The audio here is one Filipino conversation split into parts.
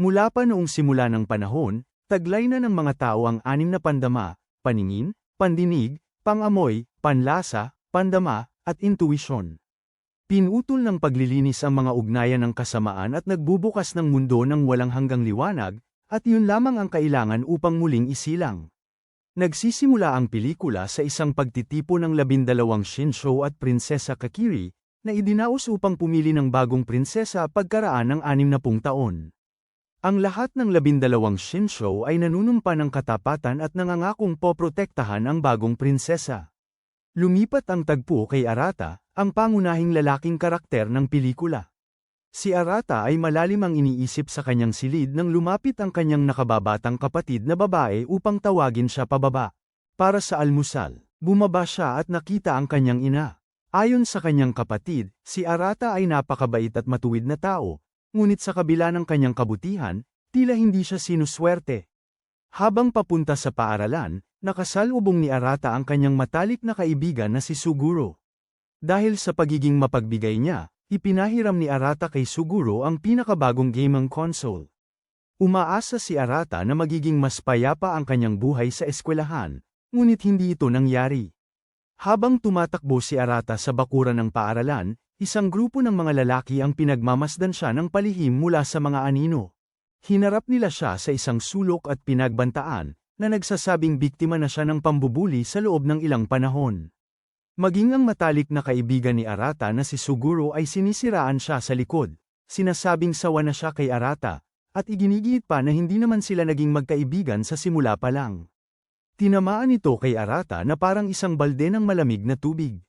Mula pa noong simula ng panahon, taglay na ng mga tao ang anim na pandama: paningin, pandinig, pangamoy, panlasa, pandama, at intuisyon. Pinutol ng paglilinis ang mga ugnayan ng kasamaan at nagbubukas ng mundo ng walang hanggang liwanag, at yun lamang ang kailangan upang muling isilang. Nagsisimula ang pelikula sa isang pagtitipo ng 12 Shinsho at Prinsesa Kakiri, na idinaos upang pumili ng bagong prinsesa pagkaraan ng 60 taon. Ang lahat ng 12 Shinsho ay nanunumpa ng katapatan at nangangakong poprotektahan ang bagong prinsesa. Lumipat ang tagpo kay Arata, ang pangunahing lalaking karakter ng pelikula. Si Arata ay malalim ang iniisip sa kanyang silid nang lumapit ang kanyang nakababatang kapatid na babae upang tawagin siya pababa. Para sa almusal, bumaba siya at nakita ang kanyang ina. Ayon sa kanyang kapatid, si Arata ay napakabait at matuwid na tao, ngunit sa kabila ng kanyang kabutihan, tila hindi siya sinuswerte. Habang papunta sa paaralan, nakasalubong ni Arata ang kanyang matalik na kaibigan na si Suguro. Dahil sa pagiging mapagbigay niya, ipinahiram ni Arata kay Suguro ang pinakabagong gaming console. Umaasa si Arata na magiging mas payapa ang kanyang buhay sa eskwelahan, ngunit hindi ito nangyari. Habang tumatakbo si Arata sa bakuran ng paaralan, isang grupo ng mga lalaki ang pinagmamasdan siya ng palihim mula sa mga anino. Hinarap nila siya sa isang sulok at pinagbantaan, na nagsasabing biktima na siya ng pambubuli sa loob ng ilang panahon. Maging ang matalik na kaibigan ni Arata na si Suguro ay sinisiraan siya sa likod, sinasabing sawa na siya kay Arata, at iginigit pa na hindi naman sila naging magkaibigan sa simula pa lang. Tinamaan ito kay Arata na parang isang balde ng malamig na tubig.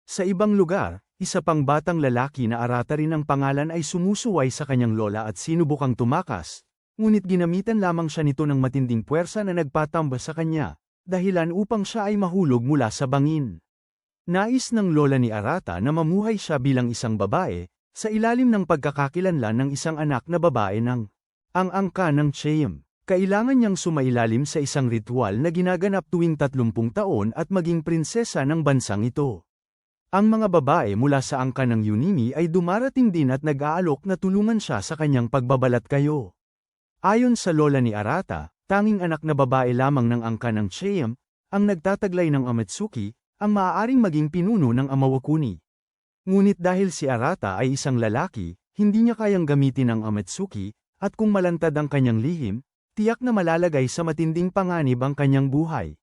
Sa ibang lugar, isa pang batang lalaki na Arata rin ang pangalan ay sumusuway sa kanyang lola at sinubukang tumakas, ngunit ginamitan lamang siya nito ng matinding puwersa na nagpatamba sa kanya, dahilan upang siya ay mahulog mula sa bangin. Nais ng lola ni Arata na mamuhay siya bilang isang babae, sa ilalim ng pagkakakilanlan ng isang anak na babae ng ang angka ng Cheam. Kailangan niyang sumailalim sa isang ritual na ginaganap tuwing 30 taon at maging prinsesa ng bansang ito. Ang mga babae mula sa angka ng Yunimi ay dumarating din at nag-aalok na tulungan siya sa kanyang pagbabalat kayo. Ayon sa lola ni Arata, tanging anak na babae lamang ng angka ng Cheam, ang nagtataglay ng Amatsuki, ang maaaring maging pinuno ng Amawakuni. Ngunit dahil si Arata ay isang lalaki, hindi niya kayang gamitin ang Amatsuki, at kung malantad ang kanyang lihim, tiyak na malalagay sa matinding panganib ang kanyang buhay.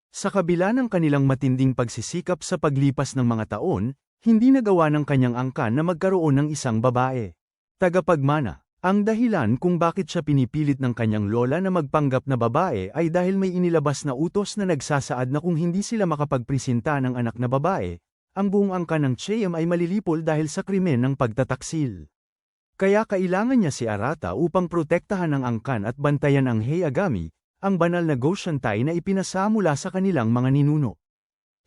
Sa kabila ng kanilang matinding pagsisikap sa paglipas ng mga taon, hindi nagawa ng kanyang angkan na magkaroon ng isang babae. Tagapagmana. Ang dahilan kung bakit siya pinipilit ng kanyang lola na magpanggap na babae ay dahil may inilabas na utos na nagsasaad na kung hindi sila makapagpresenta ng anak na babae, ang buong angkan ng Cheam ay malilipol dahil sa krimen ng pagtataksil. Kaya kailangan niya si Arata upang protektahan ang angkan at bantayan ang Heiagami, ang banal na Goshantai na ipinasa mula sa kanilang mga ninuno.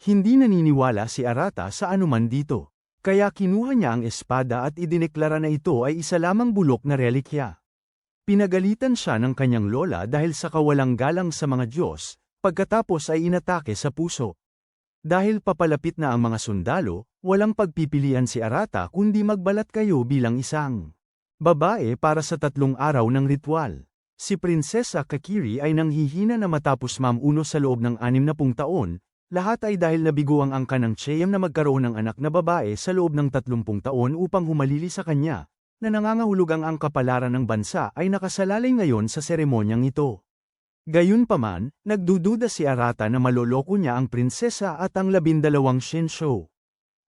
Hindi naniniwala si Arata sa anuman dito. Kaya kinuha niya ang espada at idineklara na ito ay isa lamang bulok na relikya. Pinagalitan siya ng kanyang lola dahil sa kawalang galang sa mga Diyos, pagkatapos ay inatake sa puso. Dahil papalapit na ang mga sundalo, walang pagpipilian si Arata kundi magbalat kayo bilang isang babae para sa 3 araw ng ritual. Si Prinsesa Kakiri ay nanghihina na matapos mamuno sa loob ng 60 taon, lahat ay dahil nabigo ang angka ng Cheam na magkaroon ng anak na babae sa loob ng 30 taon upang humalili sa kanya, na nangangahulugang ang kapalaran ng bansa ay nakasalalay ngayon sa seremonyang ito. Gayunpaman, nagdududa si Arata na maloloko niya ang prinsesa at ang 12 Shinsho.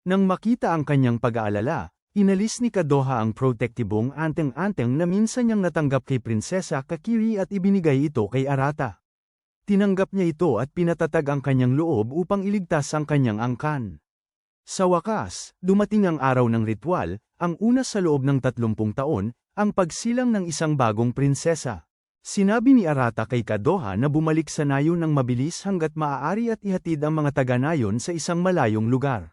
Nang makita ang kanyang pag-aalala, inalis ni Kadoha ang protektibong anteng-anteng na minsan niyang natanggap kay Prinsesa Kakiri at ibinigay ito kay Arata. Tinanggap niya ito at pinatatag ang kanyang loob upang iligtas ang kanyang angkan. Sa wakas, dumating ang araw ng ritual, ang una sa loob ng 30 taon, ang pagsilang ng isang bagong prinsesa. Sinabi ni Arata kay Kadoha na bumalik sa nayon ng mabilis hanggat maaari at ihatid ang mga taga-nayon sa isang malayong lugar.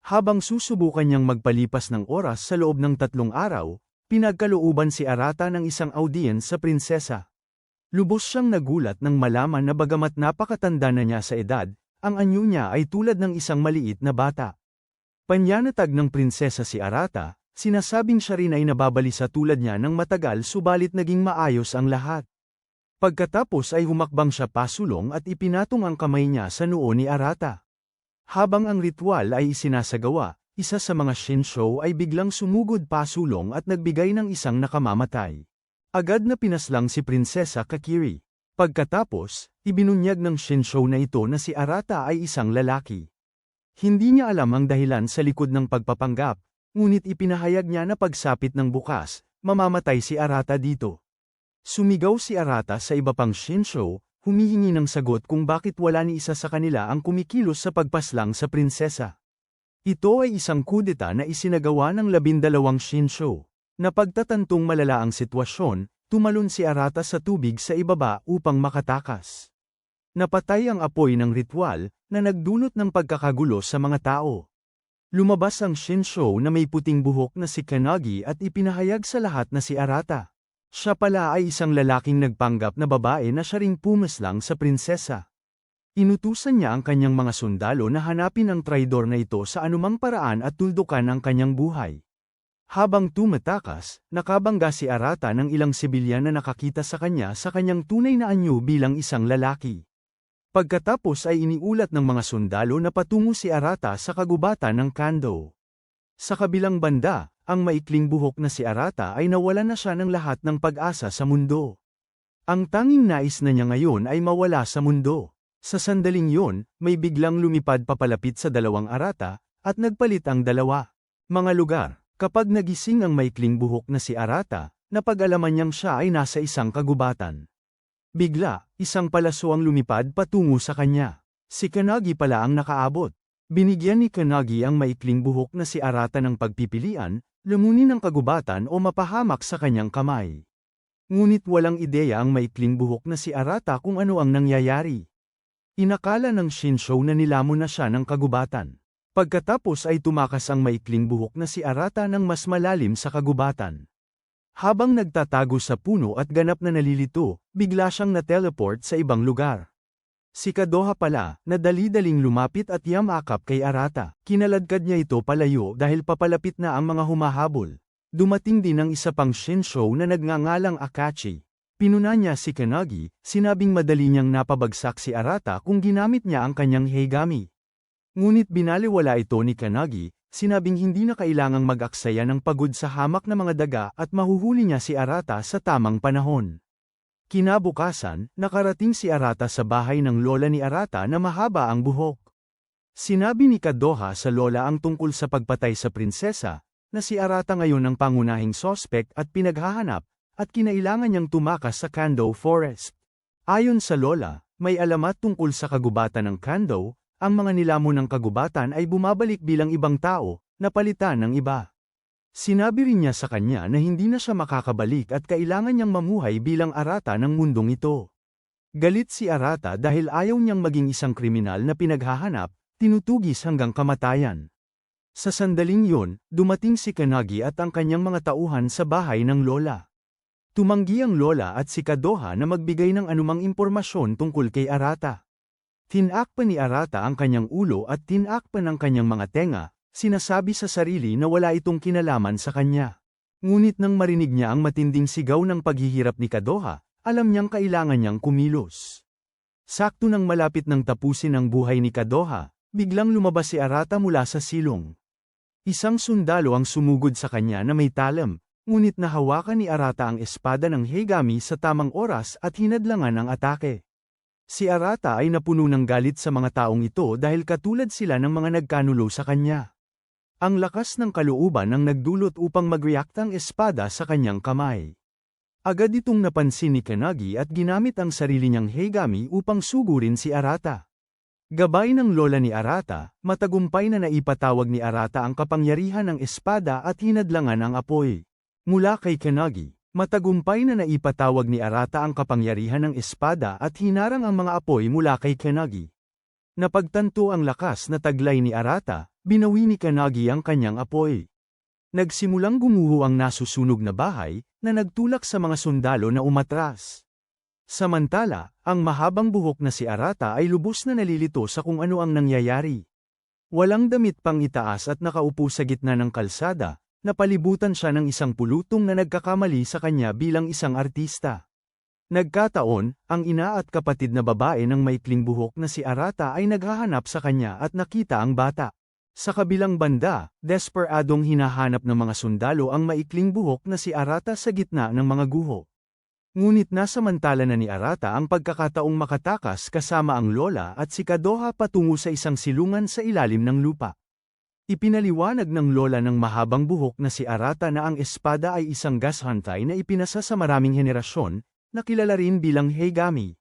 Habang susubukan niyang magpalipas ng oras sa loob ng 3 araw, pinagkalooban si Arata ng isang audience sa prinsesa. Lubos siyang nagulat nang malaman na bagamat napakatanda na niya sa edad, ang anyo niya ay tulad ng isang maliit na bata. Panyanatag ng prinsesa si Arata, Sinasabing siya rin ay nababalisa tulad niya ng matagal subalit naging maayos ang lahat. Pagkatapos ay humakbang siya pasulong at ipinatong ang kamay niya sa noo ni Arata. Habang ang ritual ay isinasagawa, isa sa mga Shinsho ay biglang sumugod pasulong at nagbigay ng isang nakamamatay. Agad na pinaslang si Prinsesa Kakiri. Pagkatapos, ibinunyag ng Shinsho na ito na si Arata ay isang lalaki. Hindi niya alam ang dahilan sa likod ng pagpapanggap, ngunit ipinahayag niya na pagsapit ng bukas, mamamatay si Arata dito. Sumigaw si Arata sa iba pang Shinsho, humihingi ng sagot kung bakit wala ni isa sa kanila ang kumikilos sa pagpaslang sa prinsesa. Ito ay isang kudeta na isinagawa ng 12 Shinsho. Napagtatantong malala ang sitwasyon, tumalon si Arata sa tubig sa ibaba upang makatakas. Napatay ang apoy ng ritual, na nagdulot ng pagkakagulo sa mga tao. Lumabas ang Shinsho na may puting buhok na si Kanagi at ipinahayag sa lahat na si Arata. Siya pala ay isang lalaking nagpanggap na babae na siya ring pumaslang sa prinsesa. Inutusan niya ang kanyang mga sundalo na hanapin ang traidor na ito sa anumang paraan at tuldukan ang kanyang buhay. Habang tumatakas, nakabangga si Arata ng ilang sibilyan na nakakita sa kanyang tunay na anyo bilang isang lalaki. Pagkatapos ay iniulat ng mga sundalo na patungo si Arata sa kagubatan ng Kando. Sa kabilang banda, ang maikling buhok na si Arata ay nawalan na siya ng lahat ng pag-asa sa mundo. Ang tanging nais na niya ngayon ay mawala sa mundo. Sa sandaling yon, may biglang lumipad papalapit sa dalawang Arata, at nagpalit ang dalawa. Mga lugar. Kapag nagising ang maikling buhok na si Arata, napag-alaman niyang siya ay nasa isang kagubatan. Bigla, isang palaso ang lumipad patungo sa kanya. Si Kanagi pala ang nakaabot. Binigyan ni Kanagi ang maikling buhok na si Arata ng pagpipilian, lamunin ang kagubatan o mapahamak sa kanyang kamay. Ngunit walang ideya ang maikling buhok na si Arata kung ano ang nangyayari. Inakala ng Shinsho na nilamon na siya ng kagubatan. Pagkatapos ay tumakas ang maikling buhok na si Arata ng mas malalim sa kagubatan. Habang nagtatago sa puno at ganap na nalilito, bigla siyang na-teleport sa ibang lugar. Si Kadoha pala, na dali-daling lumapit at yamakap kay Arata. Kinaladkad niya ito palayo dahil papalapit na ang mga humahabol. Dumating din ang isa pang Shinsho na nagngangalang Akachi. Pinuna niya si Kanagi, sinabing madali niyang napabagsak si Arata kung ginamit niya ang kanyang Heigami. Ngunit binaliwala ito ni Kanagi, sinabing hindi na kailangang mag-aksaya ng pagod sa hamak na mga daga at mahuhuli niya si Arata sa tamang panahon. Kinabukasan, nakarating si Arata sa bahay ng lola ni Arata na mahaba ang buhok. Sinabi ni Kadoha sa lola ang tungkol sa pagpatay sa prinsesa, na si Arata ngayon ang pangunahing sospek at pinaghahanap, at kinailangan niyang tumakas sa Kando Forest. Ayon sa lola, may alamat tungkol sa kagubatan ng Kando. Ang mga nilamon ng kagubatan ay bumabalik bilang ibang tao, napalitan ng iba. Sinabi rin niya sa kanya na hindi na siya makakabalik at kailangan niyang mamuhay bilang Arata ng mundong ito. Galit si Arata dahil ayaw niyang maging isang kriminal na pinaghahanap, tinutugis hanggang kamatayan. Sa sandaling yon, dumating si Kanagi at ang kanyang mga tauhan sa bahay ng lola. Tumanggi ang lola at si Kadoha na magbigay ng anumang impormasyon tungkol kay Arata. Tinakpan ni Arata ang kanyang ulo at tinakpan ang kanyang mga tenga, sinasabi sa sarili na wala itong kinalaman sa kanya. Ngunit nang marinig niya ang matinding sigaw ng paghihirap ni Kadoha, alam niyang kailangan niyang kumilos. Sakto nang malapit ng tapusin ang buhay ni Kadoha, biglang lumabas si Arata mula sa silong. Isang sundalo ang sumugod sa kanya na may talam, ngunit nahawakan ni Arata ang espada ng Heigami sa tamang oras at hinadlangan ang atake. Si Arata ay napuno ng galit sa mga taong ito dahil katulad sila ng mga nagkanulo sa kanya. Ang lakas ng kalooban ang nagdulot upang mag-react ang espada sa kanyang kamay. Agad itong napansin ni Kanagi at ginamit ang sarili niyang Heigami upang sugurin si Arata. Gabay ng lola ni Arata, matagumpay na naipatawag ni Arata ang kapangyarihan ng espada at hinadlangan ang apoy. Mula kay Kanagi. Matagumpay na naipatawag ni Arata ang kapangyarihan ng espada at hinarang ang mga apoy mula kay Kanagi. Napagtanto ang lakas na taglay ni Arata, binawi ni Kanagi ang kanyang apoy. Nagsimulang gumuho ang nasusunog na bahay, na nagtulak sa mga sundalo na umatras. Samantala, ang mahabang buhok na si Arata ay lubos na nalilito sa kung ano ang nangyayari. Walang damit pang itaas at nakaupo sa gitna ng kalsada, napalibutan siya ng isang pulutong na nagkakamali sa kanya bilang isang artista. Nagkataon, ang ina at kapatid na babae ng maikling buhok na si Arata ay naghahanap sa kanya at nakita ang bata. Sa kabilang banda, desperadong hinahanap ng mga sundalo ang maikling buhok na si Arata sa gitna ng mga guho. Ngunit nasamantala na ni Arata ang pagkakataong makatakas kasama ang lola at si Kadoha patungo sa isang silungan sa ilalim ng lupa. Ipinaliwanag ng lola ng mahabang buhok na si Arata na ang espada ay isang gashantay na ipinasa sa maraming henerasyon, na kilala rin bilang Heigami.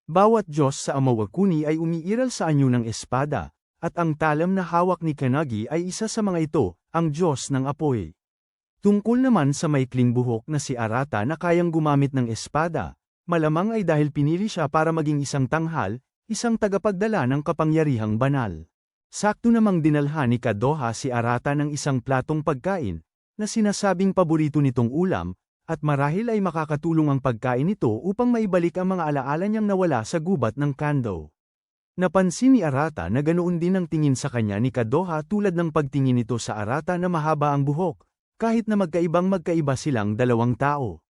Bawat Diyos sa Amawakuni ay umiiral sa anyo ng espada, at ang talam na hawak ni Kanagi ay isa sa mga ito, ang Diyos ng apoy. Tungkol naman sa maikling buhok na si Arata na kayang gumamit ng espada, malamang ay dahil pinili siya para maging isang tanghal, isang tagapagdala ng kapangyarihang banal. Sakto namang dinalhan ni Kadoha si Arata ng isang platong pagkain, na sinasabing paborito nitong ulam, at marahil ay makakatulong ang pagkain nito upang maibalik ang mga alaala niyang nawala sa gubat ng Kando. Napansin ni Arata na ganoon din ang tingin sa kanya ni Kadoha tulad ng pagtingin nito sa Arata na mahaba ang buhok, kahit na magkaiba silang dalawang tao.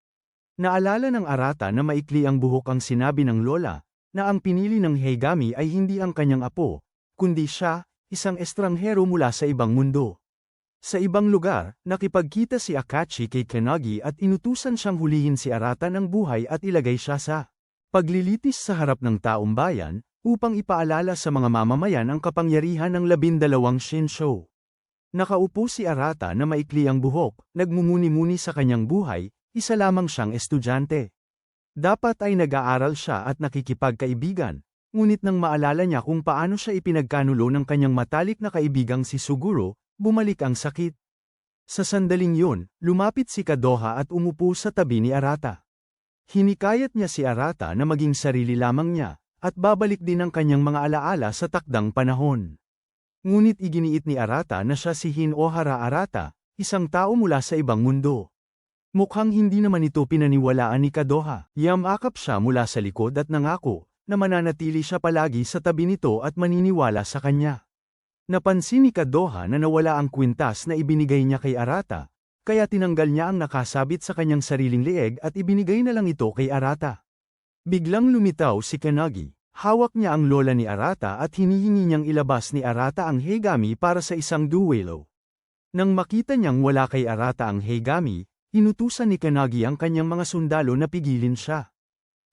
Naalala ng Arata na maikli ang buhok ang sinabi ng lola, na ang pinili ng Heigami ay hindi ang kanyang apo, kundi siya, isang estranghero mula sa ibang mundo. Sa ibang lugar, nakipagkita si Akachi kay Kanagi at inutusan siyang hulihin si Arata ng buhay at ilagay siya sa paglilitis sa harap ng taong bayan, upang ipaalala sa mga mamamayan ang kapangyarihan ng 12 Shinsho. Nakaupo si Arata na maikli ang buhok, nagmumuni-muni sa kanyang buhay, isa lamang siyang estudyante. Dapat ay nag-aaral siya at nakikipagkaibigan, ngunit nang maalala niya kung paano siya ipinagkanulo ng kanyang matalik na kaibigang si Suguro, bumalik ang sakit. Sa sandaling yun, lumapit si Kadoha at umupo sa tabi ni Arata. Hinikayat niya si Arata na maging sarili lamang niya, at babalik din ang kanyang mga alaala sa takdang panahon. Ngunit iginiit ni Arata na siya si Hinohara Arata, isang tao mula sa ibang mundo. Mukhang hindi naman ito pinaniwalaan ni Kadoha. Yamakap siya mula sa likod at nangako, na mananatili siya palagi sa tabi nito at maniniwala sa kanya. Napansin ni Kadoha na nawala ang kwintas na ibinigay niya kay Arata, kaya tinanggal niya ang nakasabit sa kanyang sariling leeg at ibinigay na lang ito kay Arata. Biglang lumitaw si Kanagi. Hawak niya ang lola ni Arata at hinihingi niyang ilabas ni Arata ang Heigami para sa isang duelo. Nang makita niyang wala kay Arata ang Heigami, inutusan ni Kanagi ang kanyang mga sundalo na pigilin siya.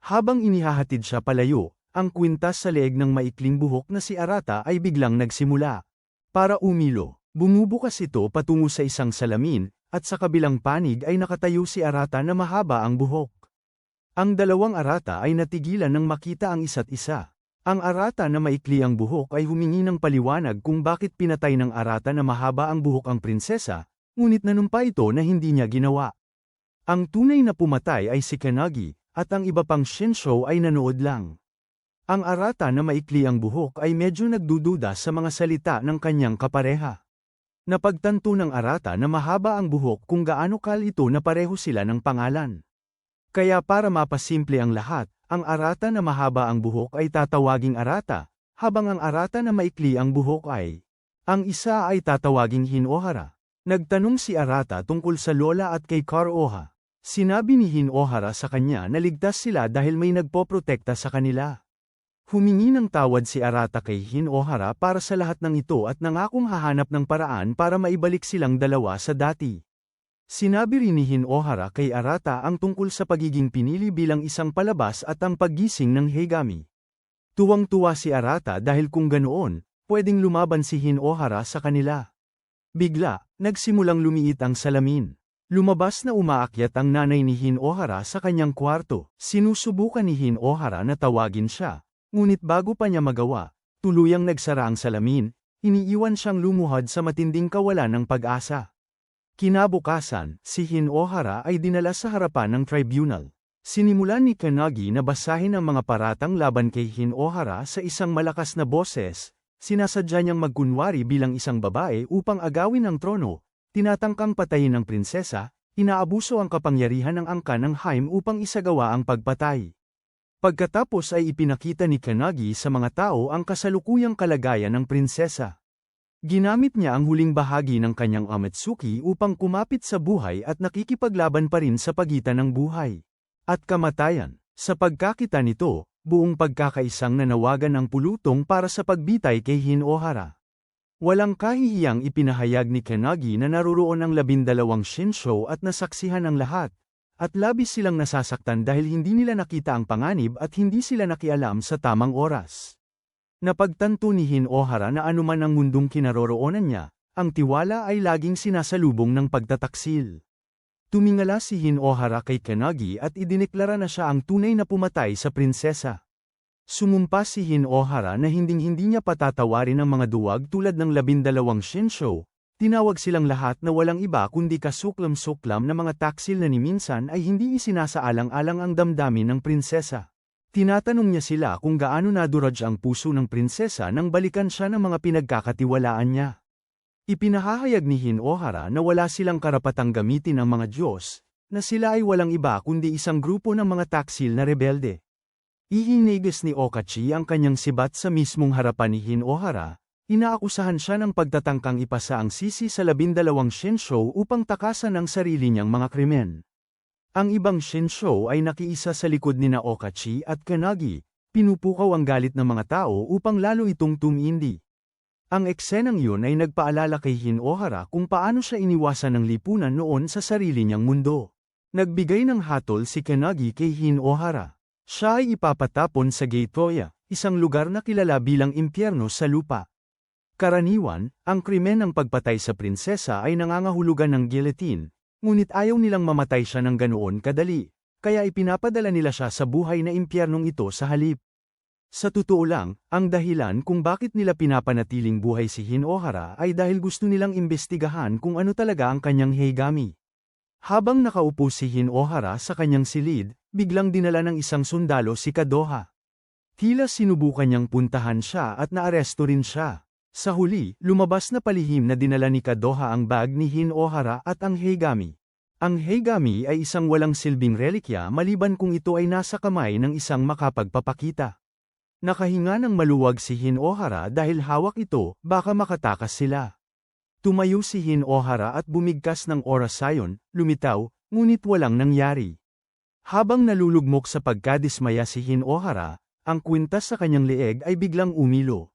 Habang inihahatid siya palayo, ang kwintas sa leeg ng maikling buhok na si Arata ay biglang nagsimula. Para umilo, bumubukas ito patungo sa isang salamin, at sa kabilang panig ay nakatayo si Arata na mahaba ang buhok. Ang dalawang Arata ay natigilan nang makita ang isa't isa. Ang Arata na maikli ang buhok ay humingi ng paliwanag kung bakit pinatay ng Arata na mahaba ang buhok ang prinsesa, ngunit nanumpa ito na hindi niya ginawa. Ang tunay na pumatay ay si Kanagi, at ang iba pang Shinsho ay nanood lang. Ang Arata na maikli ang buhok ay medyo nagdududa sa mga salita ng kanyang kapareha. Napagtanto ng Arata na mahaba ang buhok kung gaano kal ito na pareho sila ng pangalan. Kaya para mapasimple ang lahat, ang Arata na mahaba ang buhok ay tatawaging Arata, habang ang Arata na maikli ang buhok ay, ang isa ay tatawaging Hinohara. Nagtanong si Arata tungkol sa lola at kay Karoha. Sinabi ni Hinohara sa kanya na ligtas sila dahil may nagpoprotekta sa kanila. Humingi ng tawad si Arata kay Hinohara para sa lahat ng ito at nangakong hahanap ng paraan para maibalik silang dalawa sa dati. Sinabi rin ni Hinohara kay Arata ang tungkol sa pagiging pinili bilang isang palabas at ang paggising ng Heigami. Tuwang-tuwa si Arata dahil kung ganoon, pwedeng lumaban si Hinohara sa kanila. Bigla, nagsimulang lumiit ang salamin. Lumabas na umaakyat ang nanay ni Hinohara sa kanyang kwarto. Sinusubukan ni Hinohara na tawagin siya, ngunit bago pa niya magawa, tuluyang nagsara ang salamin, iniiwan siyang lumuhad sa matinding kawalan ng pag-asa. Kinabukasan, si Hinohara ay dinala sa harapan ng tribunal. Sinimulan ni Kanagi na basahin ang mga paratang laban kay Hinohara sa isang malakas na boses, sinasadya niyang magkunwari bilang isang babae upang agawin ang trono, tinatangkang patayin ng prinsesa, inaabuso ang kapangyarihan ng angkan ng Haim upang isagawa ang pagpatay. Pagkatapos ay ipinakita ni Kanagi sa mga tao ang kasalukuyang kalagayan ng prinsesa. Ginamit niya ang huling bahagi ng kanyang Amatsuki upang kumapit sa buhay at nakikipaglaban pa rin sa pagitan ng buhay at kamatayan. Sa pagkakita nito, buong pagkakaisang nanawagan ang pulutong para sa pagbitay kay Hinohara. Walang kahihiyang ipinahayag ni Kanagi na naroroon ang 12 Shinsho at nasaksihan ang lahat, at labis silang nasasaktan dahil hindi nila nakita ang panganib at hindi sila nakialam sa tamang oras. Napagtanto ni Hinohara na anuman ang mundong kinaroroonan niya, ang tiwala ay laging sinasalubong ng pagtataksil. Tumingala si Hinohara kay Kanagi at idineklara na siya ang tunay na pumatay sa prinsesa. Sumumpa si Hinohara na hinding-hindi niya patatawarin ang mga duwag tulad ng 12 Shinsho. Tinawag silang lahat na walang iba kundi kasuklam-suklam na mga taksil na ni minsan ay hindi isinasaalang-alang ang damdamin ng prinsesa. Tinatanong niya sila kung gaano naduraj ang puso ng prinsesa nang balikan siya ng mga pinagkakatiwalaan niya. Ipinahahayag ni Hinohara na wala silang karapatang gamitin ang mga Diyos, na sila ay walang iba kundi isang grupo ng mga taksil na rebelde. Ihinigas ni Okachi ang kanyang sibat sa mismong harapan ni Hinohara, inaakusahan siya ng pagtatangkang ipasa ang sisi sa 12 Shinsho upang takasan ang sarili niyang mga krimen. Ang ibang Shinsho ay nakiisa sa likod nina Okachi at Kanagi, pinupukaw ang galit ng mga tao upang lalo itong tumindi. Ang eksenang yun ay nagpaalala kay Hinohara kung paano siya iniwasan ng lipunan noon sa sarili niyang mundo. Nagbigay ng hatol si Kanagi kay Hinohara. Siya ay ipapatapon sa Geitoya, isang lugar na kilala bilang impyerno sa lupa. Karaniwan, ang krimen ng pagpatay sa prinsesa ay nangangahulugan ng guillotine, ngunit ayaw nilang mamatay siya ng ganoon kadali, kaya ipinapadala nila siya sa buhay na impyernong ito sa halip. Sa totoo lang, ang dahilan kung bakit nila pinapanatiling buhay si Hinohara ay dahil gusto nilang imbestigahan kung ano talaga ang kanyang heigami. Habang nakaupo si Hinohara sa kanyang silid, biglang dinala ng isang sundalo si Kadoha. Tila sinubukan niyang puntahan siya at naaresto rin siya. Sa huli, lumabas na palihim na dinala ni Kadoha ang bag ni Hinohara at ang heigami. Ang heigami ay isang walang silbing relikya maliban kung ito ay nasa kamay ng isang makapagpapakita. Nakahinga ng maluwag si Hinohara dahil hawak ito, baka makatakas sila. Tumayo si Hinohara at bumigkas ng orasayon, lumitaw, ngunit walang nangyari. Habang nalulugmok sa pagkadismaya si Hinohara, ang kwintas sa kanyang leeg ay biglang umilo.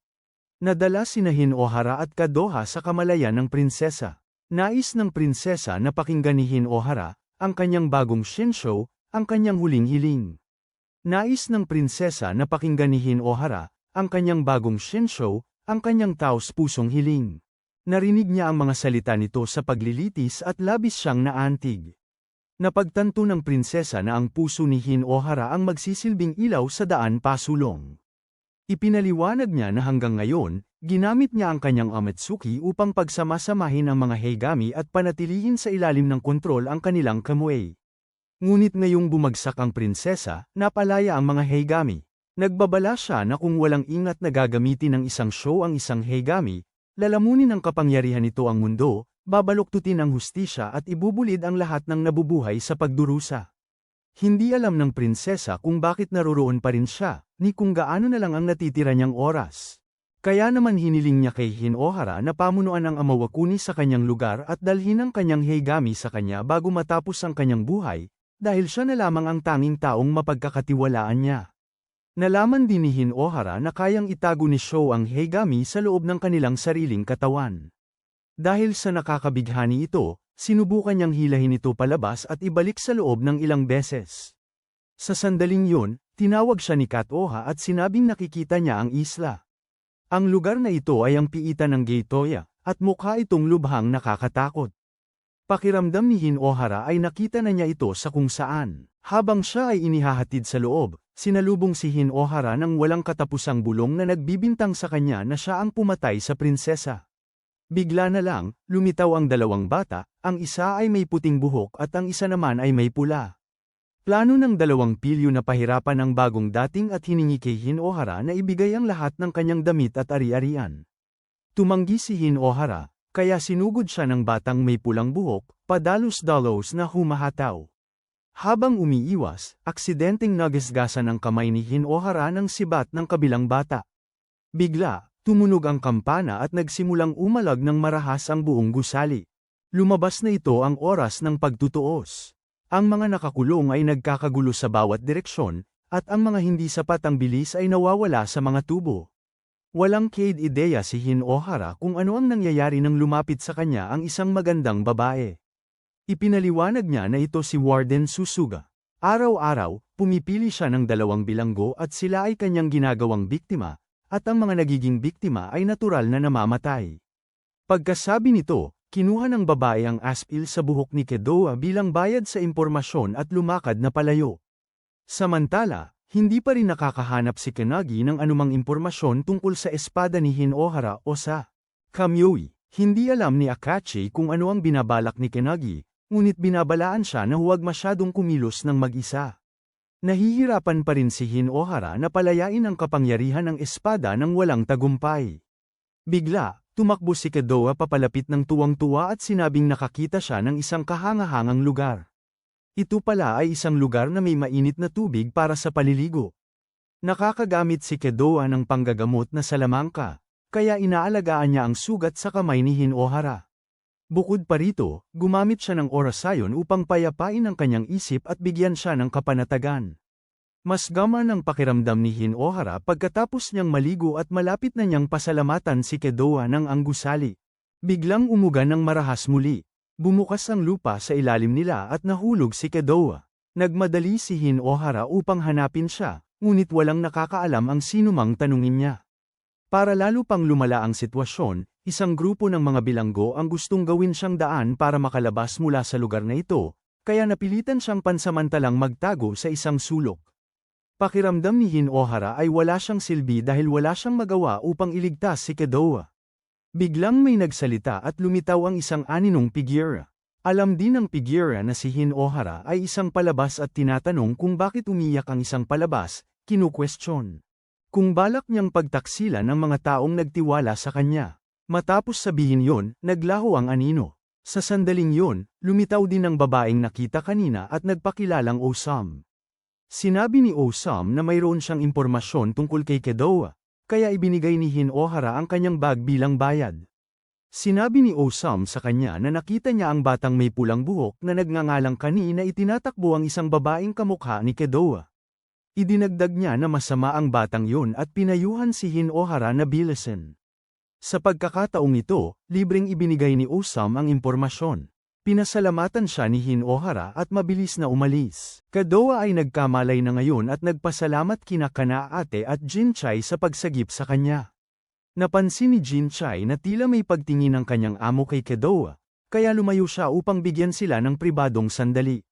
Nadala sina Hinohara at Kadoha sa kamalayan ng prinsesa. Nais ng prinsesa na pakinggan ni Hinohara, ang kanyang bagong Shinsho, ang kanyang huling hiling. Nais ng prinsesa na pakinggan ni Hinohara, ang kanyang bagong Shinsho, ang kanyang taos-pusong hiling. Narinig niya ang mga salita nito sa paglilitis at labis siyang naantig. Napagtanto ng prinsesa na ang puso ni Hinohara ang magsisilbing ilaw sa daan pasulong. Ipinaliwanag niya na hanggang ngayon, ginamit niya ang kanyang Amatsuki upang pagsamasamahin ang mga heigami at panatilihin sa ilalim ng kontrol ang kanilang kamway. Ngunit ngayong bumagsak ang prinsesa, napalaya ang mga heigami. Nagbabala siya na kung walang ingat na gagamitin ng isang show ang isang heigami, lalamunin ng kapangyarihan nito ang mundo, babaluktutin ang hustisya at ibubulid ang lahat ng nabubuhay sa pagdurusa. Hindi alam ng prinsesa kung bakit naroroon pa rin siya, ni kung gaano na lang ang natitira niyang oras. Kaya naman hiniling niya kay Hinohara na pamunuan ang Amawakuni sa kanyang lugar at dalhin ang kanyang heigami sa kanya bago matapos ang kanyang buhay, dahil siya na lamang ang tanging taong mapagkakatiwalaan niya. Nalaman din ni Hinohara na kayang itago ni Sho ang heigami sa loob ng kanilang sariling katawan. Dahil sa nakakabighani ito, sinubukan niyang hilahin ito palabas at ibalik sa loob ng ilang beses. Sa sandaling yun, tinawag siya ni Kadoha at sinabing nakikita niya ang isla. Ang lugar na ito ay ang piitan ng Geitoya, at mukha itong lubhang nakakatakot. Pakiramdam ni Hinohara ay nakita na niya ito sa kung saan. Habang siya ay inihahatid sa loob, sinalubong si Hinohara ng walang katapusang bulong na nagbibintang sa kanya na siya ang pumatay sa prinsesa. Bigla na lang, lumitaw ang dalawang bata, ang isa ay may puting buhok at ang isa naman ay may pula. Plano ng dalawang pilyo na pahirapan ang bagong dating at hiningi kay Hinohara na ibigay ang lahat ng kanyang damit at ari-arian. Tumanggi si Hinohara, kaya sinugod siya ng batang may pulang buhok, padalos-dalos na humahataw. Habang umiiwas, aksidenteng nagasgasan ang kamay ni Hinohara ng sibat ng kabilang bata. Bigla, tumunog ang kampana at nagsimulang umalag ng marahas ang buong gusali. Lumabas na ito ang oras ng pagtutuos. Ang mga nakakulong ay nagkakagulo sa bawat direksyon, at ang mga hindi sapat ang bilis ay nawawala sa mga tubo. Walang ideya si Hinohara kung ano ang nangyayari nang lumapit sa kanya ang isang magandang babae. Ipinaliwanag niya na ito si Warden Susuga. Araw-araw, pumipili siya ng 2 bilanggo at sila ay kanyang ginagawang biktima, at ang mga nagiging biktima ay natural na namamatay. Pagkasabi nito, kinuha ng babae ang aspil sa buhok ni Kedoa bilang bayad sa impormasyon at lumakad na palayo. Samantala, hindi pa rin nakakahanap si Kanagi ng anumang impormasyon tungkol sa espada ni Hinohara o sa Kamyoi. Hindi alam ni Akachi kung ano ang binabalak ni Kanagi, ngunit binabalaan siya na huwag masyadong kumilos ng mag-isa. Nahihirapan pa rin si Hinohara na palayain ang kapangyarihan ng espada ng walang tagumpay. Bigla, tumakbo si Kedoa papalapit ng tuwang-tuwa at sinabing nakakita siya ng isang kahangahangang lugar. Ito pala ay isang lugar na may mainit na tubig para sa paliligo. Nakakagamit si Kedoa ng panggagamot na salamangka, kaya inaalagaan niya ang sugat sa kamay ni Hinohara. Bukod pa rito, gumamit siya ng orasayon upang payapain ang kanyang isip at bigyan siya ng kapanatagan. Mas gamaan ang pakiramdam ni Hinohara pagkatapos niyang maligo at malapit na niyang pasalamatan si Kedoa ng ang gusali. Biglang umuga ng marahas muli. Bumukas ang lupa sa ilalim nila at nahulog si Kedoa. Nagmadali si Hinohara upang hanapin siya, ngunit walang nakakaalam ang sinumang tanungin niya. Para lalo pang lumala ang sitwasyon, isang grupo ng mga bilanggo ang gustong gawin siyang daan para makalabas mula sa lugar na ito, kaya napilitan siyang pansamantalang magtago sa isang sulok. Pakiramdam ni Hinohara ay wala siyang silbi dahil wala siyang magawa upang iligtas si Kedoa. Biglang may nagsalita at lumitaw ang isang aninong figura. Alam din ng figura na si Hinohara ay isang palabas at tinatanong kung bakit umiyak ang isang palabas, kinukwestiyon. Kung balak niyang pagtaksilan ng mga taong nagtiwala sa kanya. Matapos sabihin yon, naglaho ang anino. Sa sandaling yon, lumitaw din ang babaeng nakita kanina at nagpakilalang Osam. Sinabi ni Osam na mayroon siyang impormasyon tungkol kay Kedoa, kaya ibinigay ni Hinohara ang kanyang bag bilang bayad. Sinabi ni Osam sa kanya na nakita niya ang batang may pulang buhok na nagngangalang Kani na itinatakbo ang isang babaeng kamukha ni Kedoa. Idinagdag niya na masama ang batang yun at pinayuhan si Hinohara na bilisan. Sa pagkakataong ito, libreng ibinigay ni Osam ang impormasyon. Pinasalamatan siya ni Hinohara at mabilis na umalis. Kedoa ay nagkamalay na ngayon at nagpasalamat kina Kanaate at Jinchai sa pagsagip sa kanya. Napansin ni Jinchai na tila may pagtingin ng kanyang amo kay Kedoa, kaya lumayo siya upang bigyan sila ng pribadong sandali.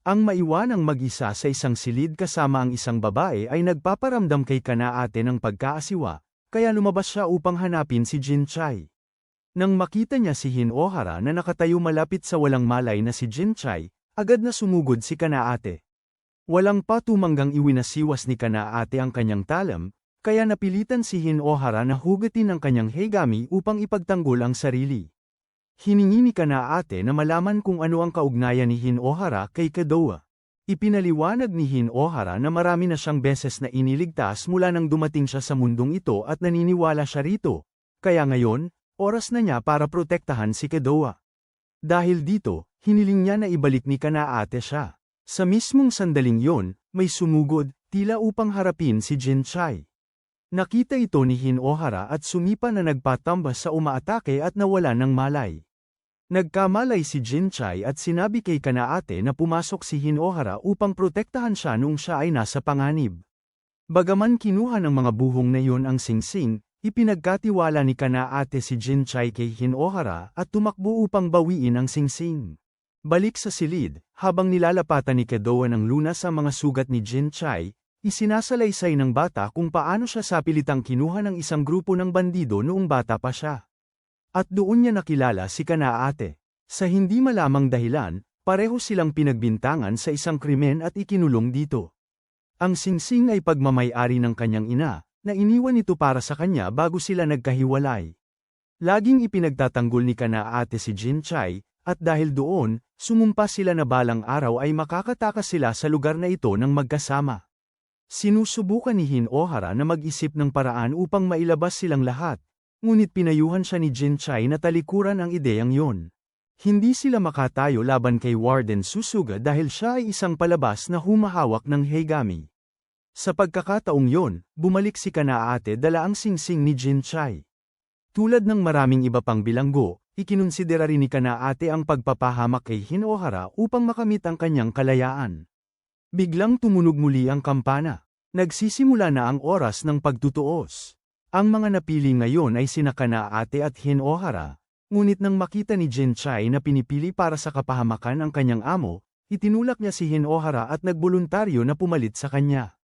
Ang maiwanang mag-isa sa isang silid kasama ang isang babae ay nagpaparamdam kay Kanaate ng pagkaasiwa, kaya lumabas siya upang hanapin si Jinchai. Nang makita niya si Hinohara na nakatayo malapit sa walang malay na si Jinchai, agad na sumugod si Kanaate. Walang patumanggang iwinasiwas ni Kanaate ang kanyang talam, kaya napilitan si Hinohara na hugatin ang kanyang hegami upang ipagtanggol ang sarili. Hiningi ni Kanaate na malaman kung ano ang kaugnayan ni Hinohara kay Kedoa. Ipinaliwanag ni Hinohara na marami na siyang beses na iniligtas mula nang dumating siya sa mundong ito at naniniwala siya rito, kaya ngayon, oras na niya para protektahan si Kedoa. Dahil dito, hiniling niya na ibalik ni Kanaate siya. Sa mismong sandaling yon, may sumugod, tila upang harapin si Jinchai. Nakita ito ni Hinohara at sumipa na nagpatambas sa umaatake at nawala ng malay. Nagkamalay si Jinchai at sinabi kay Kanaate na pumasok si Hinohara upang protektahan siya nung siya ay nasa panganib. Bagaman kinuha ng mga buhong na yon ang singsing, ipinagkatiwala ni Kanaate si Jinchai kay Hinohara at tumakbo upang bawiin ang singsing. Balik sa silid, habang nilalapatan ni Kedoa ng lunas ang mga sugat ni Jinchai, isinasalaysay ng bata kung paano siya sapilitang kinuha ng isang grupo ng bandido noong bata pa siya. At doon niya nakilala si Kanaate. Sa hindi malamang dahilan, pareho silang pinagbintangan sa isang krimen at ikinulong dito. Ang singsing ay pagmamay-ari ng kanyang ina, na iniwan ito para sa kanya bago sila nagkahiwalay. Laging ipinagtatanggol ni Kanaate si Jinchai, at dahil doon, sumumpa sila na balang araw ay makakatakas sila sa lugar na ito ng magkasama. Sinusubukan ni Hinohara na mag-isip ng paraan upang mailabas silang lahat, ngunit pinayuhan siya ni Jinchai na talikuran ang ideyang yon. Hindi sila makatayo laban kay Warden Susuga dahil siya ay isang palabas na humahawak ng Heigami. Sa pagkakataong yon, bumalik si Kanaate dala ang singsing ni Jinchai. Tulad ng maraming iba pang bilanggo, ikinonsidera rin ni Kanaate ang pagpapahamak kay Hinohara upang makamit ang kanyang kalayaan. Biglang tumunog muli ang kampana. Nagsisimula na ang oras ng pagtutuos. Ang mga napili ngayon ay sina Kanaate at Hinohara, ngunit nang makita ni Jinchai na pinipili para sa kapahamakan ang kanyang amo, itinulak niya si Hinohara at nagboluntaryo na pumalit sa kanya.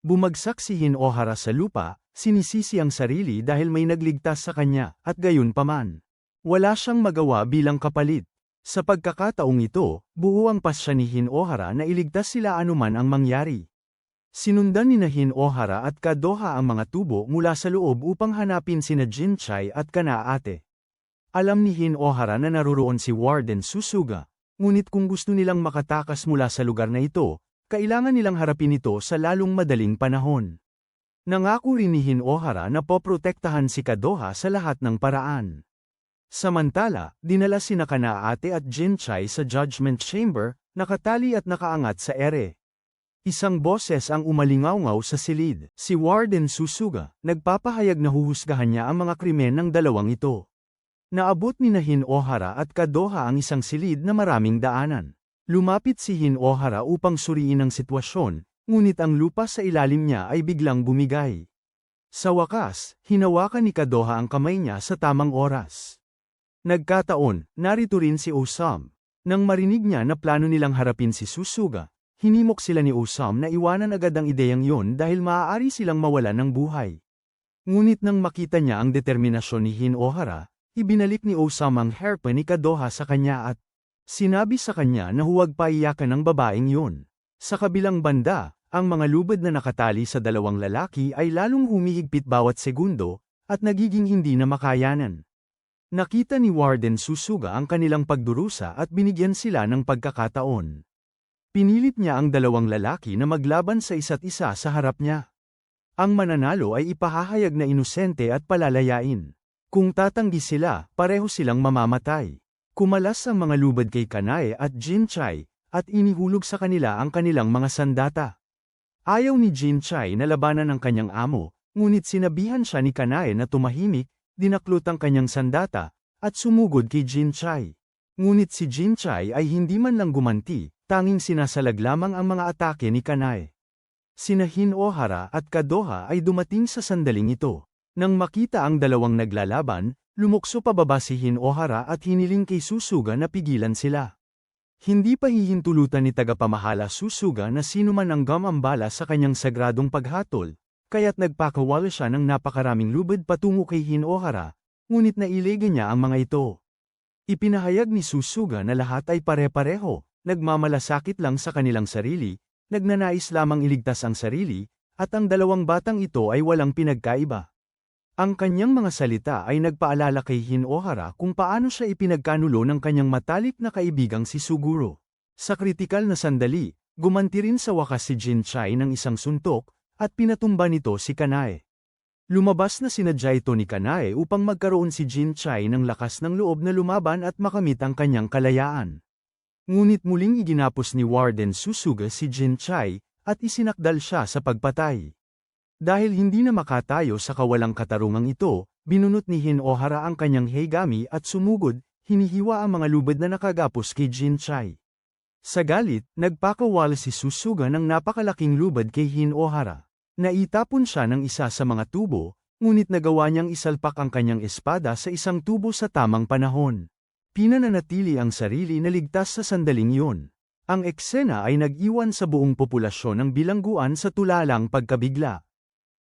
Bumagsak si Hinohara sa lupa, sinisisi ang sarili dahil may nagligtas sa kanya, at gayon paman. Wala siyang magawa bilang kapalit. Sa pagkakataong ito, buo ang pasya ni Hinohara na iligtas sila anuman ang mangyari. Sinundan ni Hinohara at Kadoha ang mga tubo mula sa loob upang hanapin sina Jinchai at Kanaate. Alam ni Hinohara na naroroon si Warden Susuga, ngunit kung gusto nilang makatakas mula sa lugar na ito, kailangan nilang harapin ito sa lalong madaling panahon. Nangako rin ni Hinohara na poprotektahan si Kadoha sa lahat ng paraan. Samantala, dinala sina Kanaate at Jinchai sa Judgment Chamber, nakatali at nakaangat sa ere. Isang boses ang umalingaw-ngaw sa silid, si Warden Susuga, nagpapahayag na huhusgahan niya ang mga krimen ng dalawang ito. Naabot ni Hinohara at Kadoha ang isang silid na maraming daanan. Lumapit si Hinohara upang suriin ang sitwasyon, ngunit ang lupa sa ilalim niya ay biglang bumigay. Sa wakas, hinawakan ni Kadoha ang kamay niya sa tamang oras. Nagkataon, narito rin si Osam. Nang marinig niya na plano nilang harapin si Susuga, hinimok sila ni Osam na iwanan agad ang ideyang yon dahil maaari silang mawalan ng buhay. Ngunit nang makita niya ang determinasyon ni Hinohara, ibinalik ni Osam ang hairpin ni Kadoha sa kanya at sinabi sa kanya na huwag paiyakan ng babaeng yon. Sa kabilang banda, ang mga lubid na nakatali sa dalawang lalaki ay lalong humihigpit bawat segundo, at nagiging hindi na makayanan. Nakita ni Warden Susuga ang kanilang pagdurusa at binigyan sila ng pagkakataon. Pinilit niya ang dalawang lalaki na maglaban sa isa't isa sa harap niya. Ang mananalo ay ipahahayag na inosente at palalayain. Kung tatanggi sila, pareho silang mamamatay. Kumalas ang mga lubid kay Kanae at Jinchai, at inihulog sa kanila ang kanilang mga sandata. Ayaw ni Jinchai na labanan ang kanyang amo, ngunit sinabihan siya ni Kanae na tumahimik, dinaklot ang kanyang sandata, at sumugod kay Jinchai. Ngunit si Jinchai ay hindi man lang gumanti, tanging sinasalag lamang ang mga atake ni Kanae. Sina Hinohara at Kadoha ay dumating sa sandaling ito. Nang makita ang dalawang naglalaban, lumukso pababa si Hinohara at hiniling kay Susuga na pigilan sila. Hindi pa hihintulutan ni tagapamahala Susuga na sinuman ang gumambala sa kanyang sagradong paghatol, kaya't nagpakawala siya ng napakaraming lubid patungo kay Hinohara, ngunit nailigay niya ang mga ito. Ipinahayag ni Susuga na lahat ay pare-pareho, nagmamalasakit lang sa kanilang sarili, nagnanais lamang iligtas ang sarili, at ang dalawang batang ito ay walang pinagkaiba. Ang kanyang mga salita ay nagpaalala kay Hinohara kung paano siya ipinagkanulo ng kanyang matalik na kaibigang si Suguro. Sa kritikal na sandali, gumanti rin sa wakas si Jinchai ng isang suntok, at pinatumba nito si Kanae. Lumabas na sinadya ito ni Kanae upang magkaroon si Jinchai ng lakas ng loob na lumaban at makamit ang kanyang kalayaan. Ngunit muling iginapos ni Warden Susuga si Jinchai, at isinakdal siya sa pagpatay. Dahil hindi na makatayo sa kawalang katarungang ito, binunot ni Hinohara ang kanyang Heigami at sumugod, hinihiwa ang mga lubid na nakagapos kay Jinchai. Sa galit, nagpakawala si Susuga ng napakalaking lubid kay Hinohara. Naitapon siya ng isa sa mga tubo, ngunit nagawa niyang isalpak ang kanyang espada sa isang tubo sa tamang panahon. Pinananatili ang sarili na ligtas sa sandaling iyon. Ang eksena ay nag-iwan sa buong populasyon ng bilangguan sa tulalang pagkabigla.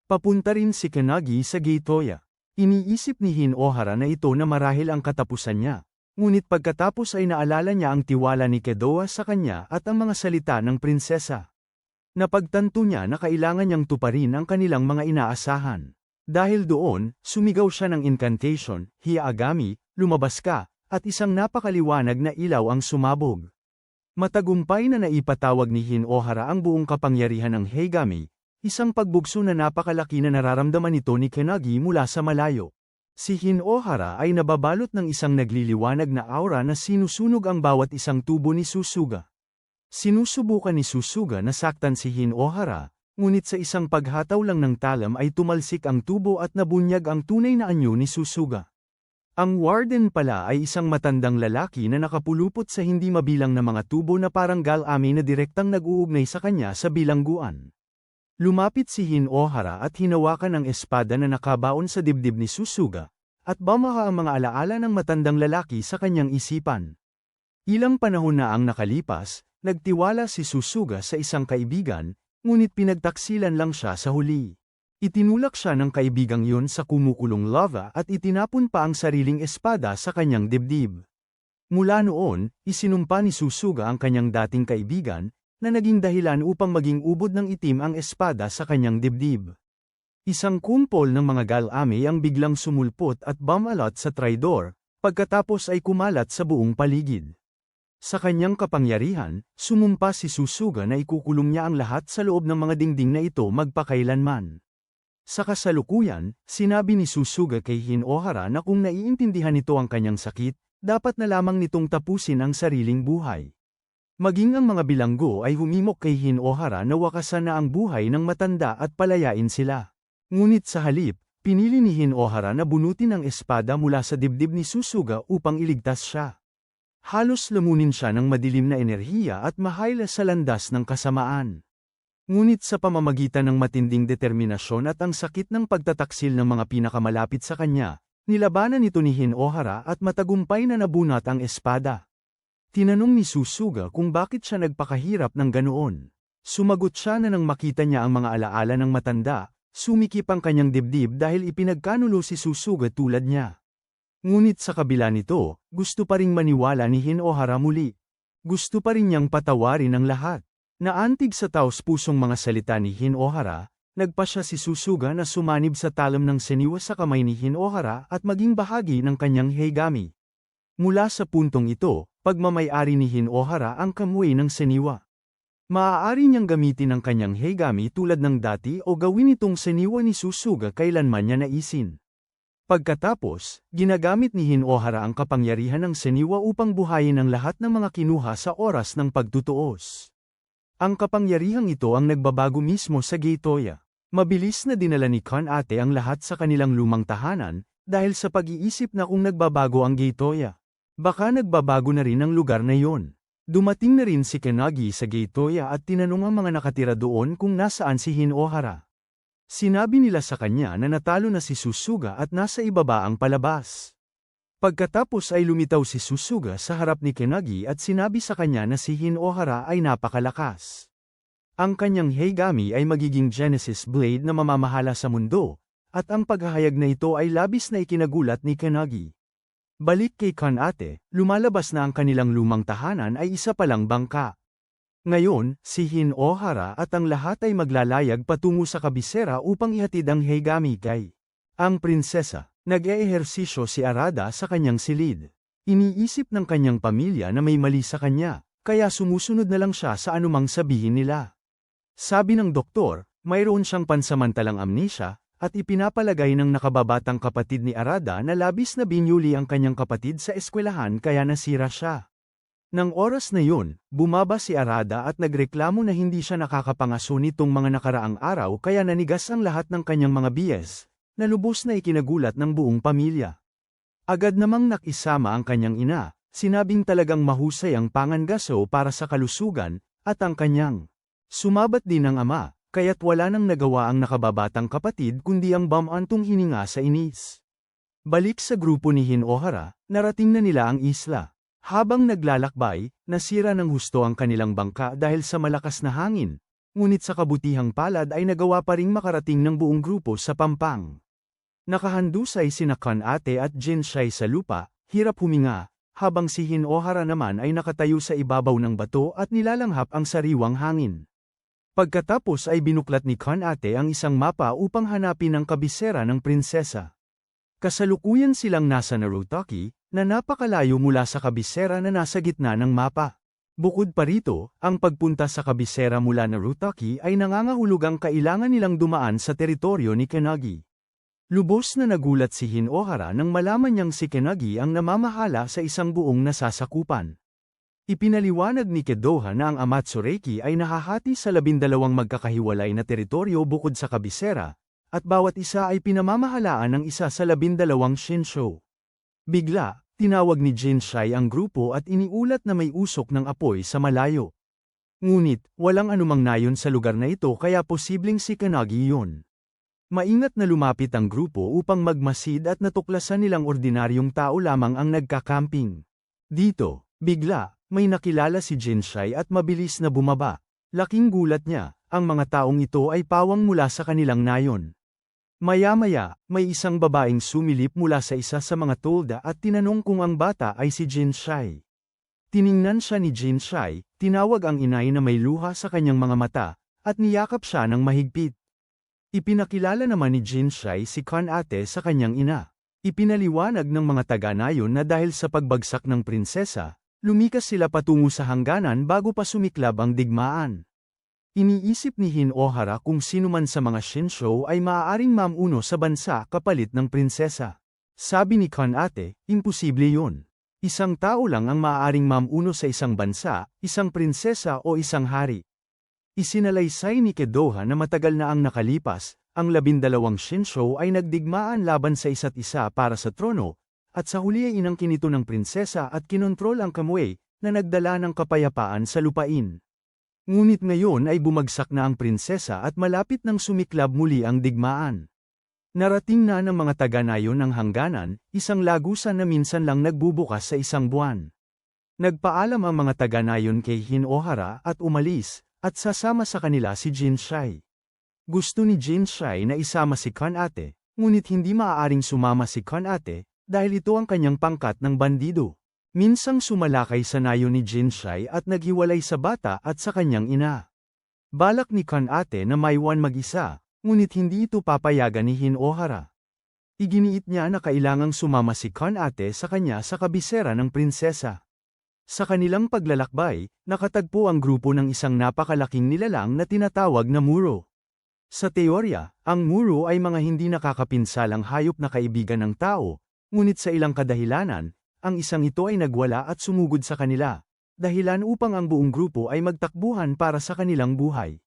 Papunta rin si Kanagi sa Gatoya. Iniisip ni Hinohara na ito na marahil ang katapusan niya. Ngunit pagkatapos ay naalala niya ang tiwala ni Kadoha sa kanya at ang mga salita ng prinsesa. Napagtanto niya na kailangan niyang tuparin ang kanilang mga inaasahan. Dahil doon, sumigaw siya ng incantation, Hiagami, lumabas ka, at isang napakaliwanag na ilaw ang sumabog. Matagumpay na naipatawag ni Hinohara ang buong kapangyarihan ng Heigami, Isang pagbugso na napakalaki na nararamdaman nito ni Kenagi mula sa malayo. Si Hinohara ay nababalot ng isang nagliliwanag na aura na sinusunog ang bawat isang tubo ni Susuga. Sinusubukan ni Susuga na saktan si Hinohara, ngunit sa isang paghataw lang ng talam ay tumalsik ang tubo at nabunyag ang tunay na anyo ni Susuga. Ang warden pala ay isang matandang lalaki na nakapulupot sa hindi mabilang na mga tubo na parang galami na direktang nag-uugnay sa kanya sa bilangguan. Lumapit si Hinohara at hinawakan ang espada na nakabaon sa dibdib ni Susuga, at bumaha ang mga alaala ng matandang lalaki sa kanyang isipan. Ilang panahon na ang nakalipas, nagtiwala si Susuga sa isang kaibigan, ngunit pinagtaksilan lang siya sa huli. Itinulak siya ng kaibigang yun sa kumukulong lava at itinapon pa ang sariling espada sa kanyang dibdib. Mula noon, isinumpa ni Susuga ang kanyang dating kaibigan, na naging dahilan upang maging ubod ng itim ang espada sa kanyang dibdib. Isang kumpol ng mga galami ang biglang sumulpot at bumalot sa traidor, pagkatapos ay kumalat sa buong paligid. Sa kanyang kapangyarihan, sumumpa si Susuga na ikukulong niya ang lahat sa loob ng mga dingding na ito magpakailanman. Sa kasalukuyan, sinabi ni Susuga kay Hinohara na kung naiintindihan nito ang kanyang sakit, dapat na lamang nitong tapusin ang sariling buhay. Maging ang mga bilanggo ay humimok kay Hinohara na wakasan na ang buhay ng matanda at palayain sila. Ngunit sa halip, pinili ni Hinohara na bunutin ang espada mula sa dibdib ni Susuga upang iligtas siya. Halos lamunin siya ng madilim na enerhiya at mahayla sa landas ng kasamaan. Ngunit sa pamamagitan ng matinding determinasyon at ang sakit ng pagtataksil ng mga pinakamalapit sa kanya, nilabanan nito ni Hinohara at matagumpay na nabunat ang espada. Tinanong ni Susuga kung bakit siya nagpakahirap ng ganoon. Sumagot siya na nang makita niya ang mga alaala ng matanda, sumikip ang kanyang dibdib dahil ipinagkanulo si Susuga tulad niya. Ngunit sa kabila nito, gusto pa ring maniwala ni Hinohara muli. Gusto pa rin niyang patawarin ang lahat. Naantig sa taos-pusong mga salita ni Hinohara, nagpa siya si Susuga na sumanib sa talam ng seniwa sa kamay ni Hinohara at maging bahagi ng kanyang heigami. Mula sa puntong ito, pagmamay-ari ni Hinohara ang kamui ng seniwa. Maaari niyang gamitin ang kanyang heigami tulad ng dati o gawin itong seniwa ni Susuga kailanman niya naisin. Pagkatapos, ginagamit ni Hinohara ang kapangyarihan ng seniwa upang buhayin ang lahat ng mga kinuha sa oras ng pagtutuos. Ang kapangyarihang ito ang nagbabago mismo sa Geitoya. Mabilis na dinala ni Kanate ang lahat sa kanilang lumang tahanan, dahil sa pag-iisip na kung nagbabago ang Geitoya, baka nagbabago na rin ang lugar na yon. Dumating na rin si Kenagi sa Geitoya at tinanong ang mga nakatira doon kung nasaan si Hinohara. Sinabi nila sa kanya na natalo na si Susuga at nasa ibaba ang palabas. Pagkatapos ay lumitaw si Susuga sa harap ni Kenagi at sinabi sa kanya na si Hinohara ay napakalakas. Ang kanyang heigami ay magiging Genesis Blade na mamamahala sa mundo, at ang paghahayag na ito ay labis na ikinagulat ni Kenagi. Balik kay Kanate, lumalabas na ang kanilang lumang tahanan ay isa palang bangka. Ngayon, si Hinohara at ang lahat ay maglalayag patungo sa kabisera upang ihatid ang heigami kay ang prinsesa. Nag-eehersisyo si Arada sa kanyang silid. Iniisip ng kanyang pamilya na may mali sa kanya, kaya sumusunod na lang siya sa anumang sabihin nila. Sabi ng doktor, mayroon siyang pansamantalang amnesia, at ipinapalagay ng nakababatang kapatid ni Arada na labis na binyuli ang kanyang kapatid sa eskwelahan kaya nasira siya. Nang oras na yun, bumaba si Arada at nagreklamo na hindi siya nakakapangaso nitong mga nakaraang araw kaya nanigas ang lahat ng kanyang mga biyes, na lubos na ikinagulat ng buong pamilya. Agad namang nakisama ang kanyang ina, sinabing talagang mahusay ang pangangaso para sa kalusugan, at ang kanyang sumabat din ang ama. Kaya't wala nang nagawa ang nakababatang kapatid kundi ang bamantong hininga sa inis. Balik sa grupo ni Hinohara, narating na nila ang isla. Habang naglalakbay, nasira ng husto ang kanilang bangka dahil sa malakas na hangin, ngunit sa kabutihang palad ay nagawa pa ring makarating ng buong grupo sa Pampang. Nakahandusay sina Kanate at Jinshai sa lupa, hirap huminga, habang si Hinohara naman ay nakatayo sa ibabaw ng bato at nilalanghap ang sariwang hangin. Pagkatapos ay binuklat ni Kanate ang isang mapa upang hanapin ang kabisera ng prinsesa. Kasalukuyan silang nasa Narutaki, na napakalayo mula sa kabisera na nasa gitna ng mapa. Bukod pa rito, ang pagpunta sa kabisera mula Narutaki ay nangangahulugang kailangan nilang dumaan sa teritoryo ni Kenagi. Lubos na nagulat si Hinohara nang malaman niyang si Kenagi ang namamahala sa isang buong nasasakupan. Ipinaliwanag ni Kedoha na ang Amatsureki ay nahahati sa 12 magkakahiwalay na teritoryo bukod sa kabisera, at bawat isa ay pinamamahalaan ng isa sa 12 shinsho. Bigla, tinawag ni Jinshai ang grupo at iniulat na may usok ng apoy sa malayo. Ngunit, walang anumang nayon sa lugar na ito kaya posibleng si Kenagi yun. Maingat na lumapit ang grupo upang magmasid at natuklasan nilang ordinaryong tao lamang ang nagkakamping. Dito, bigla, may nakilala si Jinshai at mabilis na bumaba. Laking gulat niya, ang mga taong ito ay pawang mula sa kanilang nayon. Maya-maya, may isang babaeng sumilip mula sa isa sa mga tolda at tinanong kung ang bata ay si Jinshai. Tiningnan siya ni Jinshai, tinawag ang inay na may luha sa kanyang mga mata, at niyakap siya ng mahigpit. Ipinakilala naman ni Jinshai si Kanate sa kanyang ina. Ipinaliwanag ng mga taga-nayon na dahil sa pagbagsak ng prinsesa, lumikas sila patungo sa hangganan bago pa sumiklab ang digmaan. Iniisip ni Hinohara kung sino man sa mga shinsho ay maaaring mamuno sa bansa kapalit ng prinsesa. Sabi ni Kanate, imposible yun. Isang tao lang ang maaaring mamuno sa isang bansa, isang prinsesa o isang hari. Isinalaysay ni Kedoha na matagal na ang nakalipas, ang 12 shinsho ay nagdigmaan laban sa isa't isa para sa trono, at sa huli ay inangkin ito ng prinsesa at kinontrol ang Kamui, na nagdala ng kapayapaan sa lupain. Ngunit ngayon ay bumagsak na ang prinsesa at malapit nang sumiklab muli ang digmaan. Narating na ng mga taga-nayon ng hangganan, isang lagusan na minsan lang nagbubukas sa isang buwan. Nagpaalam ang mga taga-nayon kay Hinohara at umalis, at sasama sa kanila si Jinshai. Gusto ni Jinshai na isama si Kanate, ngunit hindi maaaring sumama si Kanate, dahil ito ang kanyang pangkat ng bandido. Minsang sumalakay sa nayon ni Jinshai at naghiwalay sa bata at sa kanyang ina. Balak ni Kanate na maiwan mag-isa, ngunit hindi ito papayagan ni Hinohara. Iginiit niya na kailangang sumama si Kanate sa kanya sa kabisera ng prinsesa. Sa kanilang paglalakbay, nakatagpo ang grupo ng isang napakalaking nilalang na tinatawag na Muro. Sa teorya, ang Muro ay mga hindi nakakapinsalang hayop na kaibigan ng tao, ngunit sa ilang kadahilanan, ang isang ito ay nagwala at sumugod sa kanila, dahilan upang ang buong grupo ay magtakbuhan para sa kanilang buhay.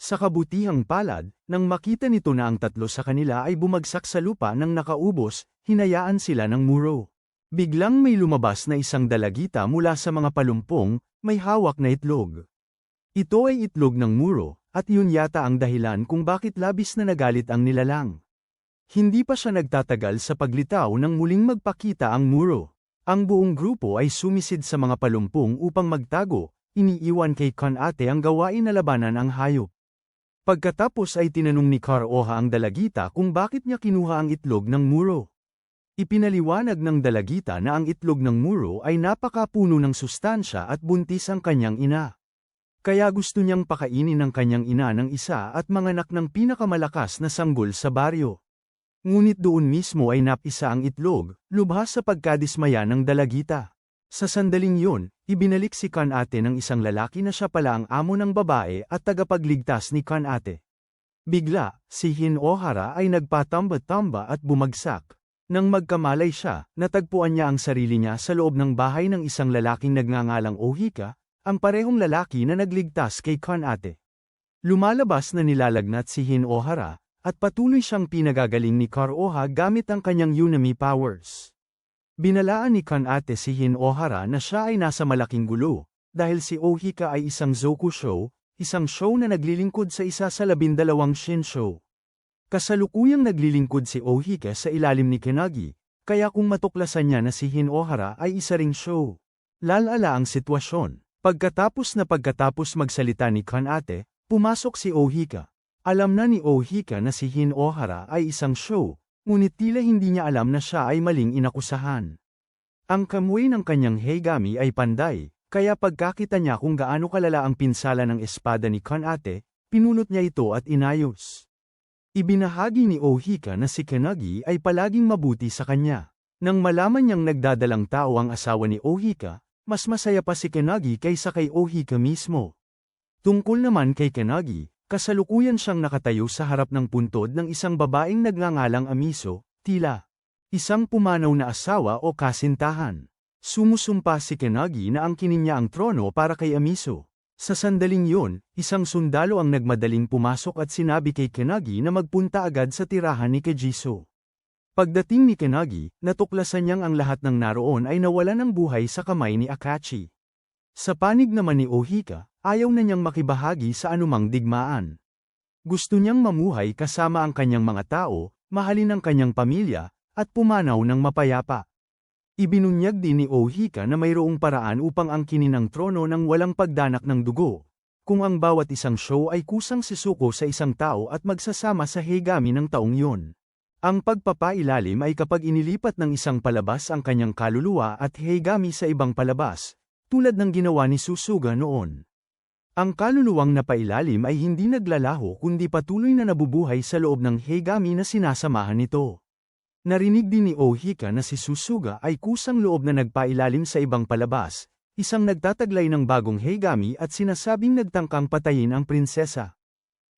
Sa kabutihang palad, nang makita nito na ang tatlo sa kanila ay bumagsak sa lupa nang nakaubos, hinayaan sila ng Muro. Biglang may lumabas na isang dalagita mula sa mga palumpong, may hawak na itlog. Ito ay itlog ng Muro, at yun yata ang dahilan kung bakit labis na nagalit ang nilalang. Hindi pa siya nagtatagal sa paglitaw nang muling magpakita ang Muro. Ang buong grupo ay sumisid sa mga palumpong upang magtago, iniiwan kay Kanate ang gawain na labanan ang hayop. Pagkatapos ay tinanong ni Karoha ang dalagita kung bakit niya kinuha ang itlog ng Muro. Ipinaliwanag ng dalagita na ang itlog ng Muro ay napakapuno ng sustansya at buntis ang kanyang ina. Kaya gusto niyang pakainin ng kanyang ina ng isa at manganak ng pinakamalakas na sanggol sa baryo. Ngunit doon mismo ay napisa ang itlog, lubhas sa pagkadismaya ng dalagita. Sa sandaling yun, ibinalik si Kanate ng isang lalaki na siya pala ang amo ng babae at tagapagligtas ni Kanate. Bigla, si Hinohara ay nagpatamba-tamba at bumagsak. Nang magkamalay siya, natagpuan niya ang sarili niya sa loob ng bahay ng isang lalaking nagngangalang Ohika, ang parehong lalaki na nagligtas kay Kanate. Lumalabas na nilalagnat si Hinohara, at patuloy siyang pinagagaling ni Karoha gamit ang kanyang Unami powers. Binalaan ni Kanate si Hinohara na siya ay nasa malaking gulo, dahil si Ohika ay isang Zokusho, isang show na naglilingkod sa isa sa 12 shinsho. Kasalukuyang naglilingkod si Ohika sa ilalim ni Kenagi, kaya kung matuklasan niya na si Hinohara ay isa ring show. Lalala ang sitwasyon. Pagkatapos magsalita ni Kanate, pumasok si Ohika. Alam na ni Ohika na si Hinohara ay isang show, ngunit tila hindi niya alam na siya ay maling inakusahan. Ang kamui ng kanyang heigami ay panday, kaya pagkakita niya kung gaano kalala ang pinsala ng espada ni Kanate, pinunot niya ito at inayos. Ibinahagi ni Ohika na si Kenagi ay palaging mabuti sa kanya. Nang malaman niyang nagdadalang tao ang asawa ni Ohika, mas masaya pa si Kanagi kaysa kay Ohika mismo. Tungkol naman kay Kanagi, kasalukuyan siyang nakatayo sa harap ng puntod ng isang babaeng nagngangalang Amiso, tila isang pumanaw na asawa o kasintahan. Sumusumpa si Kanagi na angkinin niya ang trono para kay Amiso. Sa sandaling yun, isang sundalo ang nagmadaling pumasok at sinabi kay Kanagi na magpunta agad sa tirahan ni Kagiso. Pagdating ni Kanagi, natuklasan niyang ang lahat ng naroon ay nawalan ng buhay sa kamay ni Akachi. Sa panig naman ni Ohika, ayaw na niyang makibahagi sa anumang digmaan. Gusto niyang mamuhay kasama ang kanyang mga tao, mahalin ang kanyang pamilya, at pumanaw ng mapayapa. Ibinunyag din ni Ohika na mayroong paraan upang angkinin ang trono ng walang pagdanak ng dugo, kung ang bawat isang show ay kusang sisuko sa isang tao at magsasama sa Heigami ng taong yun. Ang pagpapailalim ay kapag inilipat ng isang palabas ang kanyang kaluluwa at Heigami sa ibang palabas, tulad ng ginawa ni Susuga noon. Ang kaluluwang napailalim ay hindi naglalaho kundi patuloy na nabubuhay sa loob ng Heigami na sinasamahan nito. Narinig din ni Ohika na si Susuga ay kusang loob na nagpailalim sa ibang palabas, isang nagtataglay ng bagong Heigami at sinasabing nagtangkang patayin ang prinsesa.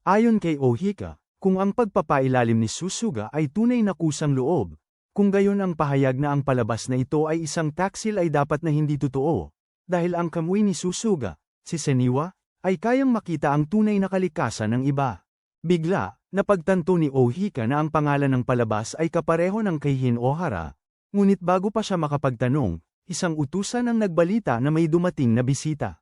Ayon kay Ohika, kung ang pagpapailalim ni Susuga ay tunay na kusang loob, kung gayon ang pahayag na ang palabas na ito ay isang taksil ay dapat na hindi totoo, dahil ang kamuy ni Susuga, si Seniwa, ay kayang makita ang tunay na kalikasan ng iba. Bigla, napagtanto ni Ohika na ang pangalan ng palabas ay kapareho ng kay Hinohara, ngunit bago pa siya makapagtanong, isang utusan ang nagbalita na may dumating na bisita.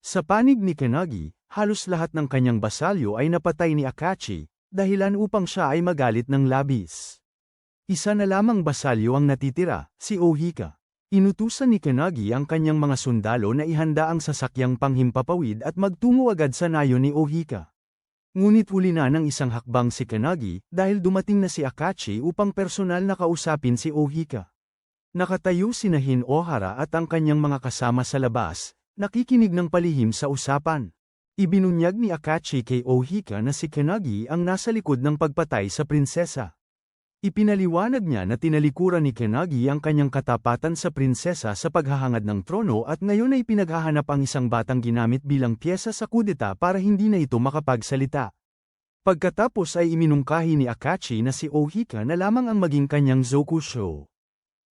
Sa panig ni Kanagi, halos lahat ng kanyang basalyo ay napatay ni Akachi, dahilan upang siya ay magalit ng labis. Isa na lamang basalyo ang natitira, si Ohika. Inutusan ni Kanagi ang kanyang mga sundalo na ihanda ang sasakyang panghimpapawid at magtungo agad sa nayo ni Ohika. Ngunit huli na ng isang hakbang si Kanagi dahil dumating na si Akachi upang personal na kausapin si Ohika. Nakatayo sina Hinohara at ang kanyang mga kasama sa labas, nakikinig ng palihim sa usapan. Ibinunyag ni Akachi kay Ohika na si Kanagi ang nasa likod ng pagpatay sa prinsesa. Ipinaliwanag niya na tinalikuran ni Kanagi ang kanyang katapatan sa prinsesa sa paghahangad ng trono at ngayon ay pinaghahanap ang isang batang ginamit bilang pyesa sa kudeta para hindi na ito makapagsalita. Pagkatapos ay iminungkahi ni Akachi na si Ohika na lamang ang maging kanyang Zokusho.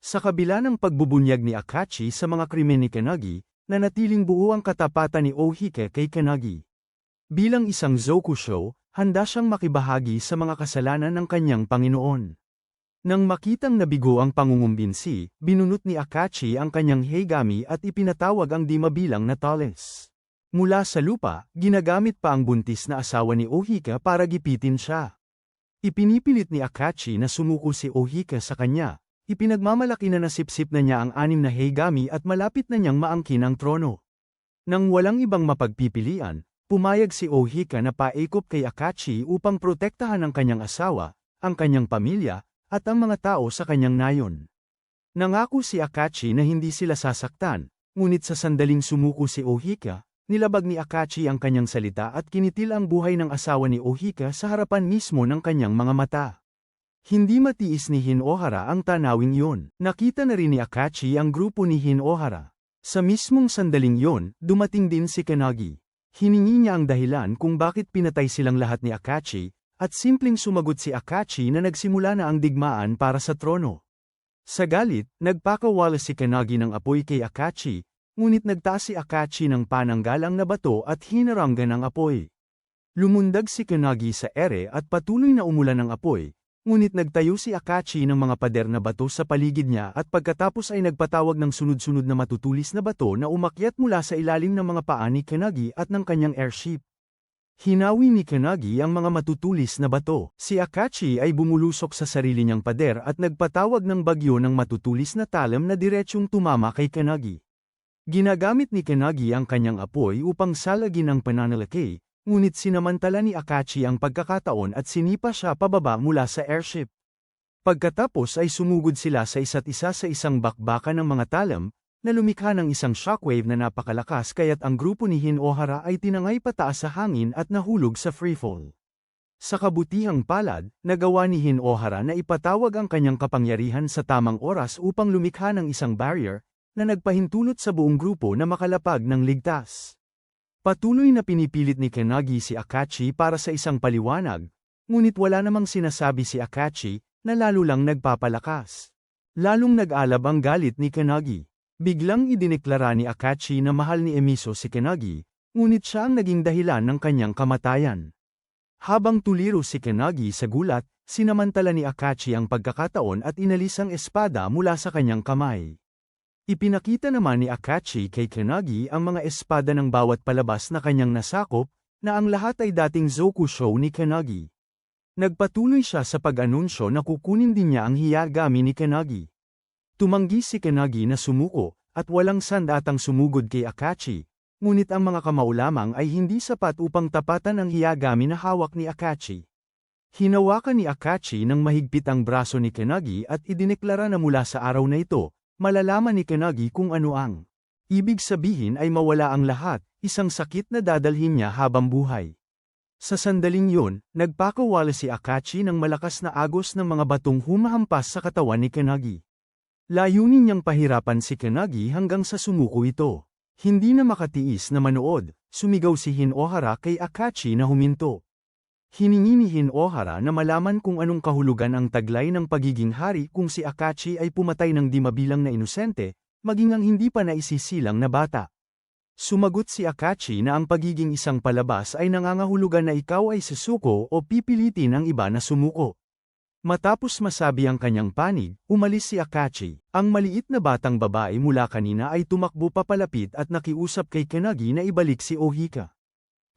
Sa kabila ng pagbubunyag ni Akachi sa mga krimen ni Kanagi, nanatiling buo ang katapatan ni Ohika kay Kanagi. Bilang isang Zokusho, handa siyang makibahagi sa mga kasalanan ng kanyang Panginoon. Nang makitang nabigo ang pangungumbinsi, binunot ni Akachi ang kanyang Heigami at ipinatawag ang di mabilang na Thales. Mula sa lupa, ginagamit pa ang buntis na asawa ni Ohika para gipitin siya. Ipinipilit ni Akachi na sumuko si Ohika sa kanya, ipinagmamalaki na nasipsip na niya ang 6 na Heigami at malapit na niyang maangkin ang trono. Nang walang ibang mapagpipilian, pumayag si Ohika na paikop kay Akachi upang protektahan ang kanyang asawa, ang kanyang pamilya, at ang mga tao sa kanyang nayon. Nangako si Akachi na hindi sila sasaktan, ngunit sa sandaling sumuko si Ohika, nilabag ni Akachi ang kanyang salita at kinitil ang buhay ng asawa ni Ohika sa harapan mismo ng kanyang mga mata. Hindi matiis ni Hinohara ang tanawing yun. Nakita na rin ni Akachi ang grupo ni Hinohara. Sa mismong sandaling yon, dumating din si Kanagi. Hiningi niya ang dahilan kung bakit pinatay silang lahat ni Akachi, at simpleng sumagot si Akachi na nagsimula na ang digmaan para sa trono. Sa galit, nagpakawala si Kanagi ng apoy kay Akachi, ngunit nagtaas si Akachi ng pananggalang na bato at hinaranggan ang apoy. Lumundag si Kanagi sa ere at patuloy na umulan ng apoy, ngunit nagtayo si Akachi ng mga pader na bato sa paligid niya at pagkatapos ay nagpatawag ng sunod-sunod na matutulis na bato na umakyat mula sa ilalim ng mga paa ni Kanagi at ng kanyang airship. Hinawi ni Kanagi ang mga matutulis na bato. Si Akachi ay bumulusok sa sarili niyang pader at nagpatawag ng bagyo ng matutulis na talam na diretsyong tumama kay Kanagi. Ginagamit ni Kanagi ang kanyang apoy upang salagin ang pananalaki, ngunit sinamantala ni Akachi ang pagkakataon at sinipa siya pababa mula sa airship. Pagkatapos ay sumugod sila sa isa't isa sa isang bakbakan ng mga talam, na lumikha ng isang shockwave na napakalakas kaya't ang grupo ni Hinohara ay tinangay pataas sa hangin at nahulog sa freefall. Sa kabutihang palad, nagawa ni Hinohara na ipatawag ang kanyang kapangyarihan sa tamang oras upang lumikha ng isang barrier, na nagpahintulot sa buong grupo na makalapag ng ligtas. Patuloy na pinipilit ni Kanagi si Akachi para sa isang paliwanag, ngunit wala namang sinasabi si Akachi, na lalo lang nagpapalakas. Lalong nag-alab ang galit ni Kanagi. Biglang idineklara ni Akachi na mahal ni Emiso si Kanagi, ngunit siya ang naging dahilan ng kanyang kamatayan. Habang tuliro si Kanagi sa gulat, sinamantala ni Akachi ang pagkakataon at inalis ang espada mula sa kanyang kamay. Ipinakita naman ni Akachi kay Kanagi ang mga espada ng bawat palabas na kanyang nasakop, na ang lahat ay dating Zokusho ni Kanagi. Nagpatuloy siya sa pag-anunsyo na kukunin din niya ang Hiyagami ni Kanagi. Tumanggi si Kanagi na sumuko, at walang sandatang sumugod kay Akachi, ngunit ang mga kamao lamang ay hindi sapat upang tapatan ang Hiyagami na hawak ni Akachi. Hinawakan ni Akachi ng mahigpit ang braso ni Kanagi at idineklara na mula sa araw na ito, malalaman ni Kanagi kung ano ang ibig sabihin ay mawala ang lahat, isang sakit na dadalhin niya habang buhay. Sa sandaling yun, nagpakawala si Akachi ng malakas na agos ng mga batong humahampas sa katawan ni Kanagi. Layunin niyang pahirapan si Kanagi hanggang sa sumuko ito. Hindi na makatiis na manood, sumigaw si Hinohara kay Akachi na huminto. Hiningi ni Hinohara na malaman kung anong kahulugan ang taglay ng pagiging hari kung si Akachi ay pumatay ng di mabilang na inosente, maging ang hindi pa naisisilang na bata. Sumagot si Akachi na ang pagiging isang palabas ay nangangahulugan na ikaw ay susuko o pipilitin ang iba na sumuko. Matapos masabi ang kanyang panig, umalis si Akachi. Ang maliit na batang babae mula kanina ay tumakbo papalapit at nakiusap kay Kanagi na ibalik si Ohika.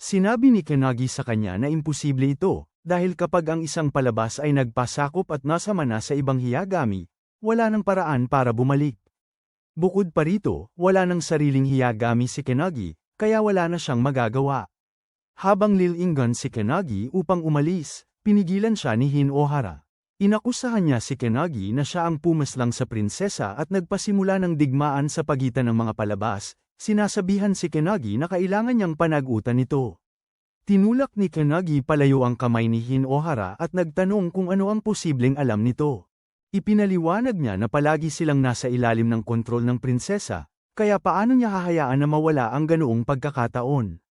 Sinabi ni Kanagi sa kanya na imposible ito, dahil kapag ang isang palabas ay nagpasakop at nasama na sa ibang Hiyagami, wala nang paraan para bumalik. Bukod pa rito, wala nang sariling Hiyagami si Kanagi, kaya wala na siyang magagawa. Habang lilingan si Kanagi upang umalis, pinigilan siya ni Hinohara. Inakusahan niya si Kanagi na siya ang pumaslang sa prinsesa at nagpasimula ng digmaan sa pagitan ng mga palabas, sinasabihan si Kanagi na kailangan niyang panagutan ito. Tinulak ni Kanagi palayo ang kamay ni Hinohara at nagtanong kung ano ang posibleng alam nito. Ipinaliwanag niya na palagi silang nasa ilalim ng kontrol ng prinsesa, kaya paano niya hahayaan na mawala ang ganoong pagkakataon.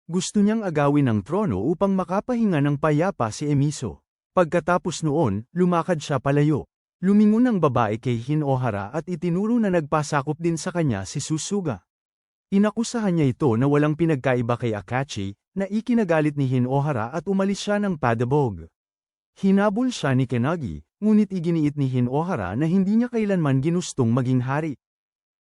Gusto niyang agawin ang trono upang makapahinga ng payapa si Emiso. Pagkatapos noon, lumakad siya palayo. Lumingon ang babae kay Hinohara at itinuro na nagpasakop din sa kanya si Susuga. Inakusahan niya ito na walang pinagkaiba kay Akachi, na ikinagalit ni Hinohara at umalis siya ng padabog. Hinabol siya ni Kanagi, ngunit iginiit ni Hinohara na hindi niya kailanman ginustong maging hari.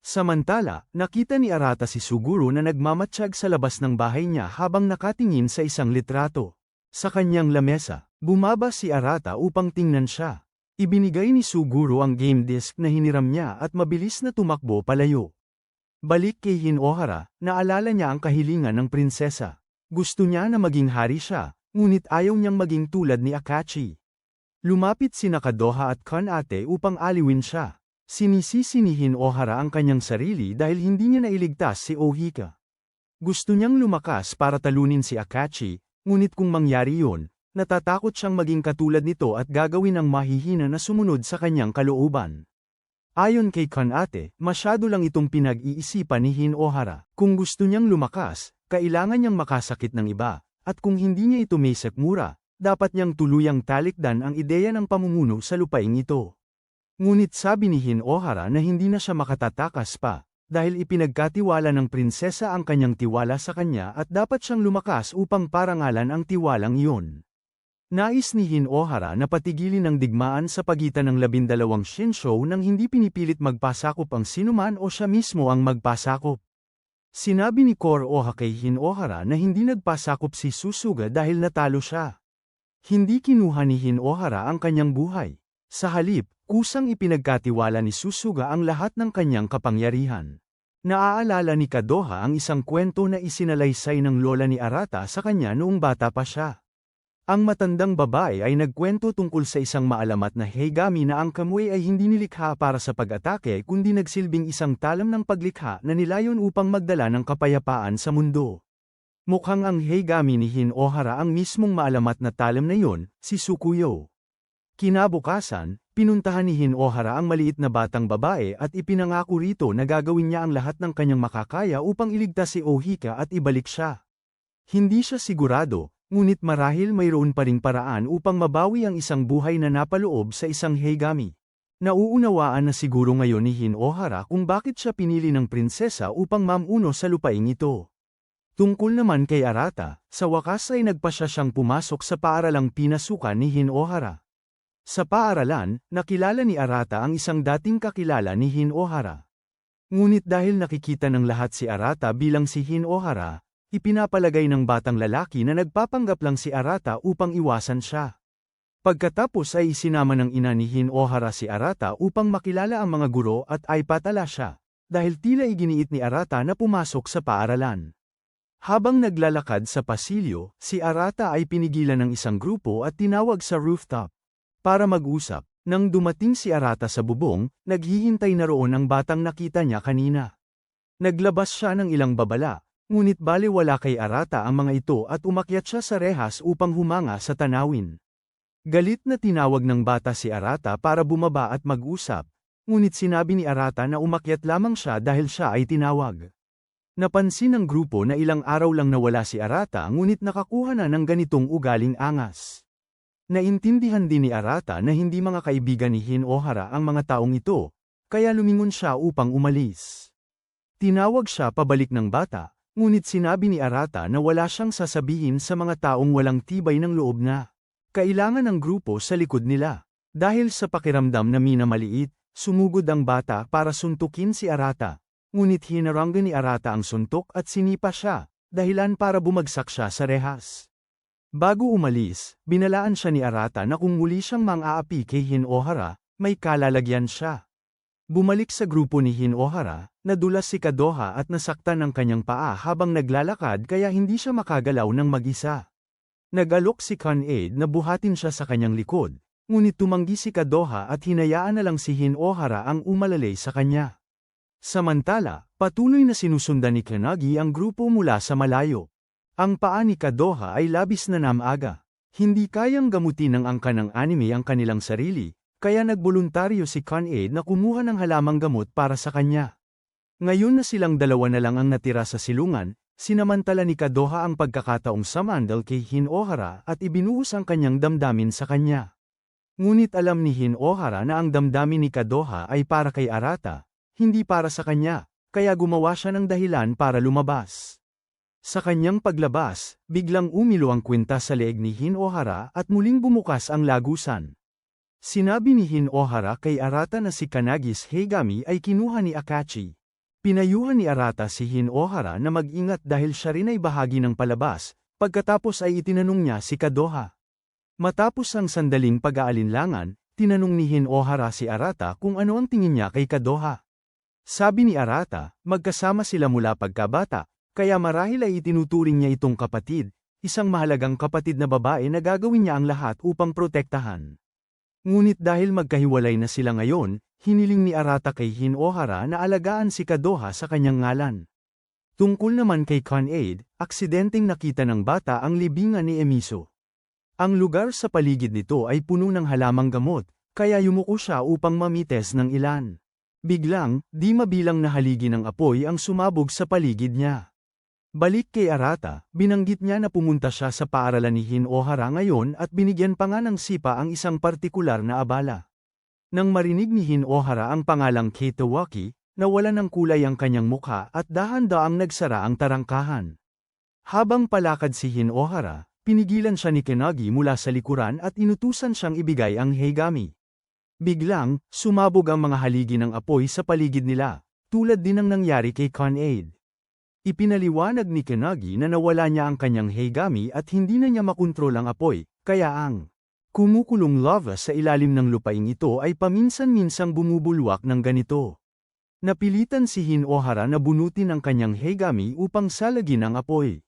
Samantala, nakita ni Arata si Suguro na nagmamatsyag sa labas ng bahay niya habang nakatingin sa isang litrato. Sa kanyang lamesa, bumaba si Arata upang tingnan siya. Ibinigay ni Suguro ang game disc na hiniram niya at mabilis na tumakbo palayo. Balik kay Hinohara, naalala niya ang kahilingan ng prinsesa. Gusto niya na maging hari siya, ngunit ayaw niyang maging tulad ni Akachi. Lumapit si Nakadoha at Kanate upang aliwin siya. Sinisisi ni Hinohara ang kanyang sarili dahil hindi niya nailigtas si Ohika. Gusto niyang lumakas para talunin si Akachi, ngunit kung mangyari yun, natatakot siyang maging katulad nito at gagawin ang mahihina na sumunod sa kanyang kalooban. Ayon kay Kanate, masyado lang itong pinag-iisipan ni Hinohara. Kung gusto niyang lumakas, kailangan niyang makasakit ng iba, at kung hindi niya ito may sekmura, dapat niyang tuluyang talikdan ang ideya ng pamumuno sa lupaing ito. Ngunit sabi ni Hinohara na hindi na siya makatatakas pa, dahil ipinagkatiwala ng prinsesa ang kanyang tiwala sa kanya at dapat siyang lumakas upang parangalan ang tiwalang iyon. Nais ni Hinohara na patigilin ang digmaan sa pagitan ng 12 Shinsho nang hindi pinipilit magpasakop ang sinuman o siya mismo ang magpasakop. Sinabi ni Kuroha kay Hinohara na hindi nagpasakop si Susuga dahil natalo siya. Hindi kinuha ni Hinohara ang kanyang buhay. Sa halip, kusang ipinagkatiwala ni Susuga ang lahat ng kanyang kapangyarihan. Naaalala ni Kadoha ang isang kwento na isinalaysay ng lola ni Arata sa kanya noong bata pa siya. Ang matandang babae ay nagkwento tungkol sa isang maalamat na Higami na ang kamui ay hindi nilikha para sa pag-atake kundi nagsilbing isang talam ng paglikha na nilayon upang magdala ng kapayapaan sa mundo. Mukhang ang Higami ni Hinohara ang mismong maalamat na talam na yon, si Sukuyo. Kinabukasan, pinuntahan ni Hinohara ang maliit na batang babae at ipinangako rito na gagawin niya ang lahat ng kanyang makakaya upang iligtas si Ohika at ibalik siya. Hindi siya sigurado, ngunit marahil mayroon pa ring paraan upang mabawi ang isang buhay na napaloob sa isang Heigami. Nauunawaan na siguro ngayon ni Hinohara kung bakit siya pinili ng prinsesa upang mamuno sa lupaing ito. Tungkol naman kay Arata, sa wakas ay nagpasya siyang pumasok sa paaralang pinasukan ni Hinohara. Sa paaralan, nakilala ni Arata ang isang dating kakilala ni Hinohara. Ngunit dahil nakikita ng lahat si Arata bilang si Hinohara, ipinapalagay ng batang lalaki na nagpapanggap lang si Arata upang iwasan siya. Pagkatapos ay isinama ng ina ni Hinohara si Arata upang makilala ang mga guro at ay patala siya, dahil tila iginiit ni Arata na pumasok sa paaralan. Habang naglalakad sa pasilyo, si Arata ay pinigilan ng isang grupo at tinawag sa rooftop para mag-usap. Nang dumating si Arata sa bubong, naghihintay na roon ang batang nakita niya kanina. Naglabas siya ng ilang babala, ngunit baliwala kay Arata ang mga ito at umakyat siya sa rehas upang humanga sa tanawin. Galit na tinawag ng bata si Arata para bumaba at mag-usap, ngunit sinabi ni Arata na umakyat lamang siya dahil siya ay tinawag. Napansin ng grupo na ilang araw lang nawala si Arata ngunit nakakuha na ng ganitong ugaling angas. Naintindihan din ni Arata na hindi mga kaibigan ni Hinohara ang mga taong ito, kaya lumingon siya upang umalis. Tinawag siya pabalik ng bata, ngunit sinabi ni Arata na wala siyang sasabihin sa mga taong walang tibay ng loob na kailangan ng grupo sa likod nila. Dahil sa pakiramdam na minamaliit, sumugod ang bata para suntukin si Arata, ngunit hinaranggan ni Arata ang suntok at sinipa siya, dahilan para bumagsak siya sa rehas. Bago umalis, binalaan siya ni Arata na kung muli siyang mang-aapi kay Hinohara, may kalalagyan siya. Bumalik sa grupo ni Hinohara, nadulas si Kadoha at nasaktan ang kanyang paa habang naglalakad kaya hindi siya makagalaw ng mag-isa. Nag-alok si Kan-aid na buhatin siya sa kanyang likod, ngunit tumanggi si Kadoha at hinayaan na lang si Hinohara ang umalalay sa kanya. Samantala, patuloy na sinusundan ni Kanagi ang grupo mula sa malayo. Ang paa ni Kadoha ay labis na namaga. Hindi kayang gamutin ng angka ng anime ang kanilang sarili, kaya nagboluntaryo si Kan-aid na kumuha ng halamang gamot para sa kanya. Ngayon na silang dalawa na lang ang natira sa silungan, sinamantala ni Kadoha ang pagkakataong samandal kay Hinohara at ibinuhos ang kanyang damdamin sa kanya. Ngunit alam ni Hinohara na ang damdamin ni Kadoha ay para kay Arata, hindi para sa kanya, kaya gumawa siya ng dahilan para lumabas. Sa kanyang paglabas, biglang umilo ang kwintas sa leeg ni Hinohara at muling bumukas ang lagusan. Sinabi ni Hinohara kay Arata na si Kanagis Heigami ay kinuha ni Akachi. Pinayuhan ni Arata si Hinohara na mag-ingat dahil siya rin ay bahagi ng palabas, pagkatapos ay itinanong niya si Kadoha. Matapos ang sandaling pag-aalinlangan, tinanong ni Hinohara si Arata kung ano ang tingin niya kay Kadoha. Sabi ni Arata, magkasama sila mula pagkabata, kaya marahil ay itinuturing niya itong kapatid, isang mahalagang kapatid na babae na gagawin niya ang lahat upang protektahan. Ngunit dahil magkahiwalay na sila ngayon, hiniling ni Arata kay Hinohara na alagaan si Kadoha sa kanyang ngalan. Tungkol naman kay Kan-aid, aksidenteng nakita ng bata ang libingan ni Emiso. Ang lugar sa paligid nito ay puno ng halamang gamot, kaya yumuko siya upang mamites ng ilan. Biglang, di mabilang na haligi ng apoy ang sumabog sa paligid niya. Balik kay Arata, binanggit niya na pumunta siya sa paaralan ni Hinohara ngayon at binigyan pa nga ng sipa ang isang partikular na abala. Nang marinig ni Hinohara ang pangalang Keitawaki, nawala ng kulay ang kanyang mukha at dahan-daang nagsara ang tarangkahan. Habang palakad si Hinohara, pinigilan siya ni Kanagi mula sa likuran at inutusan siyang ibigay ang Heigami. Biglang, sumabog ang mga haligi ng apoy sa paligid nila, tulad din ng nangyari kay Kan-aid. Ipinaliwanag ni Kanagi na nawala niya ang kanyang Heigami at hindi na niya makontrol ang apoy, kaya ang kumukulong lava sa ilalim ng lupaing ito ay paminsan-minsang bumubulwak ng ganito. Napilitan si Hinohara na bunutin ang kanyang Heigami upang salagin ang apoy.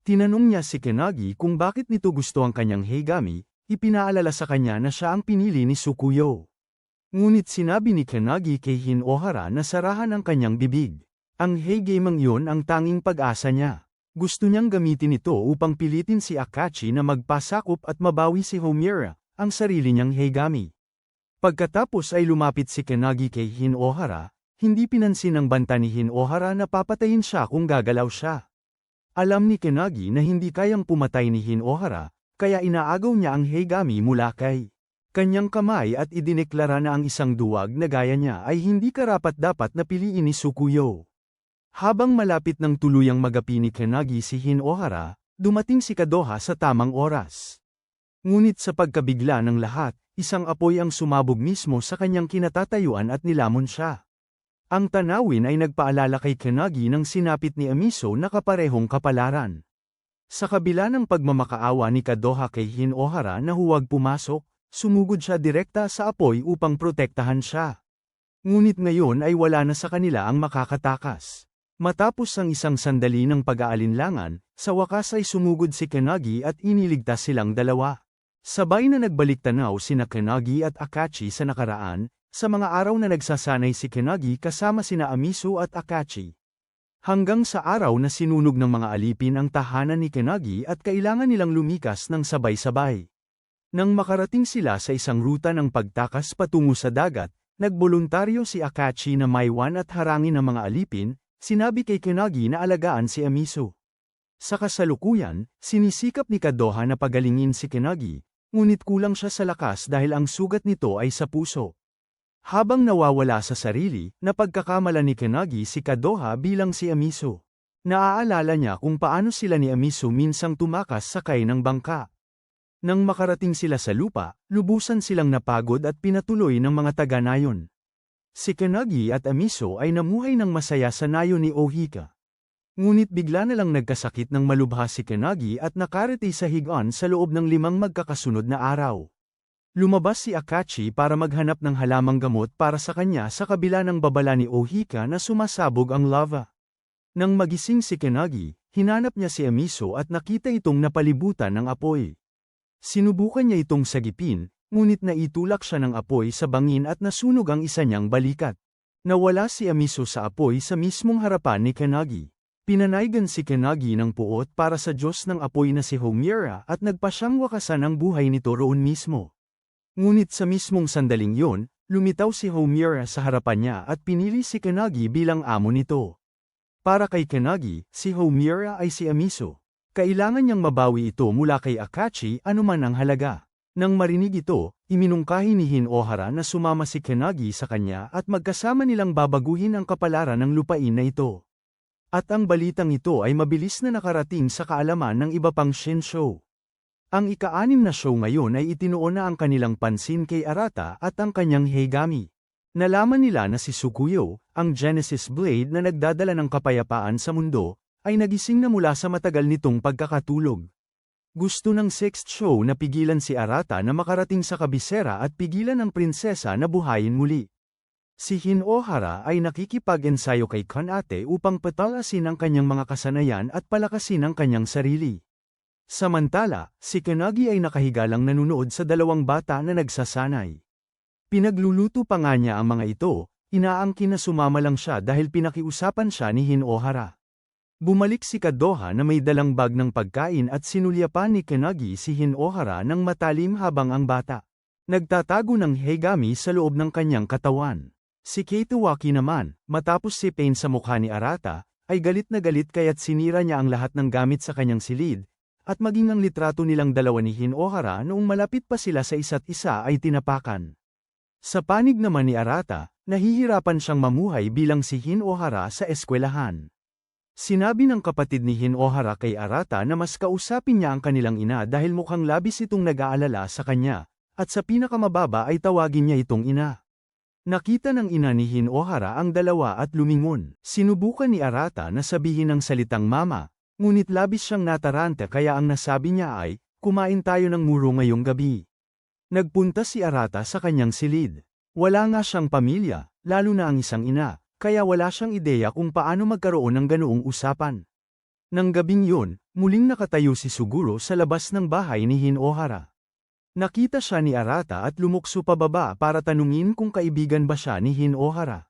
Tinanong niya si Kanagi kung bakit nito gusto ang kanyang Heigami, ipinaalala sa kanya na siya ang pinili ni Tsukuyo. Ngunit sinabi ni Kanagi kay Hinohara na sarahan ang kanyang bibig. Ang Heigamang yun ang tanging pag-asa niya. Gusto niyang gamitin ito upang pilitin si Akachi na magpasakop at mabawi si Homura, ang sarili niyang Heigami. Pagkatapos ay lumapit si Kanagi kay Hinohara, hindi pinansin ng banta ni Hinohara na papatayin siya kung gagalaw siya. Alam ni Kanagi na hindi kayang pumatay ni Hinohara, kaya inaagaw niya ang Heigami mula kay kanyang kamay at idineklara na ang isang duwag na gaya niya ay hindi karapat-dapat na piliin ni Tsukuyo. Habang malapit ng tuluyang magapi ni Kanagi si Hinohara, dumating si Kadoha sa tamang oras. Ngunit sa pagkabigla ng lahat, isang apoy ang sumabog mismo sa kanyang kinatatayuan at nilamon siya. Ang tanawin ay nagpaalala kay Kanagi ng sinapit ni Amiso na kaparehong kapalaran. Sa kabila ng pagmamakaawa ni Kadoha kay Hinohara na huwag pumasok, sumugod siya direkta sa apoy upang protektahan siya. Ngunit ngayon ay wala na sa kanila ang makakatakas. Matapos ang isang sandali ng pag-aalinlangan, sa wakas ay sumugod si Kanagi at iniligtas silang dalawa. Sabay na nagbalik-tanaw sina Kanagi at Akachi sa nakaraan, sa mga araw na nagsasanay si Kanagi kasama sina Amiso at Akachi. Hanggang sa araw na sinunog ng mga alipin ang tahanan ni Kanagi at kailangan nilang lumikas ng sabay-sabay. Nang makarating sila sa isang ruta ng pagtakas patungo sa dagat, nagboluntaryo si Akachi na maiwan at harangin ang mga alipin, sinabi kay Kanagi na alagaan si Amiso. Sa kasalukuyan, sinisikap ni Kadoha na pagalingin si Kanagi, ngunit kulang siya sa lakas dahil ang sugat nito ay sa puso. Habang nawawala sa sarili, napagkakamala ni Kanagi si Kadoha bilang si Amiso. Naaalala niya kung paano sila ni Amiso minsang tumakas sakay ng bangka. Nang makarating sila sa lupa, lubusan silang napagod at pinatuloy ng mga taga-nayon. Si Kanagi at Amiso ay namuhay ng masaya sa nayon ni Ohika. Ngunit bigla na lang nagkasakit ng malubha si Kanagi at nakarete sa higaan sa loob ng 5 magkakasunod na araw. Lumabas si Akachi para maghanap ng halamang gamot para sa kanya sa kabila ng babala ni Ohika na sumasabog ang lava. Nang magising si Kanagi, hinanap niya si Amiso at nakita itong napalibutan ng apoy. Sinubukan niya itong sagipin, ngunit naitulak siya ng apoy sa bangin at nasunog ang isa niyang balikat. Nawala si Amiso sa apoy sa mismong harapan ni Kanagi. Pinanaygan si Kanagi ng puot para sa Diyos ng apoy na si Homura at nagpa siyang wakasan ang buhay nito roon mismo. Ngunit sa mismong sandaling yon, lumitaw si Homura sa harapan niya at pinili si Kanagi bilang amo nito. Para kay Kanagi, si Homura ay si Amiso. Kailangan niyang mabawi ito mula kay Akachi anuman ang halaga. Nang marinig ito, iminungkahi ni Hinohara na sumama si Kanagi sa kanya at magkasama nilang babaguhin ang kapalaran ng lupain na ito. At ang balitang ito ay mabilis na nakarating sa kaalaman ng iba pang Shinsho. Ang ika-6 na show ngayon ay itinuon na ang kanilang pansin kay Arata at ang kanyang Heigami. Nalaman nila na si Tsukuyo, ang Genesis Blade na nagdadala ng kapayapaan sa mundo, ay nagising na mula sa matagal nitong pagkakatulog. Gusto ng 6th show na pigilan si Arata na makarating sa kabisera at pigilan ang prinsesa na buhayin muli. Si Hinohara ay nakikipag-ensayo kay Kanate upang patalasin ang kanyang mga kasanayan at palakasin ang kanyang sarili. Samantala, si Kanagi ay nakahiga lang nanunood sa 2 bata na nagsasanay. Pinagluluto pa nga niya ang mga ito, inaangkin na sumama lang siya dahil pinakiusapan siya ni Hinohara. Bumalik si Kadoha na may dalang bag ng pagkain at sinulyapan ni Kanagi si Hinohara ng matalim habang ang bata nagtatago ng Heigami sa loob ng kanyang katawan. Si Keitowaki naman, matapos sipin sa mukha ni Arata, ay galit na galit kaya't sinira niya ang lahat ng gamit sa kanyang silid, at maging ang litrato nilang dalawa ni Hinohara noong malapit pa sila sa isa't isa ay tinapakan. Sa panig naman ni Arata, nahihirapan siyang mamuhay bilang si Hinohara sa eskwelahan. Sinabi ng kapatid ni Hinohara kay Arata na mas kausapin niya ang kanilang ina dahil mukhang labis itong nag-aalala sa kanya, at sa pinakamababa ay tawagin niya itong ina. Nakita ng ina ni Hinohara ang dalawa at lumingon. Sinubukan ni Arata na sabihin ang salitang mama, ngunit labis siyang nataranta kaya ang nasabi niya ay, kumain tayo ng muro ngayong gabi. Nagpunta si Arata sa kanyang silid. Wala nga siyang pamilya, lalo na ang isang ina, kaya wala siyang ideya kung paano magkaroon ng ganoong usapan. Nang gabing yun, muling nakatayo si Suguro sa labas ng bahay ni Hinohara. Nakita siya ni Arata at lumukso pababa para tanungin kung kaibigan ba siya ni Hinohara.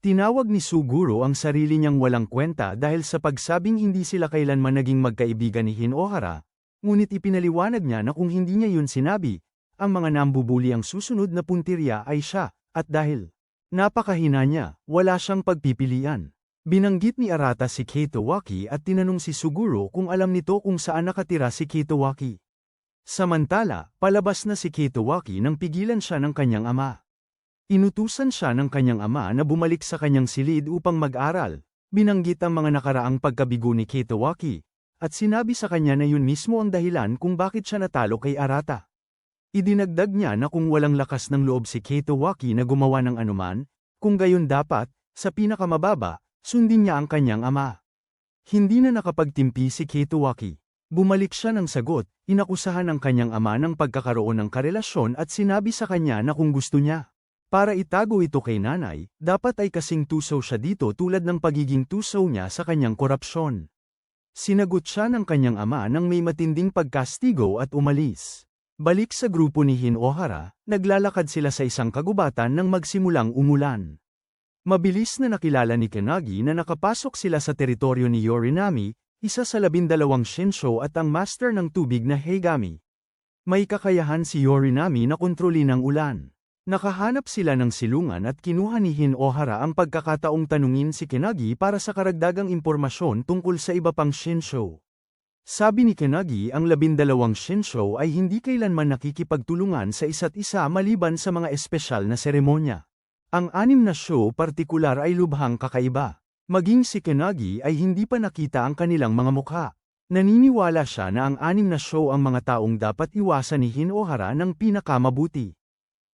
Tinawag ni Suguro ang sarili niyang walang kwenta dahil sa pagsabing hindi sila kailanman naging magkaibigan ni Hinohara, ngunit ipinaliwanag niya na kung hindi niya yun sinabi, ang mga nambubuli ang susunod na puntirya ay siya, at dahil napakahina niya, wala siyang pagpipilian. Binanggit ni Arata si Kitowaki at tinanong si Suguro kung alam nito kung saan nakatira si Kitowaki. Samantala, palabas na si Kitowaki nang pigilan siya ng kanyang ama. Inutusan siya ng kanyang ama na bumalik sa kanyang silid upang mag-aral. Binanggit ang mga nakaraang pagkabigo ni Kitowaki, at sinabi sa kanya na yun mismo ang dahilan kung bakit siya natalo kay Arata. Idinagdag niya na kung walang lakas ng loob si Kitowaki na gumawa ng anuman, kung gayon dapat, sa pinakamababa, sundin niya ang kanyang ama. Hindi na nakapagtimpi si Kitowaki. Bumalik siya ng sagot, inakusahan ng kanyang ama ng pagkakaroon ng karelasyon at sinabi sa kanya na kung gusto niya, para itago ito kay nanay, dapat ay kasing tusaw siya dito tulad ng pagiging tusaw niya sa kanyang korupsyon. Sinagot siya ng kanyang ama nang may matinding pagkastigo at umalis. Balik sa grupo ni Hinohara, naglalakad sila sa isang kagubatan nang magsimulang umulan. Mabilis na nakilala ni Kanagi na nakapasok sila sa teritoryo ni Yorinami, isa sa 12 Shinsho at ang master ng tubig na Heigami. May kakayahan si Yorinami na kontrolin ang ulan. Nakahanap sila ng silungan at kinuha ni Hinohara ang pagkakataong tanungin si Kanagi para sa karagdagang impormasyon tungkol sa iba pang Shinsho. Sabi ni Kanagi ang 12 Shinsho ay hindi kailanman nakikipagtulungan sa isa't isa maliban sa mga espesyal na seremonya. Ang 6 na show partikular ay lubhang kakaiba. Maging si Kanagi ay hindi pa nakita ang kanilang mga mukha. Naniniwala siya na ang 6 na show ang mga taong dapat iwasan ni Hinohara ng pinakamabuti.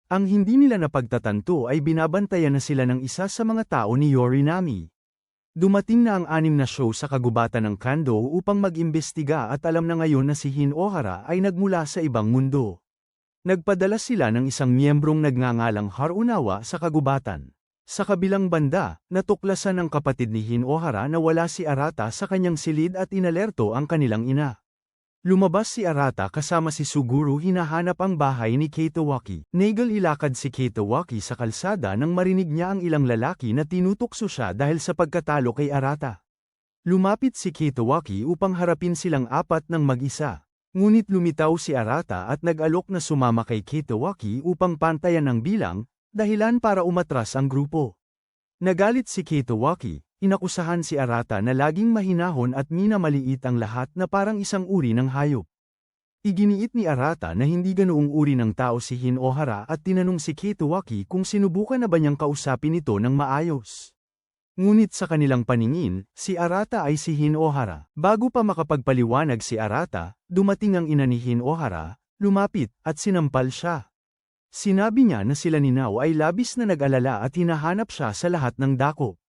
Ang hindi nila napagtatanto ay binabantayan na sila ng isa sa mga tao ni Yorinami. Dumating na ang 6 na show sa kagubatan ng Kando upang mag-imbestiga at alam na ngayon na si Hinohara ay nagmula sa ibang mundo. Nagpadala sila ng isang miyembrong nagngangalang Harunawa sa kagubatan. Sa kabilang banda, natuklasan ng kapatid ni Hinohara na wala si Arata sa kanyang silid at inalerto ang kanilang ina. Lumabas si Arata kasama si Suguro hinahanap ang bahay ni Kitowaki. Nagel ilakad si Kitowaki sa kalsada nang marinig niya ang ilang lalaki na tinutukso siya dahil sa pagkatalo kay Arata. Lumapit si Kitowaki upang harapin silang apat ng mag-isa. Ngunit lumitaw si Arata at nag-alok na sumama kay Kitowaki upang pantayan ang bilang, dahilan para umatras ang grupo. Nagalit si Kitowaki, inakusahan si Arata na laging mahinahon at minamaliit ang lahat na parang isang uri ng hayop. Iginiit ni Arata na hindi ganoong uri ng tao si Hinohara at tinanong si Kitowaki kung sinubukan na ba niyang kausapin ito ng maayos. Ngunit sa kanilang paningin, si Arata ay si Hinohara. Bago pa makapagpaliwanag si Arata, dumating ang ina ni Hinohara, lumapit, at sinampal siya. Sinabi niya na sila ni Nao ay labis na nag-alala at hinahanap siya sa lahat ng dako.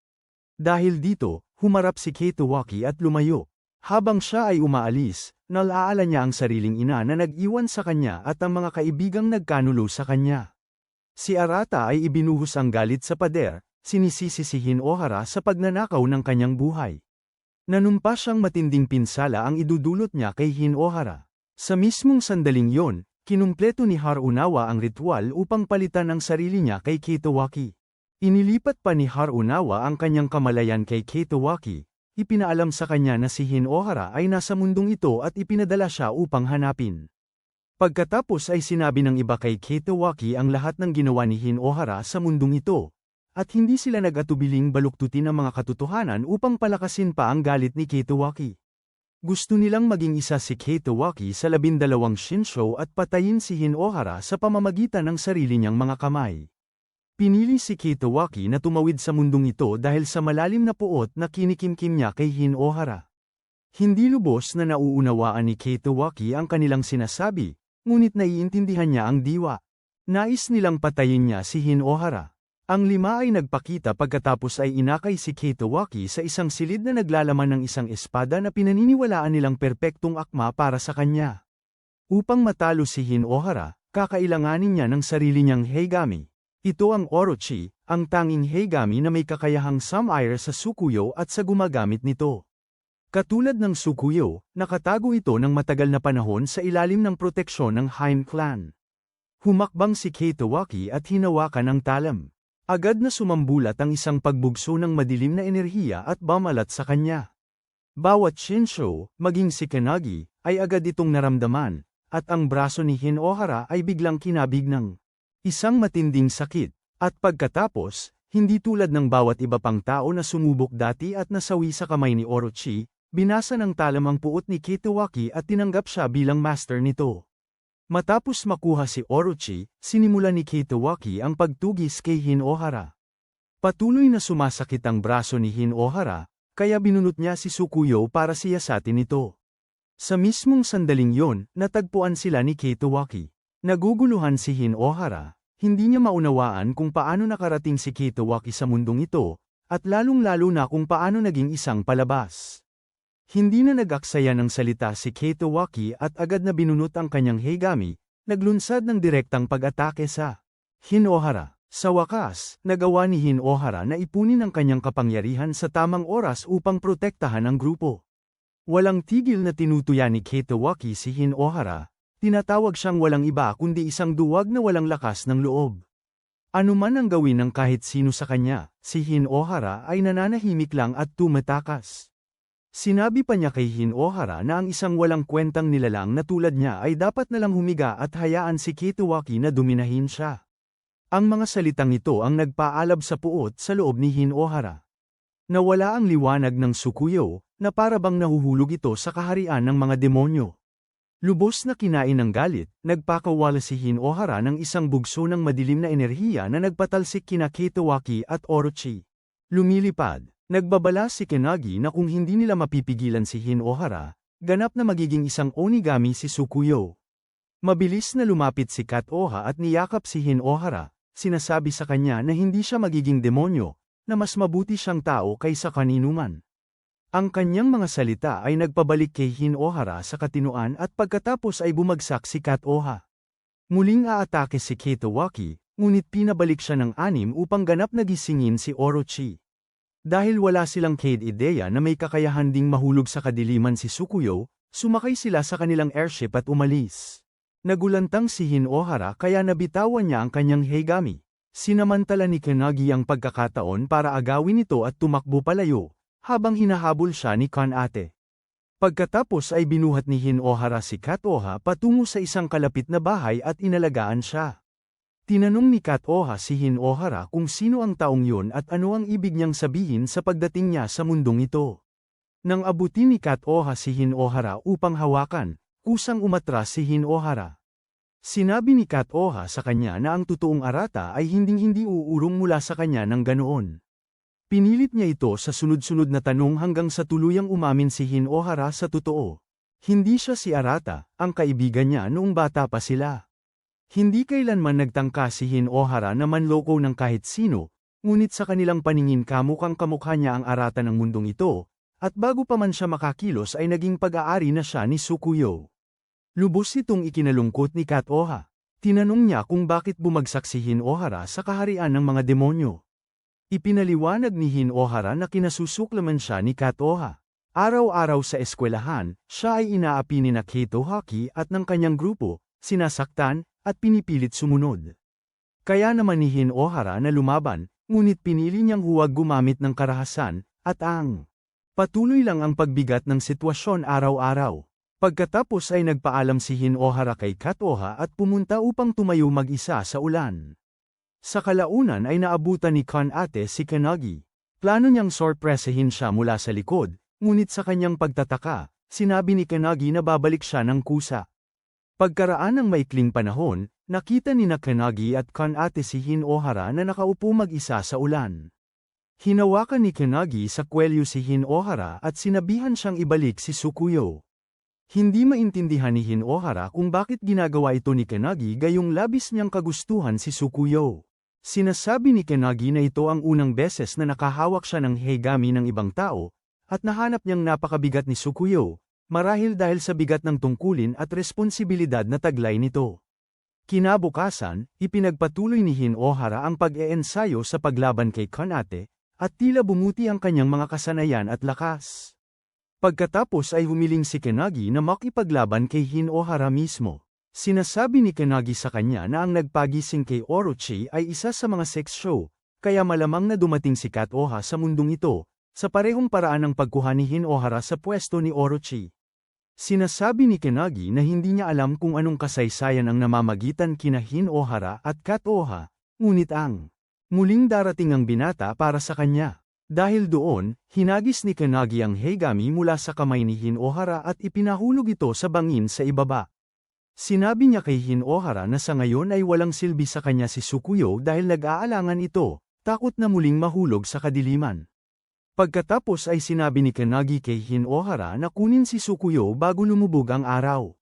Dahil dito, humarap si Kitowaki at lumayo. Habang siya ay umaalis, nalaala niya ang sariling ina na nag-iwan sa kanya at ang mga kaibigang nagkanulo sa kanya. Si Arata ay ibinuhos ang galit sa pader, sinisisi si Hinohara sa pagnanakaw ng kanyang buhay. Nanumpa siyang matinding pinsala ang idudulot niya kay Hinohara. Sa mismong sandaling yon, kinumpleto ni Harunawa ang ritual upang palitan ang sarili niya kay Kitowaki. Inilipat pa ni Harunawa ang kanyang kamalayan kay Kitowaki, ipinaalam sa kanya na si Hinohara ay nasa mundong ito at ipinadala siya upang hanapin. Pagkatapos ay sinabi ng iba kay Kitowaki ang lahat ng ginawa ni Hinohara sa mundong ito, at hindi sila nag-atubiling baluktutin ang mga katotohanan upang palakasin pa ang galit ni Kitowaki. Gusto nilang maging isa si Kitowaki sa 12 Shinsho at patayin si Hinohara sa pamamagitan ng sarili niyang mga kamay. Pinili si Kitowaki na tumawid sa mundong ito dahil sa malalim na puot na kinikimkim niya kay Hinohara. Hindi lubos na nauunawaan ni Kitowaki ang kanilang sinasabi, ngunit naiintindihan niya ang diwa. Nais nilang patayin niya si Hinohara. Ang 5 ay nagpakita pagkatapos ay inakay si Kitowaki sa isang silid na naglalaman ng isang espada na pinaniniwalaan nilang perpektong akma para sa kanya. Upang matalo si Hinohara, kakailanganin niya ng sarili niyang Heigami. Ito ang Orochi, ang tanging Heigami na may kakayahang sumire sa Tsukuyo at sa gumagamit nito. Katulad ng Tsukuyo, nakatago ito ng matagal na panahon sa ilalim ng proteksyon ng Haim clan. Humakbang si Kitowaki at hinawakan ang talam. Agad na sumambulat ang isang pagbugso ng madilim na enerhiya at bamalat sa kanya. Bawat Shinsho, maging si Kanagi, ay agad itong naramdaman, at ang braso ni Hinohara ay biglang kinabig ng isang matinding sakit. At pagkatapos, hindi tulad ng bawat iba pang tao na sumubok dati at nasawi sa kamay ni Orochi, binasa ng talam ang puot ni Kitawaki at tinanggap siya bilang master nito. Matapos makuha si Orochi, sinimula ni Kitawaki ang pagtugis kay Hinohara. Patuloy na sumasakit ang braso ni Hinohara, kaya binunot niya si Tsukuyo para siyasatin ito. Sa mismong sandaling yon, natagpuan sila ni Kitawaki. Naguguluhan si Hinohara, hindi niya maunawaan kung paano nakarating si Kitawaki sa mundong ito, at lalong-lalo na kung paano naging isang palabas. Hindi na nag-aksaya ng salita si Kitawaki at agad na binunot ang kanyang Heigami, naglunsad ng direktang pag-atake sa Hinohara. Sa wakas, nagawa ni Hinohara na ipunin ang kanyang kapangyarihan sa tamang oras upang protektahan ang grupo. Walang tigil na tinutuya ni Kitawaki si Hinohara, tinatawag siyang walang iba kundi isang duwag na walang lakas ng loob. Ano man ang gawin ng kahit sino sa kanya, si Hinohara ay nananahimik lang at tumatakas. Sinabi pa niya kay Hinohara na ang isang walang kwentang nilalang na tulad niya ay dapat nalang humiga at hayaan si Kitawaki na dominahin siya. Ang mga salitang ito ang nagpaalab sa puot sa loob ni Hinohara. Nawala ang liwanag ng Tsukuyo, na parabang nahuhulog ito sa kaharian ng mga demonyo. Lubos na kinain ng galit, nagpakawala si Hinohara ng isang bugso ng madilim na enerhiya na nagpatalsik kina Kitawaki at Orochi. Lumilipad, nagbabala si Kenagi na kung hindi nila mapipigilan si Hinohara, ganap na magiging isang onigami si Tsukuyo. Mabilis na lumapit si Katoha at niyakap si Hinohara. Sinasabi sa kanya na hindi siya magiging demonyo, na mas mabuti siyang tao kaysa kaninuman. Ang kanyang mga salita ay nagpabalik kay Hinohara sa katinoan at pagkatapos ay bumagsak si Katoha. Muling aatake si Kitawaki, ngunit pinabalik siya ng 6 upang ganap na gisingin si Orochi. Dahil wala silang ideya na may kakayahan ding mahulog sa kadiliman si Tsukuyo, sumakay sila sa kanilang airship at umalis. Nagulantang si Hinohara kaya nabitawan niya ang kanyang Heigami. Sinamantala ni Kenagi ang pagkakataon para agawin ito at tumakbo palayo, habang hinahabol siya ni Kanate. Pagkatapos ay binuhat ni Hinohara si Katoha patungo sa isang kalapit na bahay at inalagaan siya. Tinanong ni Katoha si Hinohara kung sino ang taong yun at ano ang ibig niyang sabihin sa pagdating niya sa mundong ito. Nang abutin ni Katoha si Hinohara upang hawakan, kusang umatras si Hinohara. Sinabi ni Katoha sa kanya na ang totoong Arata ay hinding-hindi uurong mula sa kanya ng ganoon. Pinilit niya ito sa sunod-sunod na tanong hanggang sa tuluyang umamin si Hinohara sa totoo. Hindi siya si Arata, ang kaibigan niya noong bata pa sila. Hindi kailanman nagtangka si Hinohara na manloko ng kahit sino, ngunit sa kanilang paningin kamukhang kamukha niya ang Arata ng mundong ito, at bago pa man siya makakilos ay naging pag-aari na siya ni Tsukuyo. Lubos itong ikinalungkot ni Katoha. Tinanong niya kung bakit bumagsak si Hinohara sa kaharian ng mga demonyo. Ipinaliwanag ni Hinohara na kinasusuklaman siya ni Katoha. Araw-araw sa eskwelahan, siya ay inaapi ni Kitawaki at ng kanyang grupo, sinasaktan, at pinipilit sumunod. Kaya naman ni Hinohara na lumaban, ngunit pinili niyang huwag gumamit ng karahasan, at patuloy lang ang pagbigat ng sitwasyon araw-araw. Pagkatapos ay nagpaalam si Hinohara kay Katoha at pumunta upang tumayo mag-isa sa ulan. Sa kalaunan ay naabutan ni Kanate si Kenagi. Plano niyang sorpresahin siya mula sa likod, ngunit sa kanyang pagtataka, sinabi ni Kenagi na babalik siya ng kusa. Pagkaraan ng maikling panahon, nakita ni Kenagi at Kanate si Hinohara na nakaupo mag-isa sa ulan. Hinawakan ni Kenagi sa kwelyo si Hinohara at sinabihan siyang ibalik si Tsukuyo. Hindi maintindihan ni Hinohara kung bakit ginagawa ito ni Kenagi gayong labis niyang kagustuhan si Tsukuyo. Sinasabi ni Kenagi na ito ang unang beses na nakahawak siya ng Heigami ng ibang tao, at nahanap niyang napakabigat ni Tsukuyo, marahil dahil sa bigat ng tungkulin at responsibilidad na taglay nito. Kinabukasan, ipinagpatuloy ni Hinohara ang pag-eensayo sa paglaban kay Kanate, at tila bumuti ang kanyang mga kasanayan at lakas. Pagkatapos ay humiling si Kenagi na makipaglaban kay Hinohara mismo. Sinasabi ni Kenagi sa kanya na ang nagpagising kay Orochi ay isa sa mga sex show, kaya malamang na dumating si Katoha sa mundong ito, sa parehong paraan ng pagkuha ni Hinohara sa pwesto ni Orochi. Sinasabi ni Kanagi na hindi niya alam kung anong kasaysayan ang namamagitan kina Hinohara at Kat-Oha, ngunit ang muling darating ang binata para sa kanya. Dahil doon, hinagis ni Kanagi ang Heigami mula sa kamay ni Hinohara at ipinahulog ito sa bangin sa ibaba. Sinabi niya kay Hinohara na sa ngayon ay walang silbi sa kanya si Tsukuyo dahil nag-aalangan ito, takot na muling mahulog sa kadiliman. Pagkatapos ay sinabi ni Kanagi kay Hinohara na kunin si Tsukuyo bago lumubog ang araw.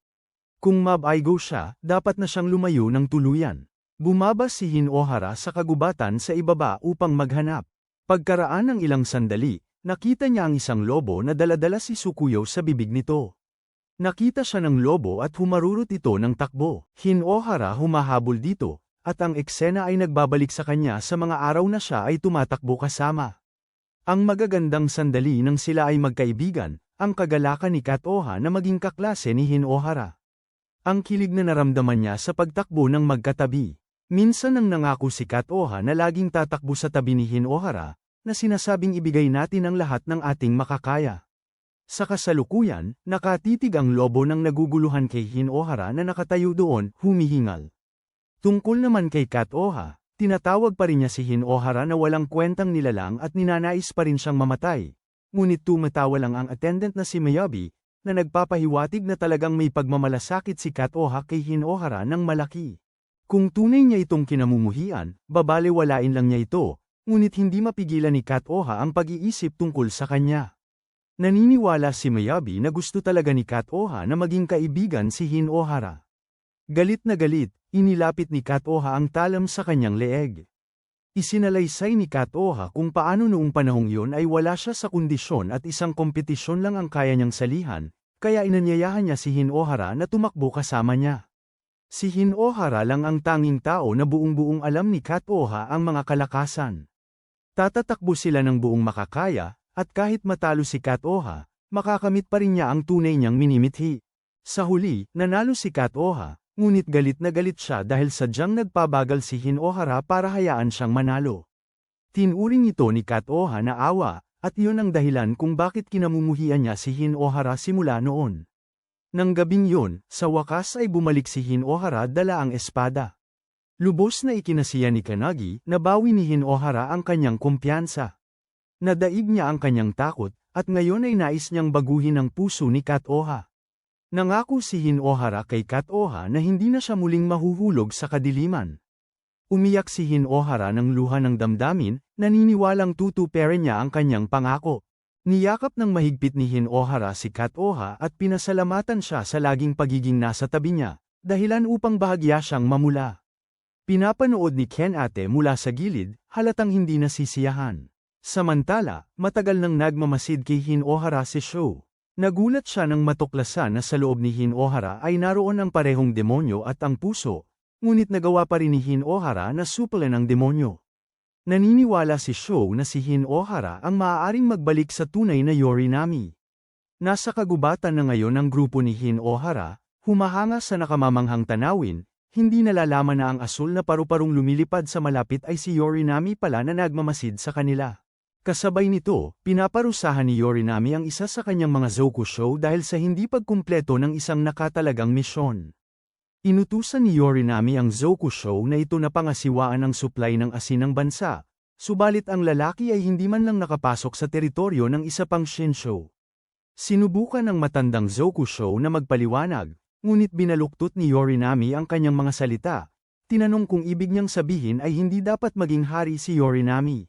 Kung mabaigo siya, dapat na siyang lumayo ng tuluyan. Bumaba si Hinohara sa kagubatan sa ibaba upang maghanap. Pagkaraan ng ilang sandali, nakita niya ang isang lobo na daladala si Tsukuyo sa bibig nito. Nakita siya ng lobo at humarurot ito ng takbo. Hinohara humahabol dito, at ang eksena ay nagbabalik sa kanya sa mga araw na siya ay tumatakbo kasama. Ang magagandang sandali nang sila ay magkaibigan, ang kagalakan ni Kat-Oha na maging kaklase ni Hinohara. Ang kilig na naramdaman niya sa pagtakbo ng magkatabi. Minsan nang nangako si Kat-Oha na laging tatakbo sa tabi ni Hinohara, na sinasabing ibigay natin ang lahat ng ating makakaya. Sa kasalukuyan, nakatitig ang lobo ng naguguluhan kay Hinohara na nakatayo doon, humihingal. Tungkol naman kay Kat-Oha, tinatawag pa rin niya si Hinohara na walang kwentang nilalang at ninanais pa rin siyang mamatay. Ngunit tumatawa lang ang attendant na si Miyabi, na nagpapahiwatig na talagang may pagmamalasakit si Kat-Oha kay Hinohara ng malaki. Kung tunay niya itong kinamumuhian, babalewalain lang niya ito, ngunit hindi mapigilan ni Kat-Oha ang pag-iisip tungkol sa kanya. Naniniwala si Miyabi na gusto talaga ni Kat-Oha na maging kaibigan si Hinohara. Galit na galit, inilapit ni Kat-Oha ang talam sa kanyang leeg. Isinalaysay ni Kat-Oha kung paano noong panahong yun ay wala siya sa kondisyon at isang kompetisyon lang ang kaya niyang salihan, kaya inanyayahan niya si Hinohara na tumakbo kasama niya. Si Hinohara lang ang tanging tao na buong-buong alam ni Kat-Oha ang mga kalakasan. Tatatakbo sila ng buong makakaya, at kahit matalo si Kat-Oha, makakamit pa rin niya ang tunay niyang minimithi. Sa huli, nanalo si Kat-Oha. Ngunit galit na galit siya dahil sadyang nagpabagal si Hinohara para hayaan siyang manalo. Tinuring ito ni Kat-Oha na awa, at iyon ang dahilan kung bakit kinamumuhian niya si Hinohara simula noon. Nang gabing yun, sa wakas ay bumalik si Hinohara dala ang espada. Lubos na ikinasiya ni Kanagi, nabawi ni Hinohara ang kanyang kumpiyansa. Nadaig niya ang kanyang takot, at ngayon ay nais niyang baguhin ang puso ni Kat-Oha. Nangako si Hinohara kay Kat-Oha na hindi na siya muling mahuhulog sa kadiliman. Umiyak si Hinohara ng luha ng damdamin, naniniwalang tutuparin niya ang kanyang pangako. Niyakap ng mahigpit ni Hinohara si Kat-Oha at pinasalamatan siya sa laging pagiging nasa tabi niya, dahilan upang bahagya siyang mamula. Pinapanood ni Ken ate mula sa gilid, halatang hindi nasisiyahan. Samantala, matagal nang nagmamasid kay Hinohara si Sho. Nagulat siya nang matuklasan na sa loob ni Hinohara ay naroon ang parehong demonyo at ang puso, ngunit nagawa pa rin ni Hinohara na supulan ang demonyo. Naniniwala si Sho na si Hinohara ang maaaring magbalik sa tunay na Yorinami. Nasa kagubatan na ngayon ang grupo ni Hinohara, humahanga sa nakamamanghang tanawin, hindi nalalaman na ang asul na paru-parong lumilipad sa malapit ay si Yorinami pala na nagmamasid sa kanila. Kasabay nito, pinaparusahan ni Yorinami ang isa sa kanyang mga Zokusho dahil sa hindi pagkumpleto ng isang nakatalagang misyon. Inutusan ni Yorinami ang Zokusho na ito na pangasiwaan ang supply ng asin ng bansa, subalit ang lalaki ay hindi man lang nakapasok sa teritoryo ng isa pang Shinsho. Sinubukan ng matandang Zokusho na magpaliwanag, ngunit binaluktot ni Yorinami ang kanyang mga salita. Tinanong kung ibig niyang sabihin ay hindi dapat maging hari si Yorinami.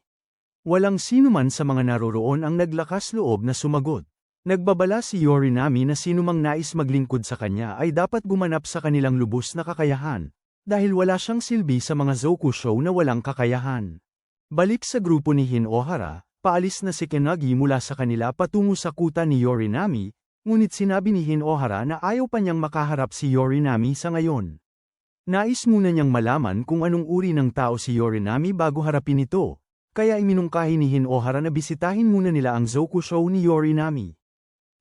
Walang sinuman sa mga naroroon ang naglakas loob na sumagot. Nagbabala si Yorinami na sinumang nais maglingkod sa kanya ay dapat gumanap sa kanilang lubos na kakayahan, dahil wala siyang silbi sa mga Zokusho na walang kakayahan. Balik sa grupo ni Hinohara, paalis na si Kanagi mula sa kanila patungo sa kuta ni Yorinami, ngunit sinabi ni Hinohara na ayaw pa niyang makaharap si Yorinami sa ngayon. Nais muna niyang malaman kung anong uri ng tao si Yorinami bago harapin ito. Kaya iminungkahi ni Hinohara na bisitahin muna nila ang Zokusho ni Yorinami.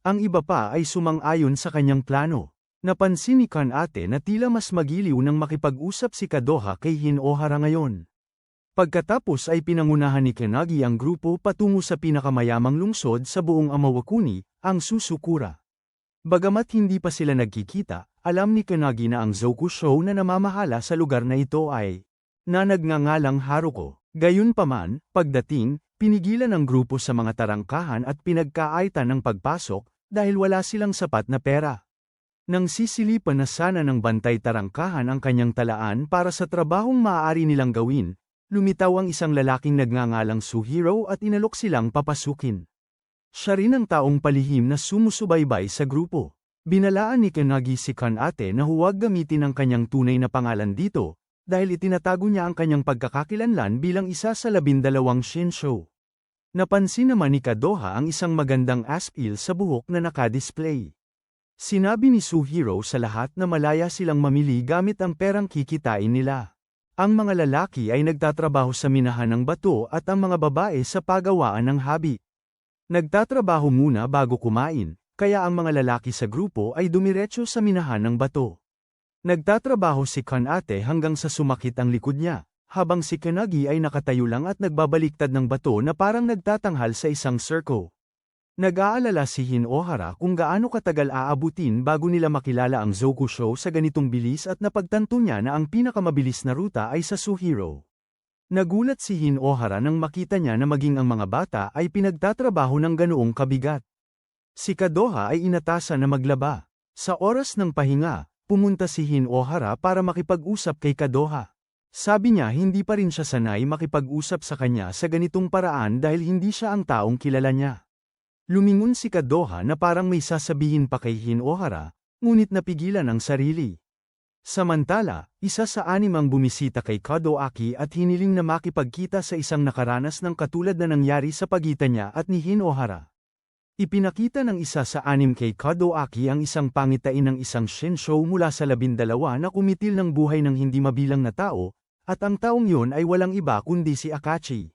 Ang iba pa ay sumang-ayon sa kanyang plano. Napansin ni Kan ate na tila mas magiliw nang makipag-usap si Kadoha kay Hinohara ngayon. Pagkatapos ay pinangunahan ni Kanagi ang grupo patungo sa pinakamayamang lungsod sa buong Amawakuni, ang Susukura. Bagamat hindi pa sila nagkikita, alam ni Kanagi na ang Zokusho na namamahala sa lugar na ito ay nagngangalang Haruko. Gayunpaman, pagdating, pinigilan ng grupo sa mga tarangkahan at pinagkaaitan ng pagpasok dahil wala silang sapat na pera. Nang sisilipan na sana ng bantay tarangkahan ang kanyang talaan para sa trabahong maaari nilang gawin, lumitaw ang isang lalaking nagngangalang Suhiro at inalok silang papasukin. Siya rin ang taong palihim na sumusubaybay sa grupo. Binalaan ni Kanagi si Kanate na huwag gamitin ang kanyang tunay na pangalan dito, dahil itinatago niya ang kanyang pagkakakilanlan bilang isa sa 12 shinsho. Napansin naman ni Kadoha ang isang magandang aspil sa buhok na nakadisplay. Sinabi ni Suhiro sa lahat na malaya silang mamili gamit ang perang kikitain nila. Ang mga lalaki ay nagtatrabaho sa minahan ng bato at ang mga babae sa pagawaan ng habi. Nagtatrabaho muna bago kumain, kaya ang mga lalaki sa grupo ay dumiretso sa minahan ng bato. Nagtatrabaho si Kanate hanggang sa sumakit ang likod niya, habang si Kanagi ay nakatayo lang at nagbabaliktad ng bato na parang nagtatanghal sa isang circle. Nag-aalala si Hinohara kung gaano katagal aabutin bago nila makilala ang Zokusho sa ganitong bilis at napagtanto niya na ang pinakamabilis na ruta ay sa Suhiro. Nagulat si Hinohara nang makita niya na maging ang mga bata ay pinagtatrabaho ng ganoong kabigat. Si Kadoha ay inatasan na maglaba. Sa oras ng pahinga, pumunta si Hinohara para makipag-usap kay Kadoha. Sabi niya hindi pa rin siya sanay makipag-usap sa kanya sa ganitong paraan dahil hindi siya ang taong kilala niya. Lumingon si Kadoha na parang may sasabihin pa kay Hinohara, ngunit napigilan ang sarili. Samantala, isa sa 6 ang bumisita kay Kadoaki at hiniling na makipagkita sa isang nakaranas ng katulad na nangyari sa pagitan niya at ni Hinohara. Ipinakita ng isa sa 6 kay Kadoaki ang isang pangitain ng isang shinsho mula sa 12 na kumitil ng buhay ng hindi mabilang na tao, at ang taong yun ay walang iba kundi si Akachi.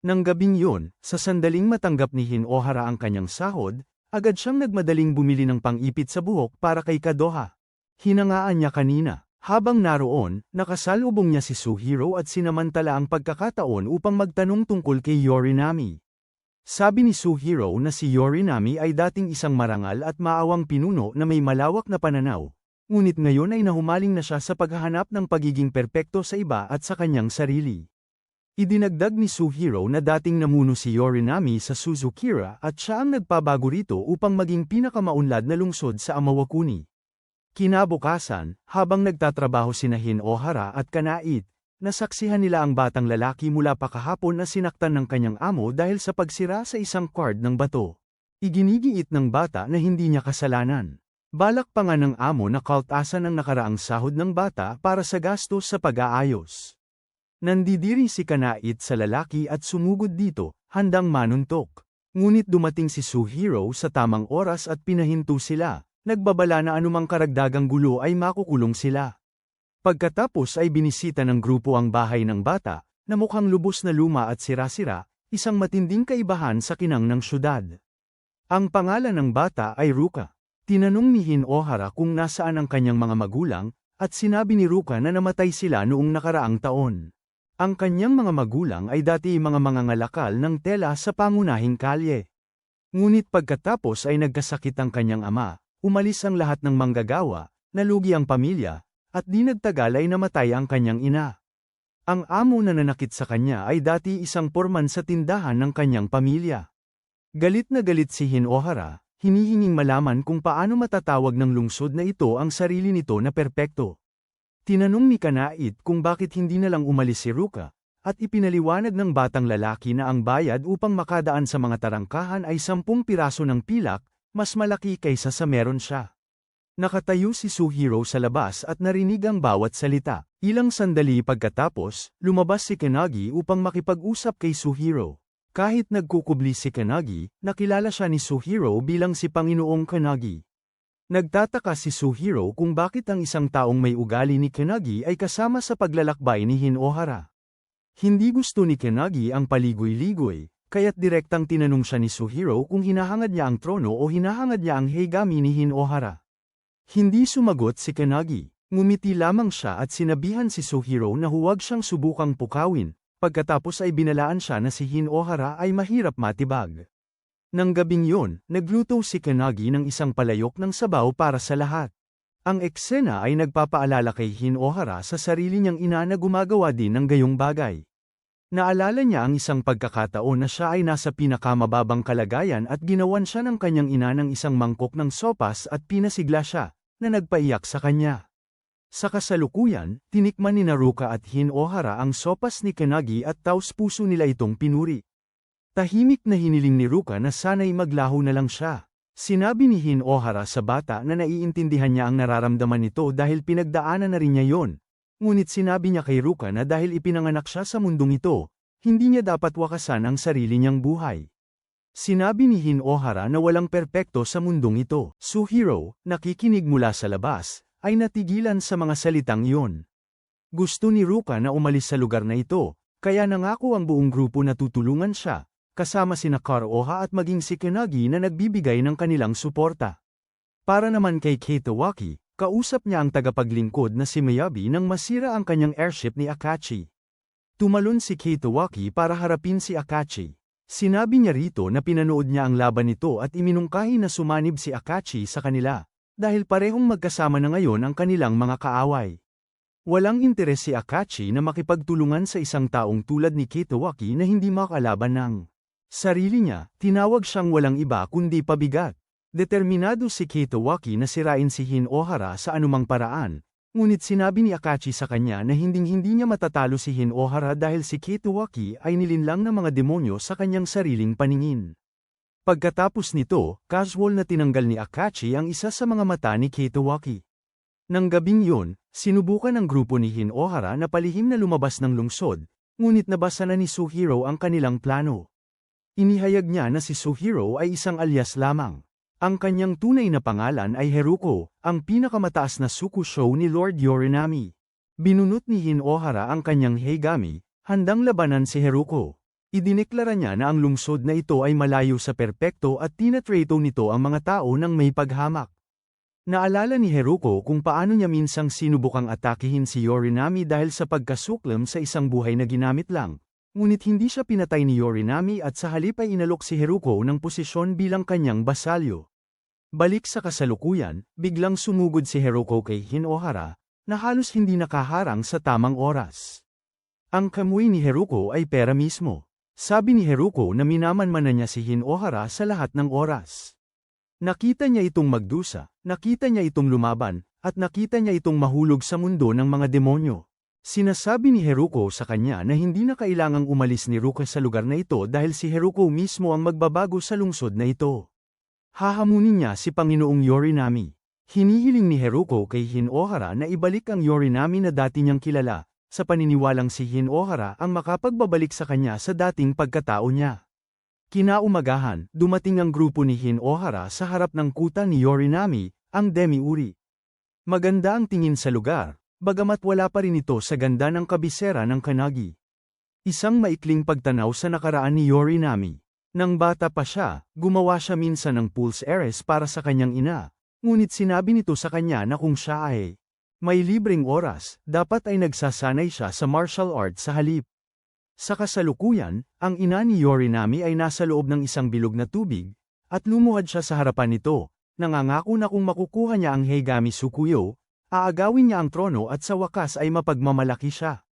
Nang gabing yun, sa sandaling matanggap ni Hinohara ang kanyang sahod, agad siyang nagmadaling bumili ng pang-ipit sa buhok para kay Kadoha. Hinangaan niya kanina. Habang naroon, nakasalubong niya si Suhiro at sinamantala ang pagkakataon upang magtanong tungkol kay Yorinami. Sabi ni Suhiro na si Yorinami ay dating isang marangal at maawang pinuno na may malawak na pananaw, ngunit ngayon ay nahumaling na siya sa paghahanap ng pagiging perpekto sa iba at sa kanyang sarili. Idinagdag ni Suhiro na dating namuno si Yorinami sa Suzukira at siya ang nagpabago rito upang maging pinakamaunlad na lungsod sa Amawakuni. Kinabukasan, habang nagtatrabaho sina Hinohara at Kanait, nasaksihan nila ang batang lalaki mula pa kahapon na sinaktan ng kanyang amo dahil sa pagsira sa isang cord ng bato. Iginigiit ng bata na hindi niya kasalanan. Balak pa nga ng amo na kaltasan ang nakaraang sahod ng bata para sa gastos sa pag-aayos. Nandidiri si Kanait sa lalaki at sumugod dito, handang manuntok. Ngunit dumating si Suhiro sa tamang oras at pinahinto sila. Nagbabala na anumang karagdagang gulo ay makukulong sila. Pagkatapos ay binisita ng grupo ang bahay ng bata, na mukhang lubos na luma at sira-sira, isang matinding kaibahan sa kinang ng syudad. Ang pangalan ng bata ay Ruka. Tinanong ni Hinohara kung nasaan ang kanyang mga magulang, at sinabi ni Ruka na namatay sila noong nakaraang taon. Ang kanyang mga magulang ay dati mga mangangalakal ng tela sa pangunahing kalye. Ngunit pagkatapos ay nagkasakit ang kanyang ama. Umalis ang lahat ng manggagawa, nalugi ang pamilya, at di nagtagal ay namatay ang kanyang ina. Ang amo na nanakit sa kanya ay dati isang porman sa tindahan ng kanyang pamilya. Galit na galit si Hinohara, hinihinging malaman kung paano matatawag ng lungsod na ito ang sarili nito na perpekto. Tinanong ni Kanait kung bakit hindi na lang umalis si Ruka, at ipinaliwanag ng batang lalaki na ang bayad upang makadaan sa mga tarangkahan ay 10 piraso ng pilak, mas malaki kaysa sa meron siya. Nakatayo si Suhiro sa labas at narinig ang bawat salita. Ilang sandali pagkatapos, lumabas si Kanagi upang makipag-usap kay Suhiro. Kahit nagkukubli si Kanagi, nakilala siya ni Suhiro bilang si Panginoong Kanagi. Nagtataka si Suhiro kung bakit ang isang taong may ugali ni Kanagi ay kasama sa paglalakbay ni Hinohara. Hindi gusto ni Kanagi ang paligoy-ligoy. Kaya't direktang tinanong siya ni Suhiro kung hinahangad niya ang trono o hinahangad niya ang heigami ni Hinohara. Hindi sumagot si Kanagi. Ngumiti lamang siya at sinabihan si Suhiro na huwag siyang subukang pukawin, pagkatapos ay binalaan siya na si Hinohara ay mahirap matibag. Nang gabing yun, nagluto si Kanagi ng isang palayok ng sabaw para sa lahat. Ang eksena ay nagpapaalala kay Hinohara sa sarili niyang ina na gumagawa din ng gayong bagay. Naalala niya ang isang pagkakataon na siya ay nasa pinakamababang kalagayan at ginawan siya ng kanyang ina ng isang mangkok ng sopas at pinasigla siya, na nagpaiyak sa kanya. Sa kasalukuyan, tinikman ni Ruka at Hinohara ang sopas ni Kanagi at taos-puso nila itong pinuri. Tahimik na hiniling ni Ruka na sana'y maglaho na lang siya. Sinabi ni Hinohara sa bata na naiintindihan niya ang nararamdaman nito dahil pinagdaanan na rin niya yon. Ngunit sinabi niya kay Ruka na dahil ipinanganak siya sa mundong ito, hindi niya dapat wakasan ang sarili niyang buhay. Sinabi ni Hinohara na walang perpekto sa mundong ito. Suhiro, nakikinig mula sa labas, ay natigilan sa mga salitang iyon. Gusto ni Ruka na umalis sa lugar na ito, kaya nangako ang buong grupo na tutulungan siya, kasama sina Kuroha at maging si Kanagi na nagbibigay ng kanilang suporta. Para naman kay Kitawaki, kausap niya ang tagapaglingkod na si Miyabi nang masira ang kanyang airship ni Akachi. Tumalon si Kitawaki para harapin si Akachi. Sinabi niya rito na pinanood niya ang laban nito at iminungkahi na sumanib si Akachi sa kanila, dahil parehong magkasama na ngayon ang kanilang mga kaaway. Walang interes si Akachi na makipagtulungan sa isang taong tulad ni Kitawaki na hindi makalaban ng sarili niya. Tinawag siyang walang iba kundi pabigat. Determinado si Kitawaki na sirain si Hinohara sa anumang paraan, ngunit sinabi ni Akachi sa kanya na hinding-hindi niya matatalo si Hinohara dahil si Kitawaki ay nilinlang ng mga demonyo sa kanyang sariling paningin. Pagkatapos nito, casual na tinanggal ni Akachi ang isa sa mga mata ni Kitawaki. Nang gabing yun, sinubukan ng grupo ni Hinohara na palihim na lumabas ng lungsod, ngunit nabasa na ni Suhiro ang kanilang plano. Inihayag niya na si Suhiro ay isang alias lamang. Ang kanyang tunay na pangalan ay Heruko, ang pinakamataas na sukusho ni Lord Yorinami. Binunot ni Hinohara ang kanyang Heigami, handang labanan si Heruko. Idineklara niya na ang lungsod na ito ay malayo sa perpekto at tinatreto nito ang mga tao ng may paghamak. Naalala ni Heruko kung paano niya minsang sinubukang atakihin si Yorinami dahil sa pagkasuklam sa isang buhay na ginamit lang. Ngunit hindi siya pinatay ni Yorinami at sa halip ay inalok si Heruko ng posisyon bilang kanyang basalyo. Balik sa kasalukuyan, biglang sumugod si Heruko kay Hinohara, na halos hindi nakaharang sa tamang oras. Ang kamuy ni Heruko ay pera mismo. Sabi ni Heruko na minamanman na niya si Hinohara sa lahat ng oras. Nakita niya itong magdusa, nakita niya itong lumaban, at nakita niya itong mahulog sa mundo ng mga demonyo. Sinasabi ni Heruko sa kanya na hindi na kailangang umalis ni Ruka sa lugar na ito dahil si Heruko mismo ang magbabago sa lungsod na ito. Hahamunin niya si Panginoong Yorinami. Hinihiling ni Heruko kay Hinohara na ibalik ang Yorinami na dati niyang kilala, sa paniniwalang si Hinohara ang makapagbabalik sa kanya sa dating pagkatao niya. Kinaumagahan, dumating ang grupo ni Hinohara sa harap ng kuta ni Yorinami, ang Demiuri. Maganda ang tingin sa lugar, bagamat wala pa rin ito sa ganda ng kabisera ng Kanagi. Isang maikling pagtanaw sa nakaraan ni Yorinami. Nang bata pa siya, gumawa siya minsan ng pulse heiress para sa kanyang ina, ngunit sinabi nito sa kanya na kung siya ay may libreng oras, dapat ay nagsasanay siya sa martial arts sa halip. Sa kasalukuyan, ang ina ni Yorinami ay nasa loob ng isang bilog na tubig, at lumuhad siya sa harapan nito, nangangako na kung makukuha niya ang Heigami Tsukuyo, aagawin niya ang trono at sa wakas ay mapagmamalaki siya.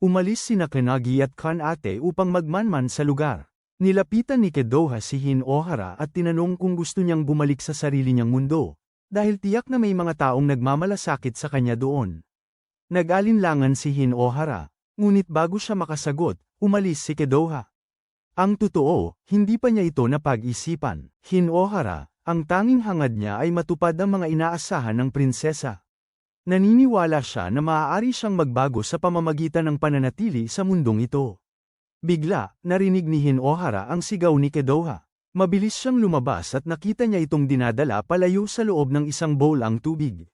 Umalis sina Kanagi at Kanate upang magmanman sa lugar. Nilapitan ni Kodoha si Hinohara at tinanong kung gusto niyang bumalik sa sarili niyang mundo, dahil tiyak na may mga taong nagmamalasakit sa kanya doon. Nag-alinlangan si Hinohara, ngunit bago siya makasagot, umalis si Kodoha. Ang totoo, hindi pa niya ito napag-isipan. Hinohara, ang tanging hangad niya ay matupad ang mga inaasahan ng prinsesa. Naniniwala siya na maaari siyang magbago sa pamamagitan ng pananatili sa mundong ito. Bigla, narinig ni Hinohara ang sigaw ni Kodoha. Mabilis siyang lumabas at nakita niya itong dinadala palayo sa loob ng isang bowl ang tubig.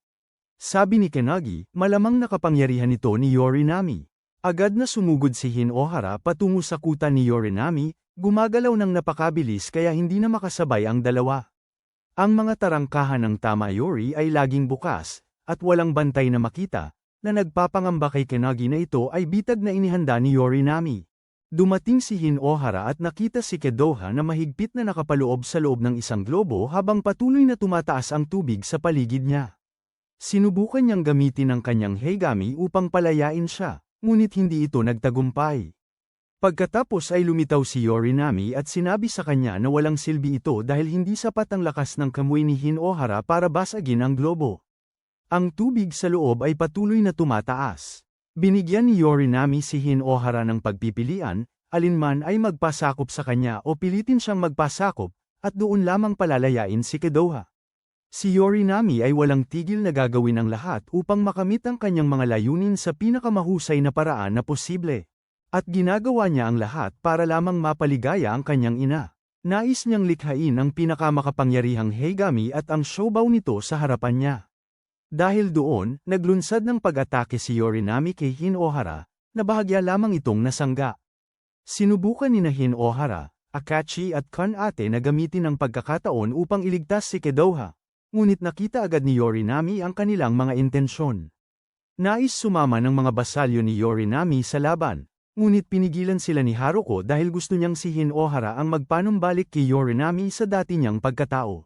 Sabi ni Kanagi, malamang nakapangyarihan ito ni Yorinami. Agad na sumugod si Hinohara patungo sa kuta ni Yorinami, gumagalaw ng napakabilis kaya hindi na makasabay ang dalawa. Ang mga tarangkahan ng Tamayori ay laging bukas, at walang bantay na makita, na nagpapangamba kay Kanagi na ito ay bitag na inihanda ni Yorinami. Dumating si Hinohara at nakita si Kedoha na mahigpit na nakapaloob sa loob ng isang globo habang patuloy na tumataas ang tubig sa paligid niya. Sinubukan niyang gamitin ang kanyang Heigami upang palayain siya, ngunit hindi ito nagtagumpay. Pagkatapos ay lumitaw si Yorinami at sinabi sa kanya na walang silbi ito dahil hindi sapat ang lakas ng kamuy ni Hinohara para basagin ang globo. Ang tubig sa loob ay patuloy na tumataas. Binigyan ni Yorinami si Hinohara ng pagpipilian, alinman ay magpasakop sa kanya o pilitin siyang magpasakop, at doon lamang palalayain si Kedoha. Si Yorinami ay walang tigil na gagawin ang lahat upang makamit ang kanyang mga layunin sa pinakamahusay na paraan na posible. At ginagawa niya ang lahat para lamang mapaligaya ang kanyang ina. Nais niyang likhain ang pinakamakapangyarihang Heigami at ang showbow nito sa harapan niya. Dahil doon, naglunsad ng pag-atake si Yorinami kay Hinohara, na bahagya lamang itong nasangga. Sinubukan ni Hinohara, Akachi at Kanate na gamitin ang pagkakataon upang iligtas si Kedoha, ngunit nakita agad ni Yorinami ang kanilang mga intensyon. Nais sumama ng mga basalyo ni Yorinami sa laban, ngunit pinigilan sila ni Haruko dahil gusto niyang si Hinohara ang magpanumbalik kay Yorinami sa dati niyang pagkatao.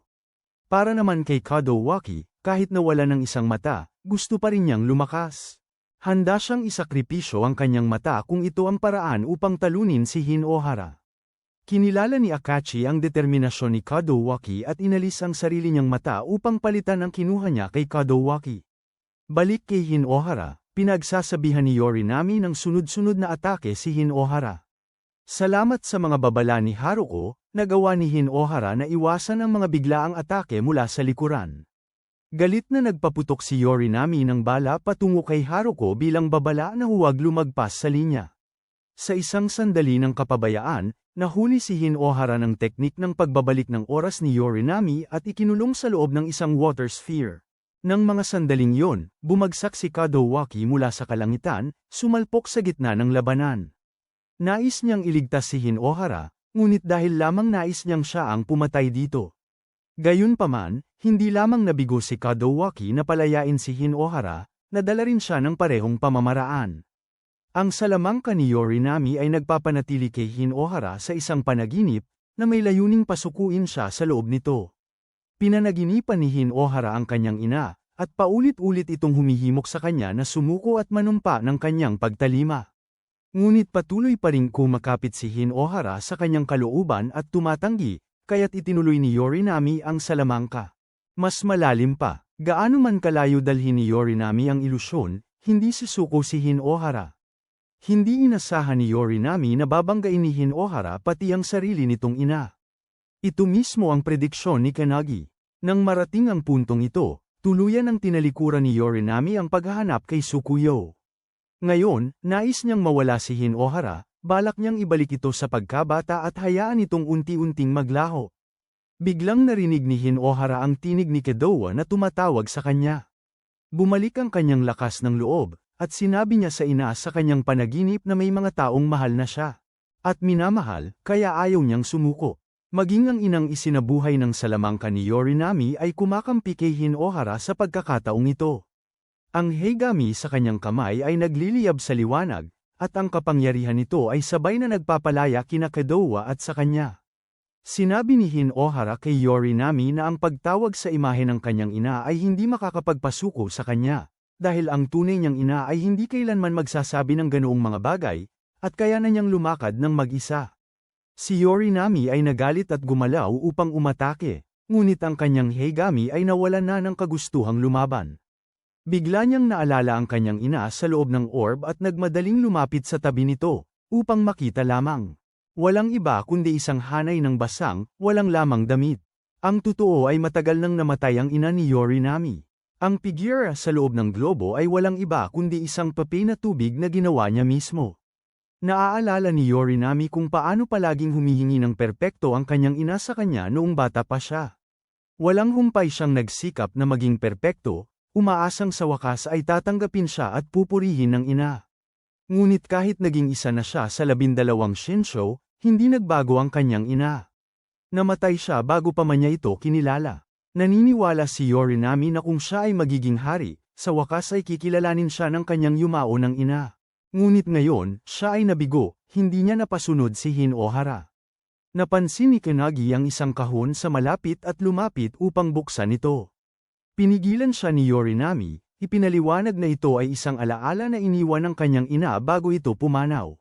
Para naman kay Kadowaki, kahit nawala ng isang mata, gusto pa rin niyang lumakas. Handa siyang isakripisyo ang kanyang mata kung ito ang paraan upang talunin si Hinohara. Kinilala ni Akachi ang determinasyon ni Kadowaki at inalis ang sarili niyang mata upang palitan ang kinuha niya kay Kadowaki. Balik kay Hinohara, pinagsasabihan ni Yorinami ng sunod-sunod na atake si Hinohara. Salamat sa mga babala ni Haruko, nagawa ni Hinohara na iwasan ang mga biglaang atake mula sa likuran. Galit na nagpaputok si Yorinami ng bala patungo kay Haruko bilang babala na huwag lumagpas sa linya. Sa isang sandali ng kapabayaan, nahuli si Hinohara ng teknik ng pagbabalik ng oras ni Yorinami at ikinulong sa loob ng isang water sphere. Nang mga sandaling yon, bumagsak si Kadowaki mula sa kalangitan, sumalpok sa gitna ng labanan. Nais niyang iligtas si Hinohara, ngunit dahil lamang nais niyang siya ang pumatay dito. Gayunpaman, hindi lamang nabigo si Kadowaki na palayain si Hinohara, nadala rin siya ng parehong pamamaraan. Ang salamangka ni Yorinami ay nagpapanatili kay Hinohara sa isang panaginip, na may layuning pasukuin siya sa loob nito. Pinanaginipan ni Hinohara ang kanyang ina, at paulit-ulit itong humihimok sa kanya na sumuko at manumpa ng kanyang pagtalima. Ngunit patuloy pa ring kumakapit si Hinohara sa kanyang kalooban at tumatanggi, kaya't itinuloy ni Yorinami ang salamangka. Mas malalim pa, gaano man kalayo dalhin ni Yorinami ang ilusyon, hindi susuko si Hinohara. Hindi inasahan ni Yorinami na babanggain ni Hinohara pati ang sarili nitong ina. Ito mismo ang prediksyon ni Kanagi. Nang marating ang puntong ito, tuluyan ang tinalikuran ni Yorinami ang paghahanap kay Tsukuyo. Ngayon, nais niyang mawala si Hinohara, balak niyang ibalik ito sa pagkabata at hayaan itong unti-unting maglaho. Biglang narinig ni Hinohara ang tinig ni Kedoha na tumatawag sa kanya. Bumalik ang kanyang lakas ng loob, at sinabi niya sa ina sa kanyang panaginip na may mga taong mahal na siya. At minamahal, kaya ayaw niyang sumuko. Maging ang inang isinabuhay ng salamangka ni Yorinami ay kumakampi kay Hinohara sa pagkakataong ito. Ang Heigami sa kanyang kamay ay nagliliyab sa liwanag, at ang kapangyarihan nito ay sabay na nagpapalaya kina Kedoha at sa kanya. Sinabi ni Hinohara kay Yorinami na ang pagtawag sa imahe ng kanyang ina ay hindi makakapagpasuko sa kanya, dahil ang tunay niyang ina ay hindi kailanman magsasabi ng ganoong mga bagay, at kaya na niyang lumakad ng mag-isa. Si Yorinami ay nagalit at gumalaw upang umatake, ngunit ang kanyang Heigami ay nawalan na ng kagustuhang lumaban. Bigla niyang naalala ang kanyang ina sa loob ng orb at nagmadaling lumapit sa tabi nito, upang makita lamang. Walang iba kundi isang hanay ng basang, walang lamang damit. Ang totoo ay matagal nang namatay ang ina ni Yorinami. Ang figura sa loob ng globo ay walang iba kundi isang pape na tubig na ginawa niya mismo. Naaalala ni Yorinami kung paano palaging humihingi ng perpekto ang kanyang ina sa kanya noong bata pa siya. Walang humpay siyang nagsikap na maging perpekto, umaasang sa wakas ay tatanggapin siya at pupurihin ng ina. Ngunit kahit naging isa na siya sa 12 Shinsho, hindi nagbago ang kanyang ina. Namatay siya bago pa man niya ito kinilala. Naniniwala si Yorinami na kung siya ay magiging hari, sa wakas ay kikilalanin siya ng kanyang yumao ng ina. Ngunit ngayon, siya ay nabigo, hindi niya napasunod si Hinohara. Napansin ni Kanagi ang isang kahon sa malapit at lumapit upang buksan ito. Pinigilan siya ni Yorinami, ipinaliwanag na ito ay isang alaala na iniwan ng kanyang ina bago ito pumanaw.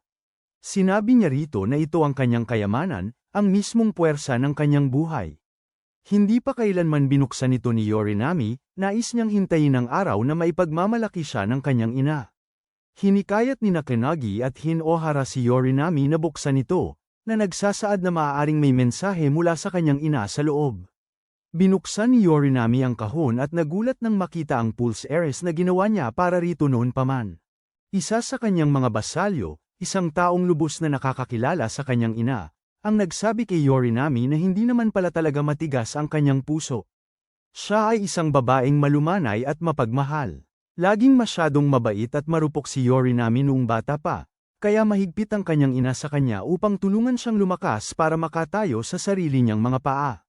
Sinabi niya rito na ito ang kanyang kayamanan, ang mismong puwersa ng kanyang buhay. Hindi pa kailanman binuksan ito ni Yorinami, nais niyang hintayin ang araw na maipagmamalaki siya ng kanyang ina. Hinikayat ni Kanagi at Hinohara si Yorinami na buksan ito, na nagsasaad na maaaring may mensahe mula sa kanyang ina sa loob. Binuksan ni Yorinami ang kahon at nagulat nang makita ang pulse heiress na ginawa niya para rito noon pa man. Isa sa kanyang mga basalyo, isang taong lubos na nakakakilala sa kanyang ina, ang nagsabi kay Yorinami na hindi naman pala talaga matigas ang kanyang puso. Siya ay isang babaeng malumanay at mapagmahal. Laging masyadong mabait at marupok si Yorinami noong bata pa, kaya mahigpit ang kanyang ina sa kanya upang tulungan siyang lumakas para makatayo sa sarili niyang mga paa.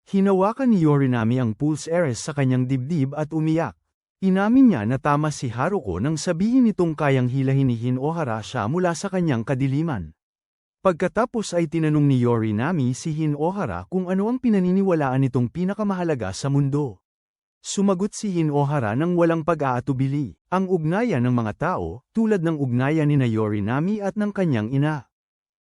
Hinawakan ni Yorinami ang pulse heiress sa kanyang dibdib at umiyak. Inamin niya na tama si Haruko nang sabihin nitong kayang hilahin ni Hinohara siya mula sa kanyang kadiliman. Pagkatapos ay tinanong ni Yorinami si Hinohara kung ano ang pinaniniwalaan nitong pinakamahalaga sa mundo. Sumagot si Hinohara nang walang pag-aatubili, ang ugnayan ng mga tao, tulad ng ugnayan ni Yorinami at ng kanyang ina.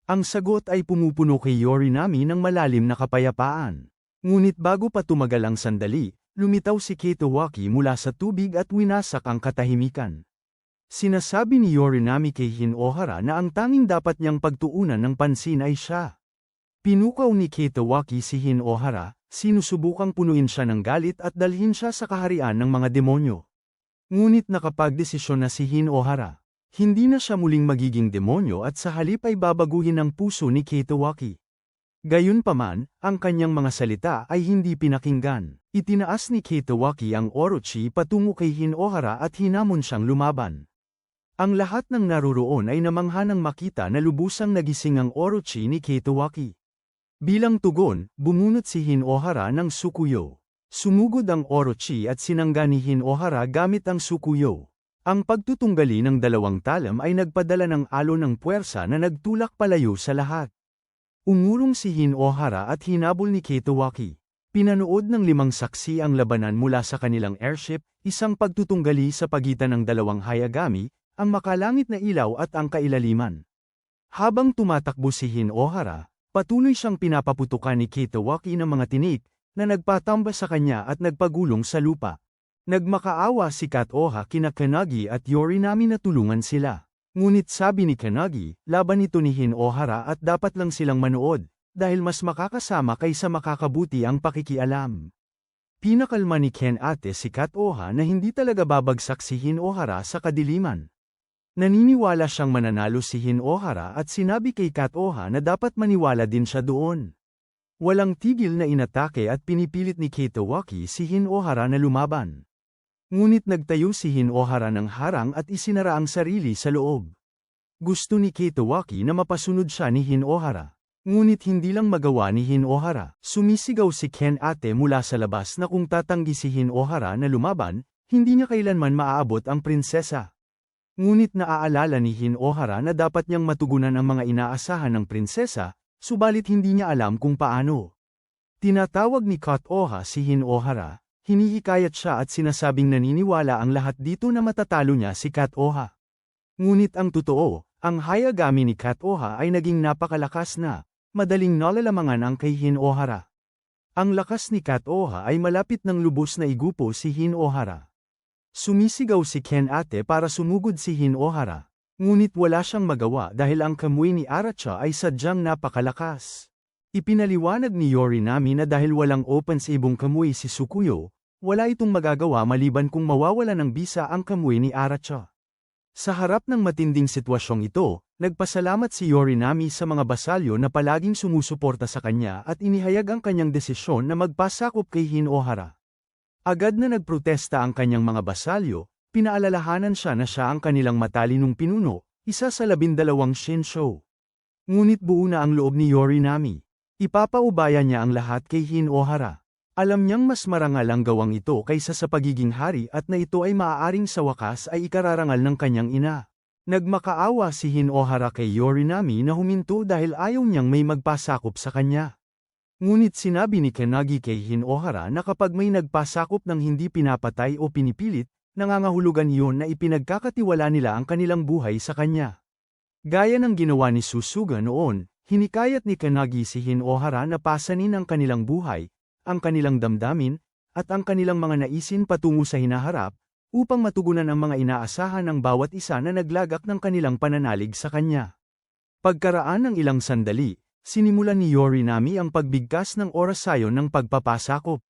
Ang sagot ay pumupuno kay Yorinami ng malalim na kapayapaan. Ngunit bago pa tumagal ang sandali, lumitaw si Kitowaki mula sa tubig at winasak ang katahimikan. Sinasabi ni Yorinami kay Hinohara na ang tanging dapat niyang pagtuunan ng pansin ay siya. Pinukaw ni Kitowaki si Hinohara, sinusubukang punuin siya ng galit at dalhin siya sa kaharian ng mga demonyo. Ngunit nakapagdesisyon na si Hinohara. Hindi na siya muling magiging demonyo at sa halip ay babaguhin ang puso ni Kitowaki. Gayunpaman, ang kanyang mga salita ay hindi pinakinggan. Itinaas ni Kitowaki ang Orochi patungo kay Hinohara at hinamon siyang lumaban. Ang lahat ng naroroon ay namangha nang makita na lubusang nagising ang Orochi ni Kitowaki. Bilang tugon, bumunot si Hinohara ng Sukuyo. Sumugod ang Orochi at sinangga ni Hinohara gamit ang Sukuyo. Ang pagtutunggali ng dalawang talam ay nagpadala ng alon ng puwersa na nagtulak palayo sa lahat. Umurong si Hinohara at hinabol ni Kitowaki. Pinanood ng 5 saksi ang labanan mula sa kanilang airship, isang pagtutunggali sa pagitan ng dalawang Hayagami, ang makalangit na ilaw at ang kailaliman. Habang tumatakbo si Hinohara, patuloy siyang pinapaputukan ni Kitowaki ng mga tinik, na nagpatamba sa kanya at nagpagulong sa lupa. Nagmakaawa si Katoha kina Kanagi at Yorinami na tulungan sila. Ngunit sabi ni Kanagi, laban ito ni Hinohara at dapat lang silang manood, dahil mas makakasama kaysa makakabuti ang pakikialam. Pinakalma ni Ken-ate si Katoha na hindi talaga babagsak si Hinohara sa kadiliman. Naniniwala siyang mananalo si Hinohara at sinabi kay Katoha na dapat maniwala din siya doon. Walang tigil na inatake at pinipilit ni Kitowaki si Hinohara na lumaban. Ngunit nagtayo si Hinohara ng harang at isinara ang sarili sa loob. Gusto ni Kitowaki na mapasunod siya ni Hinohara. Ngunit hindi lang magawa ni Hinohara. Sumisigaw si Ken-ate mula sa labas na kung tatanggi si Hinohara na lumaban, hindi niya kailanman maaabot ang prinsesa. Ngunit naaalala ni Hinohara na dapat niyang matugunan ang mga inaasahan ng prinsesa, subalit hindi niya alam kung paano. Tinatawag ni Katoha si Hinohara, hinihikayat siya at sinasabing naniniwala ang lahat dito na matatalo niya si Katoha. Ngunit ang totoo, ang Hayagami ni Katoha ay naging napakalakas na, madaling nalalamangan ang kay Hinohara. Ang lakas ni Katoha ay malapit ng lubos na igupo si Hinohara. Sumisigaw si Ken-ate para sumugod si Hinohara. Ngunit wala siyang magawa dahil ang kamuy ni Aracha ay sadyang napakalakas. Ipinaliwanag ni Yorinami na dahil walang open sa ibong kamuy si Sukuyo, wala itong magagawa maliban kung mawawala ng bisa ang kamuy ni Aracha. Sa harap ng matinding sitwasyong ito, nagpasalamat si Yorinami sa mga basalyo na palaging sumusuporta sa kanya at inihayag ang kanyang desisyon na magpasakop kay Hinohara. Agad na nagprotesta ang kanyang mga basalyo, pinaalalahanan siya na siya ang kanilang matalinong pinuno, isa sa 12 Shinsho. Ngunit buo na ang loob ni Yorinami. Ipapaubaya niya ang lahat kay Hinohara. Alam niyang mas marangal ang gawang ito kaysa sa pagiging hari at na ito ay maaaring sa wakas ay ikararangal ng kanyang ina. Nagmakaawa si Hinohara kay Yorinami na huminto dahil ayaw niyang may magpasakop sa kanya. Ngunit sinabi ni Kanagi kay Hinohara na kapag may nagpasakop ng hindi pinapatay o pinipilit, nangangahulugan iyon na ipinagkakatiwala nila ang kanilang buhay sa kanya. Gaya ng ginawa ni Susuga noon, hinikayat ni Kanagi si Hinohara na pasanin ang kanilang buhay, ang kanilang damdamin, at ang kanilang mga naisin patungo sa hinaharap, upang matugunan ang mga inaasahan ng bawat isa na naglagak ng kanilang pananalig sa kanya. Pagkaraan ng ilang sandali, sinimulan ni Yorinami ang pagbigkas ng orasayon ng pagpapasakop.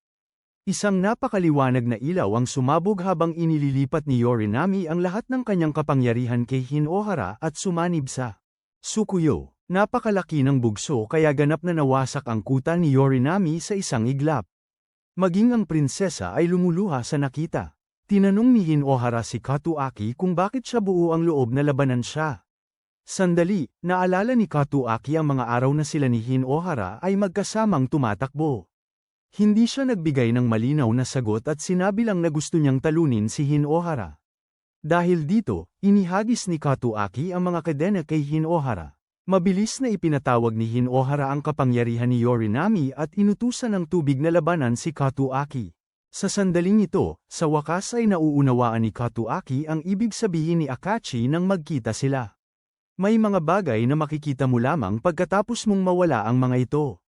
Isang napakaliwanag na ilaw ang sumabog habang inililipat ni Yorinami ang lahat ng kanyang kapangyarihan kay Hinohara at sumanib sa Sukuyo. Napakalaki ng bugso kaya ganap na nawasak ang kuta ni Yorinami sa isang iglap. Maging ang prinsesa ay lumuluha sa nakita. Tinanong ni Hinohara si Katsuaki kung bakit siya buo ang loob na labanan siya. Sandali, naalala ni Katsuaki ang mga araw na sila ni Hinohara ay magkasamang tumatakbo. Hindi siya nagbigay ng malinaw na sagot at sinabi lang na gusto niyang talunin si Hinohara. Dahil dito, inihagis ni Katsuaki ang mga kadena kay Hinohara. Mabilis na ipinatawag ni Hinohara ang kapangyarihan ni Yorinami at inutusan ng tubig na labanan si Katsuaki. Sa sandaling ito, sa wakas ay nauunawaan ni Katsuaki ang ibig sabihin ni Akachi nang magkita sila. May mga bagay na makikita mo lamang pagkatapos mong mawala ang mga ito.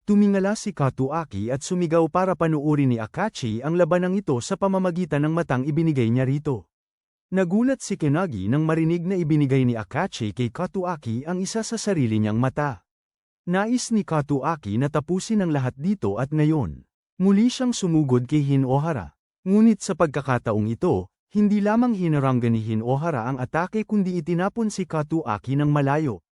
Tumingala si Katsuaki at sumigaw para panuorin ni Akachi ang labanang ito sa pamamagitan ng matang ibinigay niya rito. Nagulat si Kanagi nang marinig na ibinigay ni Akachi kay Katsuaki ang isa sa sarili niyang mata. Nais ni Katsuaki na tapusin ang lahat dito at ngayon. Muli siyang sumugod kay Hinohara. Ngunit sa pagkakataong ito, hindi lamang hinaranggan ni Hinohara ang atake kundi itinapon si Katsuaki ng malayo.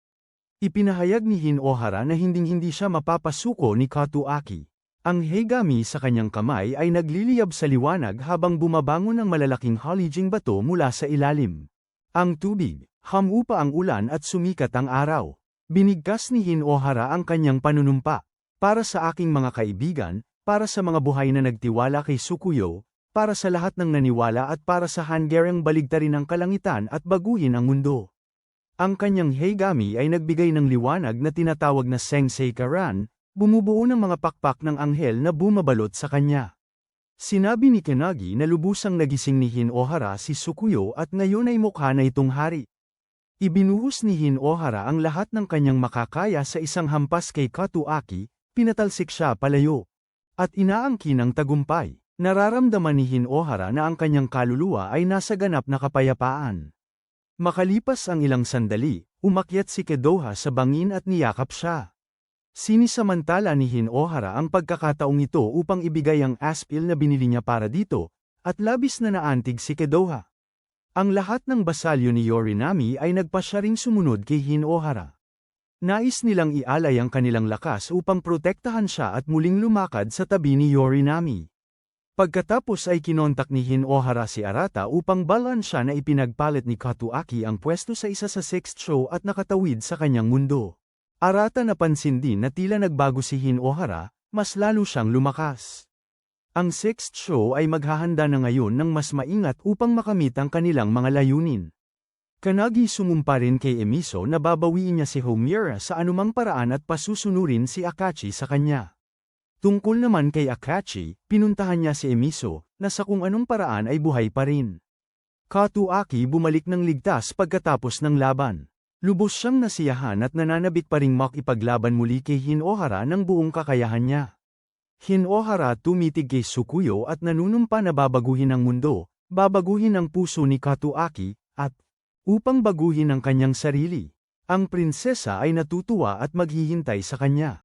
Ipinahayag ni Hinohara na hinding-hindi siya mapapasuko ni Katsuaki. Ang Heigami sa kanyang kamay ay nagliliyab sa liwanag habang bumabangon ang malalaking halijing bato mula sa ilalim. Ang tubig, humupa ang ulan at sumikat ang araw. Binigkas ni Hinohara ang kanyang panunumpa. Para sa aking mga kaibigan, para sa mga buhay na nagtiwala kay Sukuyo, para sa lahat ng naniwala at para sa Hanggareang baligtarin ang kalangitan at baguhin ang mundo. Ang kanyang Heigami ay nagbigay ng liwanag na tinatawag na Sensei Karan, bumubuo ng mga pakpak ng anghel na bumabalot sa kanya. Sinabi ni Kanagi na lubusang nagising ni Hinohara si Sukuyo at ngayon ay mukha na itong hari. Ibinuhos ni Hinohara ang lahat ng kanyang makakaya sa isang hampas kay Katsuaki, pinatalsik siya palayo. At inaangkin ng tagumpay, nararamdaman ni Hinohara na ang kanyang kaluluwa ay nasa ganap na kapayapaan. Makalipas ang ilang sandali, umakyat si Kodoha sa bangin at niyakap siya. Sinisamantala ni Hinohara ang pagkakataong ito upang ibigay ang aspil na binili niya para dito, at labis na naantig si Kodoha. Ang lahat ng basalyo ni Yorinami ay nagpasya ring sumunod kay Hinohara. Nais nilang ialay ang kanilang lakas upang protektahan siya at muling lumakad sa tabi ni Yorinami. Pagkatapos ay kinontak ni Hinohara si Arata upang balan siya na ipinagpalit ni Katsuaki ang pwesto sa isa sa sixth show at nakatawid sa kanyang mundo. Arata napansin din na tila nagbago si Hinohara, mas lalo siyang lumakas. Ang sixth show ay maghahanda na ngayon ng mas maingat upang makamit ang kanilang mga layunin. Kanagi sumumpa rin kay Emiso na babawiin niya si Homura sa anumang paraan at pasusunurin si Akachi sa kanya. Tungkol naman kay Akachi, pinuntahan niya si Emiso, na sa kung anong paraan ay buhay pa rin. Katsuaki bumalik ng ligtas pagkatapos ng laban. Lubos siyang nasiyahan at nananabik pa ring makipaglaban muli kay Hinohara ng buong kakayahan niya. Hinohara tumitig kay Sukuyo at nanunumpa na babaguhin ang mundo, babaguhin ang puso ni Katsuaki, at upang baguhin ang kanyang sarili. Ang prinsesa ay natutuwa at maghihintay sa kanya.